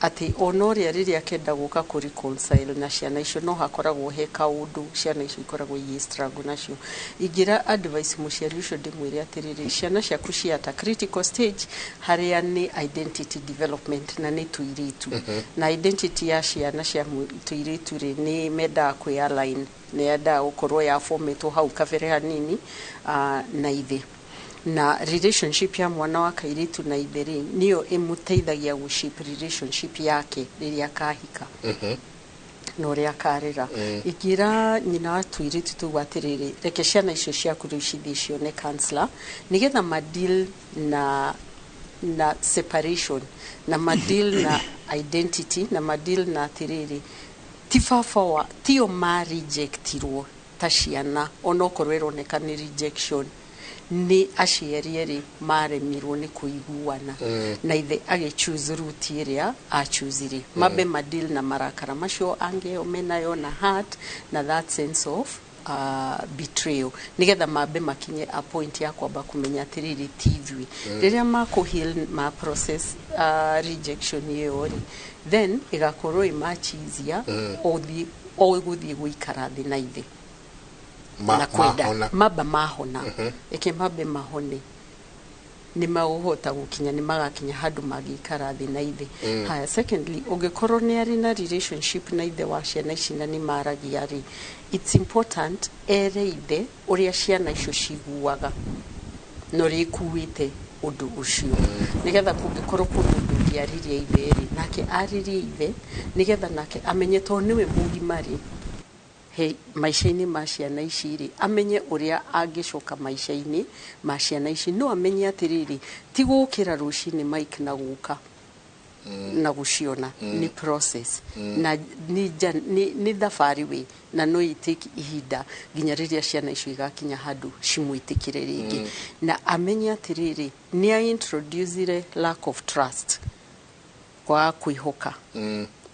ati onoria riria kenda guka ku reconcile na ciana icio no hakoragwo he kaundu ciana icio ikoragwo i struggle nacio ingira advice muciari ucio ndimwire atiriri ciana ciaku ciata critical stage haria ni identity development na ni tuiritu na identity ya ciana cia tuiritu ri ni menda ku align ni enda ukorwo ya formato hau kabere hanini na ithe na relationship ya mwana wa kairitu na itheri niyo imuteithagia guship relationship yake riria kahika no ria karira igira nyina wa tuiritu tugwatiriri reke ciana icio ciaku riu cithicio ne counselor nigetha madeal na separation na madeal na identity na madeal na tiriri tifafawa tio ma rejectirwo ta ciana onokorwo ironeka ni rejection ni acieri maremirwo ni kuiguana na ithe age choose route iria a choose mabe madeal na marakara macio ange omenayo na heart na that sense of betrayal nigetha mabe makinye a point ya kwamba kumenya atiriri tivwi riria mako heal ma process rejection yori then igakorwo imachizia o guthie guikara thi na ithe na kwenda maba mahona eke mabe mahone ni mauhota gukinya ni magakinya handu magikara thi na ithe haya secondly ungekorwo ni ari na relationship na ithe wa ciana ici na ni maragia ri it's important ere ithe uria ciana icio ciguaga no rikuite undu ucio nigetha kungikorwo kundu ngiaririe ithe ri nake aririe ithe nigetha nake amenye to niwe mugimari he maisha-ini ma ciana ici ri amenye uria angicoka maisha-ini ma ciana ici no amenye atiriri ti gukira rucini mike na guka na guciona ni process na ni thafari we na no itake ihinda nginya riria ciana icio igakinya handu cimwitikire ringi na amenye atiriri ni a introduce lack of trust kwa kuihoka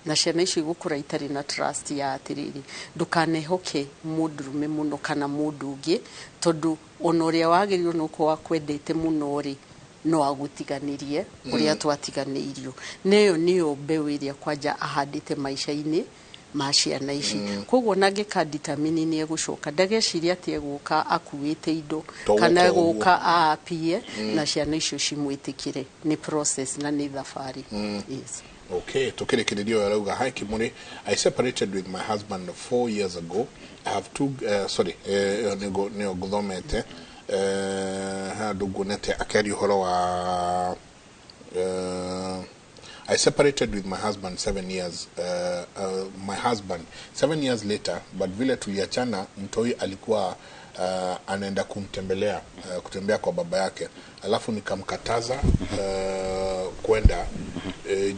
na ciana icio igukura itari na trust ya atiriri ndukanehoke mundurume muno kana mundu ungi tondu onoria wagirirwo nuko wakwendete muno ri no agutiganirie uria twatiganeirio neyo niyo mbeũ iria kwanja ahandite maisha-ini ma ciana ici koguo nangika determine ni egucoka ndageciria ati eguka akuite indo kana eguka aapie na ciana icio cimwitikire ni process na ni thafari yes. Okay, tukirekererio yarauga hi Kimuri. I separated with my husband 4 years ago. I have two nego guthomete hadugunete akari horo wa I separated with my husband 7 years my husband 7 years later, but vile tuliachana mtoi alikuwa anaenda kumtembelea kutembea kwa baba yake, alafu nikamkataza kwenda.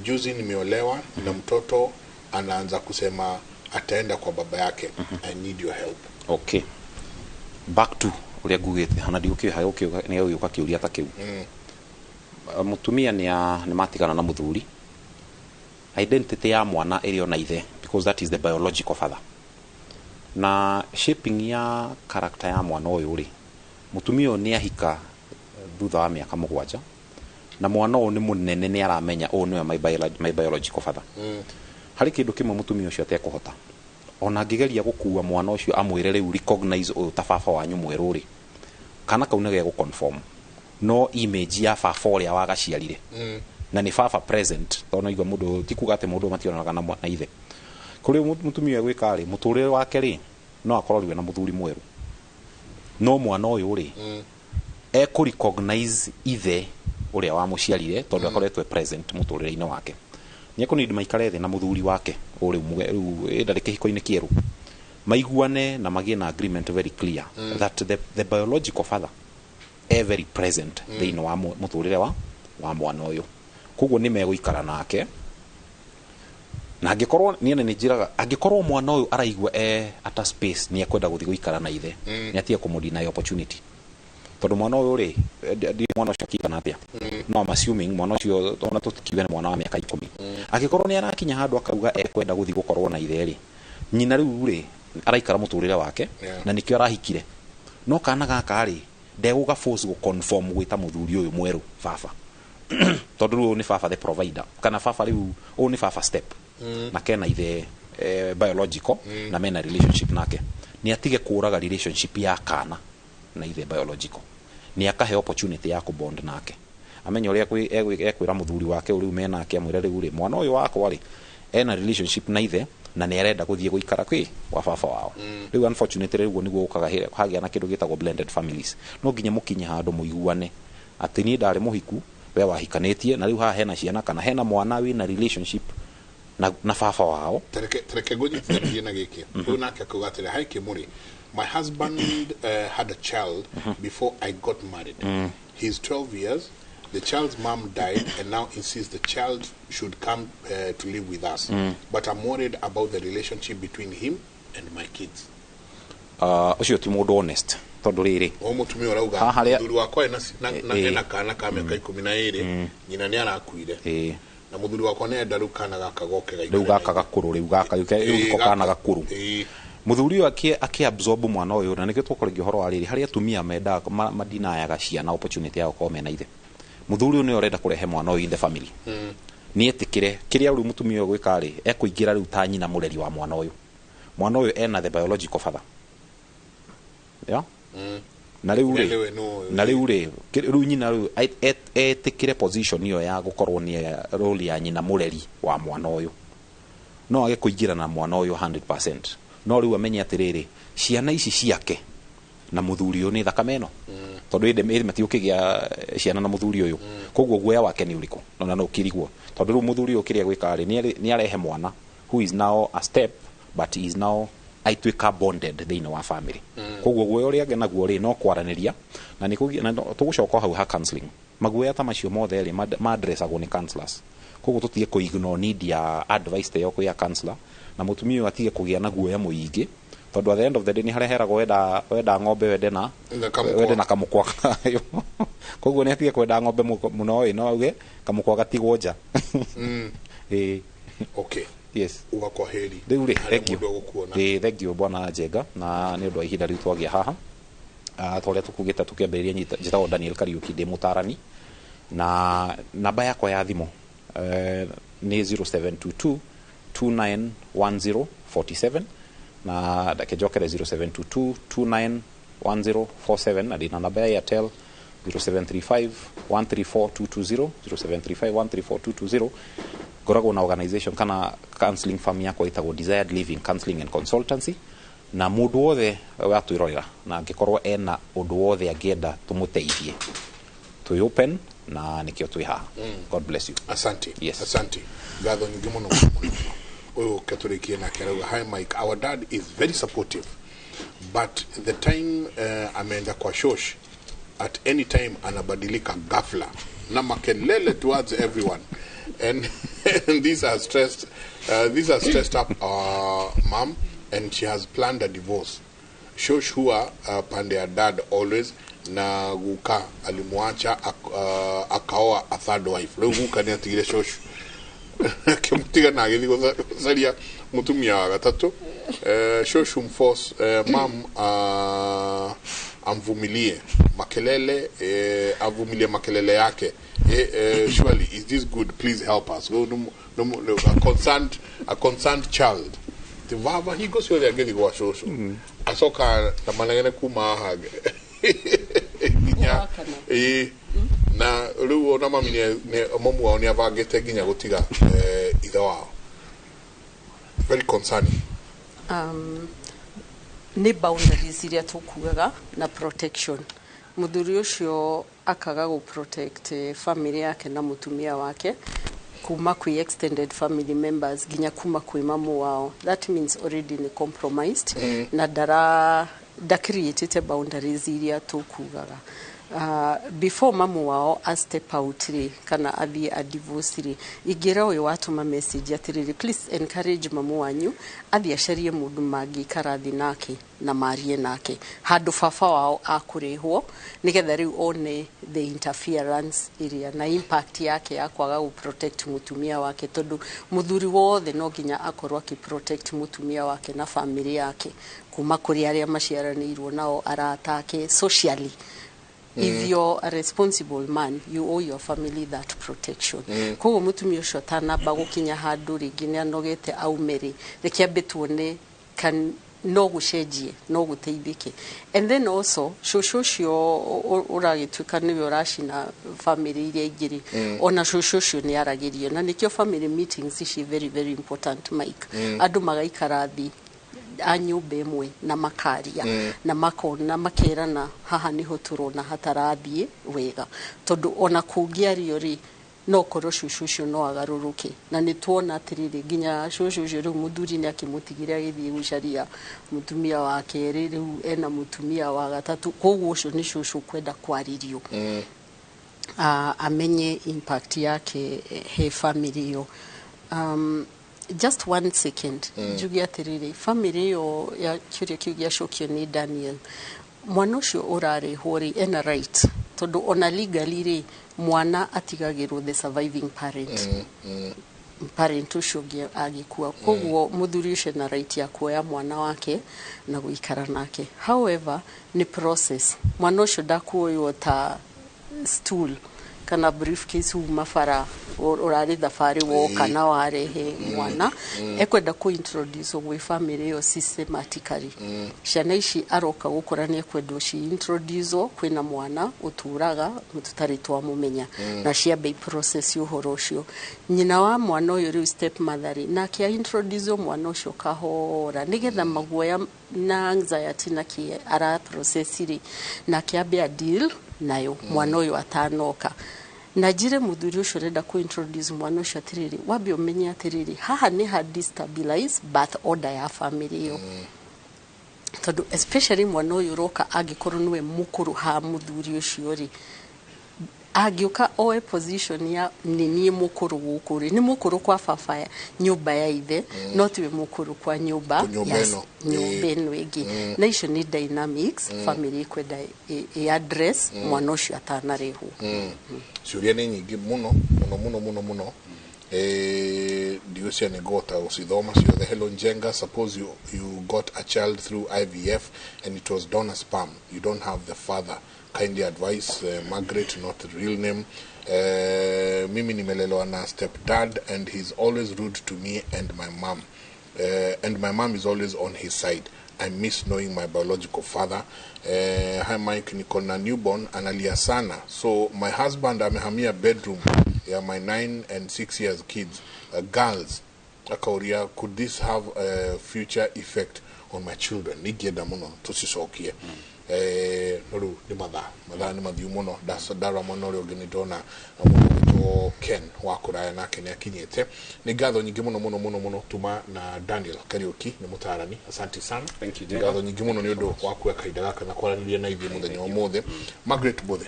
Juzi nimeolewa na mtoto anaanza kusema ataenda kwa baba yake. I need your help. Okay, back to uria ngugite hana ndiukio hayo kio ni uka kiuria ta kiu mutumia ni matigana na muthuri identity ya mwana iri ona ithe because that is the biological father na shaping ya character ya mwana uyu ri mutumia ni ahika thutha wa miaka 7 na mwana uyu ni munene ni aramenya uyu ni my biological father hari kindu kimwe mutumia ucio atekuhota ona ngigeria gukua mwana ucio amwire riu recognize uyu ta baba wanyu mweru ri kana kauna ge guconform no image ya baba uria wagaciarire na ni baba present tona igwa mundu tikugate mundu mationanaga na ithe kuri mutumia gwika ri muturire wake ri no akororiwe na muthuri mweru no mwana uyu ri ku recognize ithe uria wa muciarire tondu akoretwe present muturire-ini wake ni akunidi maikare thi na muthuri wake uri ndari kihiko-ini kieru maiguane na magie na agreement very clear that the biological father very present thiini wa muturire wa mwana uyu koguo ni meguikara nake na angikorwo ni njiraga angikorwo mwana uyu araigwa at a space ni akwenda guthi guikara na ithe ni atie kumudina opportunity tondu mwana uyu ri ndi mwana ucio akitana atia no I'm assuming mwana ucio ona tutikiwe ni mwana wa miaka 10 angikorwo ni arakinya handu akauga ekwenda guthi gukorwo na ithe ri nyina riu ri araikara muturire wake na nikio arahikire no kana gaka ri ndeguga force go conform gwita muthuri uyu mweru baba tondu ni baba the provider kana baba riu ni baba step na kena ithe biological na mena relationship nake ni atige kuraga relationship ya kana na ithe biological ni akahe opportunity ya kubond nake amenye uria ekwira muthuri wake uri mena ake amwira riu ri mwana uyu wakwa ri ena relationship na ithe na ni arenda guthie guikara kwi wa baba wao riu unfortunately riu niguo ukaga hagia na kindu gitagwo blended families no nginya mukinye handu muiguane ati ni ndari muhiku we wahikanetie na riu ha hena ciana kana hena mwana wi na relationship na baba wao tereke gunyitithania na giki unake kugatira haiki muri my husband had a child before I got married he's 12 years the child's mom died and now insists the child should come to live with us but I'm worried about the relationship between him and my kids ucio ti mundu honest tondu riri o mutumia urauga muthuri wakwa na kana ka miaka 12 nyina ni arakuire na muthuri wakwa ne ndaru kana gaka goke gaikara riu gaka gakuru riu gaka yuke kana gakuru muthuri aki absorb mwana uyu na nikio tukoregio horo ariri haria tumia menda madina ya gaciana opportunity ya gukoma na ithe muthuri uyu ni urenda kurehe mwana uyu in the family ni etikire kiria uri mutumia uyu gwikari ekuingira riu ta nyina mureri wa mwana uyu ena the biological father ya na riu riu nyina riu etikire position iyo ya gukorwo ni role ya nyina mureri wa mwana uyu no age kuingira na mwana uyu 100% no riu amenye atiriri ciana ici ciake na muthuri uyu ni thakame ino tondu inde matiukigia ciana na muthuri uyu koguo guoya wake ni uriku na no kirigwo tondu riu muthuri uyu kiria gwikari ni arehe mwana who is now a step but is now aitwika bonded thini wa family koguo guoya uria ngena guo ri no kwaraniria na ni tugucoka hau ha counseling maguoya ta macio mothe ri ma address agwo ni counselors koguo tutige ku ignore need ya advice te yoko ya counselor na mutumia atige kugia na guoya muingi tondu at the end of the day ni hareheragwo wenda ng'ombe wende na kamukwa kayo koguo ni atige kwenda ng'ombe muno no auge kamukwa gatigwo nja okay yes ugakwa heri riu thank you bwana Jenga na ni undu wa ihinda riu twagia haha twaria tukugita tukiambiriria njitagwo Daniel Kariuki ndi mutarani na namba yakwa ya thimu ni 0722 291047 na dakejokere 0722 291047 na dina namba ya Airtel 0735 134220 0735 134220 goragwo na organization kana counseling firm yakwa itagwo Desired Living Counseling and Consultancy na mundu wothe watwirorera na ngikorwo ena undu wothe angienda tumuteithie to open na nikio twi ha God bless you asante yes asante gatho nyingi muno oyo katolikie na keraga hi Mike our dad is very supportive but the time ameenda kwa shosh at any time anabadilika ghafla na makelele towards everyone and these are stressed up mom and she has planned a divorce shosh huwa pande ya dad always na guka alimwacha akaoa a third wife leo guka ni atigire shosh kimtiga na githi gozaria mutumia wa gatatu shosh force mom amvumilie makelele avumilie makelele yake surely is this good please help us no, a concerned child the baba he goes here again go shosho asoka na managene kuma hage na ruo na mami ne momu wa onia vagete ginya gutiga itha wao very concerning ni boundaries iria tukugaga na protection muthuri ucio akaga go protect family yake na mutumia wake kuma kwi extended family members ginya kuma kwi mamu wao that means already ni compromised na da create boundaries iria tukugaga before mamu wao a step out ri kana athie a divorce ri igira uyu watuma message atiriri please encourage mamu wanyu athie acarie mundu mangi karathi nake na marie nake handu baba wao akurehwo nigetha riu one the interference area na impact yake ya kwaga gu protect mutumia wake tondu muthuri wothe no ginya akorwa ki protect mutumia wake na family yake kuma kuri aria maciaranirwo nao aratake socially if you're a responsible man, you owe your family that protection. Koguo mutumia ucio tanamba gukinya handu ringi ni anogete aumeri rekiambe tuone kan no gucenjie no guteithike. And then also shushu cio uragituika niwe uracina family iria ingiri ona shushu cio ni aragirio na nikio family meetings ici very very important Mike. Andu magaikara thi a nyumba imwe na makaria na makona makerana haha niho turona hatarathie wega tondu ona kungiario ri no korwo shushu no agaruruke na nituona atiriri ginya shushu riu muthuri ni akimutigira agithie gucaria mutumia wa keri riu ena mutumia wa gatatu koguo ucio ni shushu kwenda kwaririo amenye impact yake he family yo. Just 1 second jugia atiriri family yo ya kiuria kiugia shokio ni Daniel mwana ucio urare hori ena right tondu ona legally ri mwana atigagirwo the surviving parent parent ucio agikua koguo muthuri ucio na right ya kuoya mwana wake na guikara nake. However ni process mwana ucio ndakuoywo ta stool kana briefcase mafara urari thafari woka na warehe mwana ekwenda ku introduce we family yo systematically ciana ici aroka gukura ni ekwenda ci introduce kwina mwana uturaga mututari twa mumenya na ciambe process uhoro ucio nyina wa mwana uyu ri step mother na kia introduce mwana ucio kahora nigetha maguoya na anxiety na ki ara process ri na kiambe deal nayo mwana uyu atanoka na jire muthuri ucio renda ku introduce mwana ucio atiriri wabe umenye atiriri haha ni ha destabilize birth order ya family yo tondu especially mwana uyu roka agikorwo niwe mukuru ha muthuri ucio ri agioka oe position ya nini mukuru gukuri ni mukuru kwa baba nyumba ya ithe no tiwe mukuru kwa nyumba eno igi na icio ni dynamics family kwenda address mwana ucio atanarehu ciuria ni nyingi muno diusia negota usithoma ciothe. Hello Njenga, suppose you got a child through IVF and it was donor sperm, you don't have the father, kindly advise. Margaret, not the real name. Mimi nimelelewa na stepdad and he's always rude to me and my mom, and my mom is always on his side. I miss knowing my biological father. Hi Mike, niko na newborn analia sana, so my husband amehamia bedroom ya my 9 and 6 years kids, girls. Akauria, could this have a future effect on my children? Nigienda muno tusicokie. Noru ni matha ni mathiu muno dara muno ri uginitona muno Ken wakuraya nake ni akinyete. Ni ngatho nyingi muno tuma na Daniel Kariuki ni mutarani. Asante sana. Thank you. Ngatho nyingi muno ni undu wakuya kaida gaka na kwaraniria na ithi muthenya omothe. Margaret Bothe,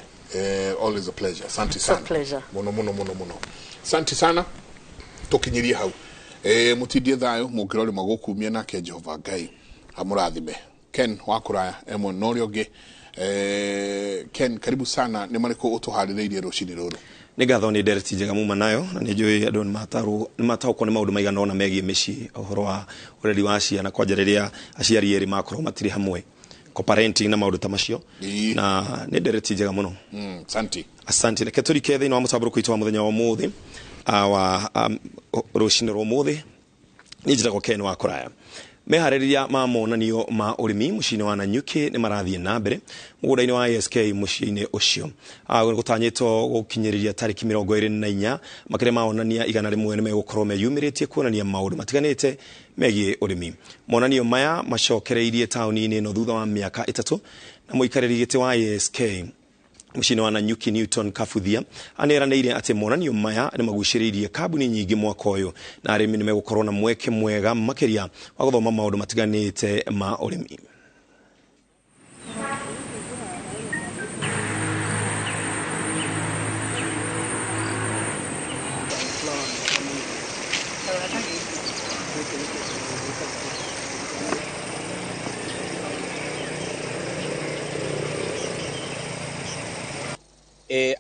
always a pleasure. Asante sana. It's a pleasure. Muno. Asante sana. Tukinyirie hau. Mutidie thayo mukirori magukumia nake Jehova Ngai amurathime. Ken wakuraya emo norioge. Ken, karibu sana. Ni mariko utuhaririirie rucini ruru? Ni gatho ni ndereti njega muma nayo na ni njui andu ni mataukwo ni maundu maigana ona megie mici uhoro wa ureri wa ciana kwa njariria aciari eri makorwo matiri hamwe co-parenting na maundu ta macio na ni ndereti njega muno. Asante reke turike thiini wa mutaburo kwitu wa muthenya wa umuthi wa rucini rwa umuthi ni njiragwo Ken wakuraya. Meharĩrĩria ma monanio ma ũrĩmi mũciĩ-inĩ wa Nanyuki nĩ marathiĩ na mbere mũgũnda-inĩ wa ISK mũciĩ-inĩ ũcio. Gũtanyĩtwo gũkinyĩrĩria tarĩki 24 makĩria maonania 100 nĩ megũkorwo meyumĩrĩtie kuonania maũndũ matiganĩte megiĩ ũrĩmi. Monanio maya macokereirie taũni-inĩ ĩno thutha wa mĩaka 3 na mũikarĩri gĩtĩ wa ISK mũciĩ-inĩ wa Nanyuki Newton Kafuthia aneranĩire atĩ monanio maya nĩ magucĩrĩirie kambuni nyingĩ mwaka ũyũ na arĩmi nĩ megũkorwo na mweke mwega makĩria wa gũthoma maũndũ matiganĩte ma ũrĩmi.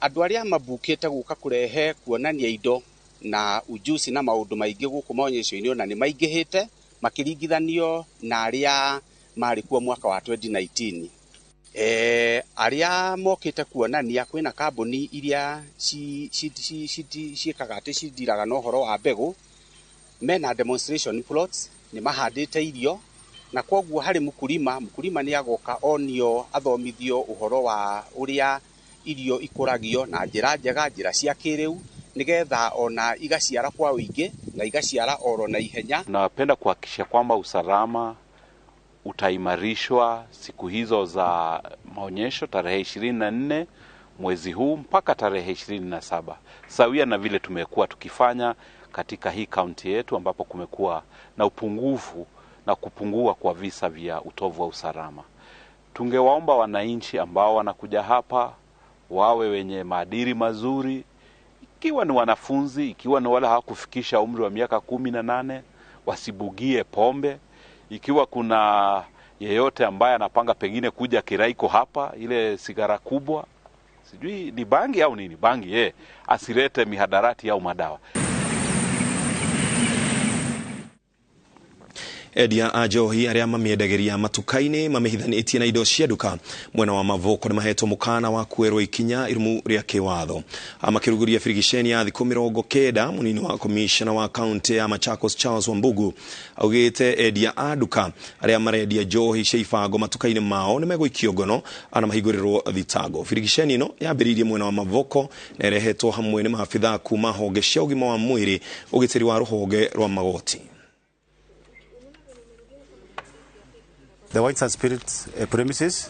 Andu aria mabukite guka kurehe kuonania indo na ujuzi na maundu maingi guku maonyesho-ini ona ni maingihite makiringithanio na aria mari kuo mwaka wa 2019. aria mokite kuonania kwina kambuni iria ciikaga ati cindiraga na uhoro wa mbegu mena demonstration plots ni mahandite irio na koguo hari mukulima ni agoka onio athomithio uhoro wa uria irio ikuragio na njira njega njira cia kiriu nigetha ona igaciara kwa wingi na igaciara oro na ihenya. Napenda kuhakikisha kwamba usalama utaimarishwa siku hizo za maonyesho tarehe 24 mwezi huu mpaka tarehe 27, sawia na vile tumekuwa tukifanya katika hii kaunti yetu ambapo kumekuwa na upungufu na kupungua kwa visa vya utovu wa usalama. Tungewaomba wananchi ambao wanakuja hapa wawe wenye maadili mazuri, ikiwa ni wanafunzi, ikiwa ni wale hawakufikisha umri wa miaka 18, wasibugie pombe. Ikiwa kuna yeyote ambaye anapanga pengine kuja kiraiko hapa, ile sigara kubwa, sijui ni bangi au nini, bangi asirete mihadarati au madawa. Edia ajohi aria mamiedageria matukaini mamehithanitie na indo cia duka mwena wa Mavoko ni mahetwo mukana wa kuerwo ikinya irumu ria kiwatho amakiruguria firigisheni ya thiku 90 munini wa commissioner wa county ya Machakos Charles Wambugu augite edia aduka aria maredia johi ceifango matukaini mao ni meguikio ngono ana mahigurirwo thitago. Firigisheni no yambiririe mwena wa Mavoko na erehetwo hamwe ni maafitha kuma honge cia ugima wa mwiri ugitiri wa ruhonge rwa magoti. The wines and spirits premises,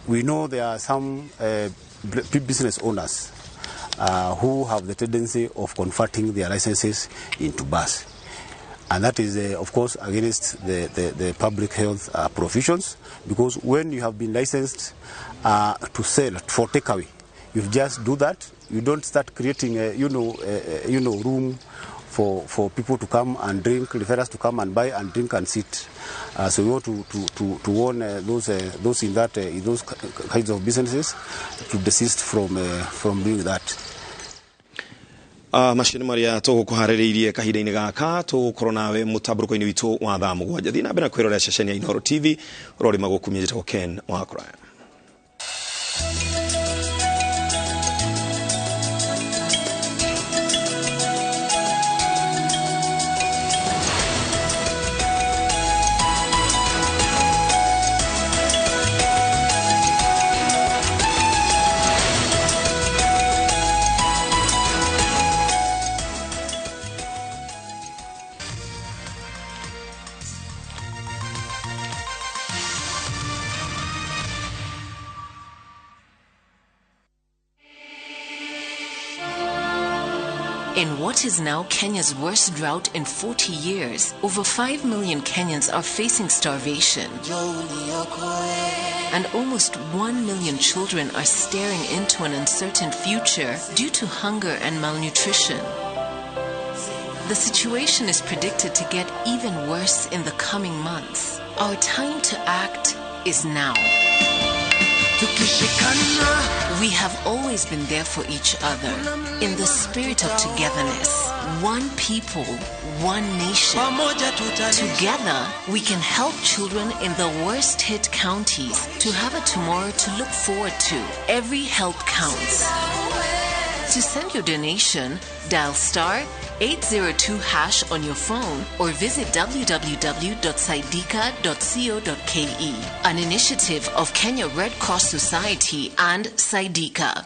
we know there are some business owners who have the tendency of converting their licenses into bars. And that is, of course, against the public health provisions, because when you have been licensed to sell for takeaway, you just do that. You don't start creating, room for people to come and drink, referrals to come and buy and drink and sit. So we want to warn those in those kinds of businesses to desist from doing that. Mashini maria tugukuhaririirie kahinda-ini gaka tugukorwo nawe mutamburuko-ini witu wa thaa 7 thina mbere kwirorera ceceni ya Inooro TV rori magukumia njitwo Ken wa Kuraya. In what is now Kenya's worst drought in 40 years, over 5 million Kenyans are facing starvation. And almost 1 million children are staring into an uncertain future due to hunger and malnutrition. The situation is predicted to get even worse in the coming months. Our time to act is now. We have always been there for each other in the spirit of togetherness. One people, one nation. Together, we can help children in the worst hit counties to have a tomorrow to look forward to. Every help counts. To send your donation, dial *802# on your phone or visit www.saidika.co.ke, an initiative of Kenya Red Cross Society and Saidika.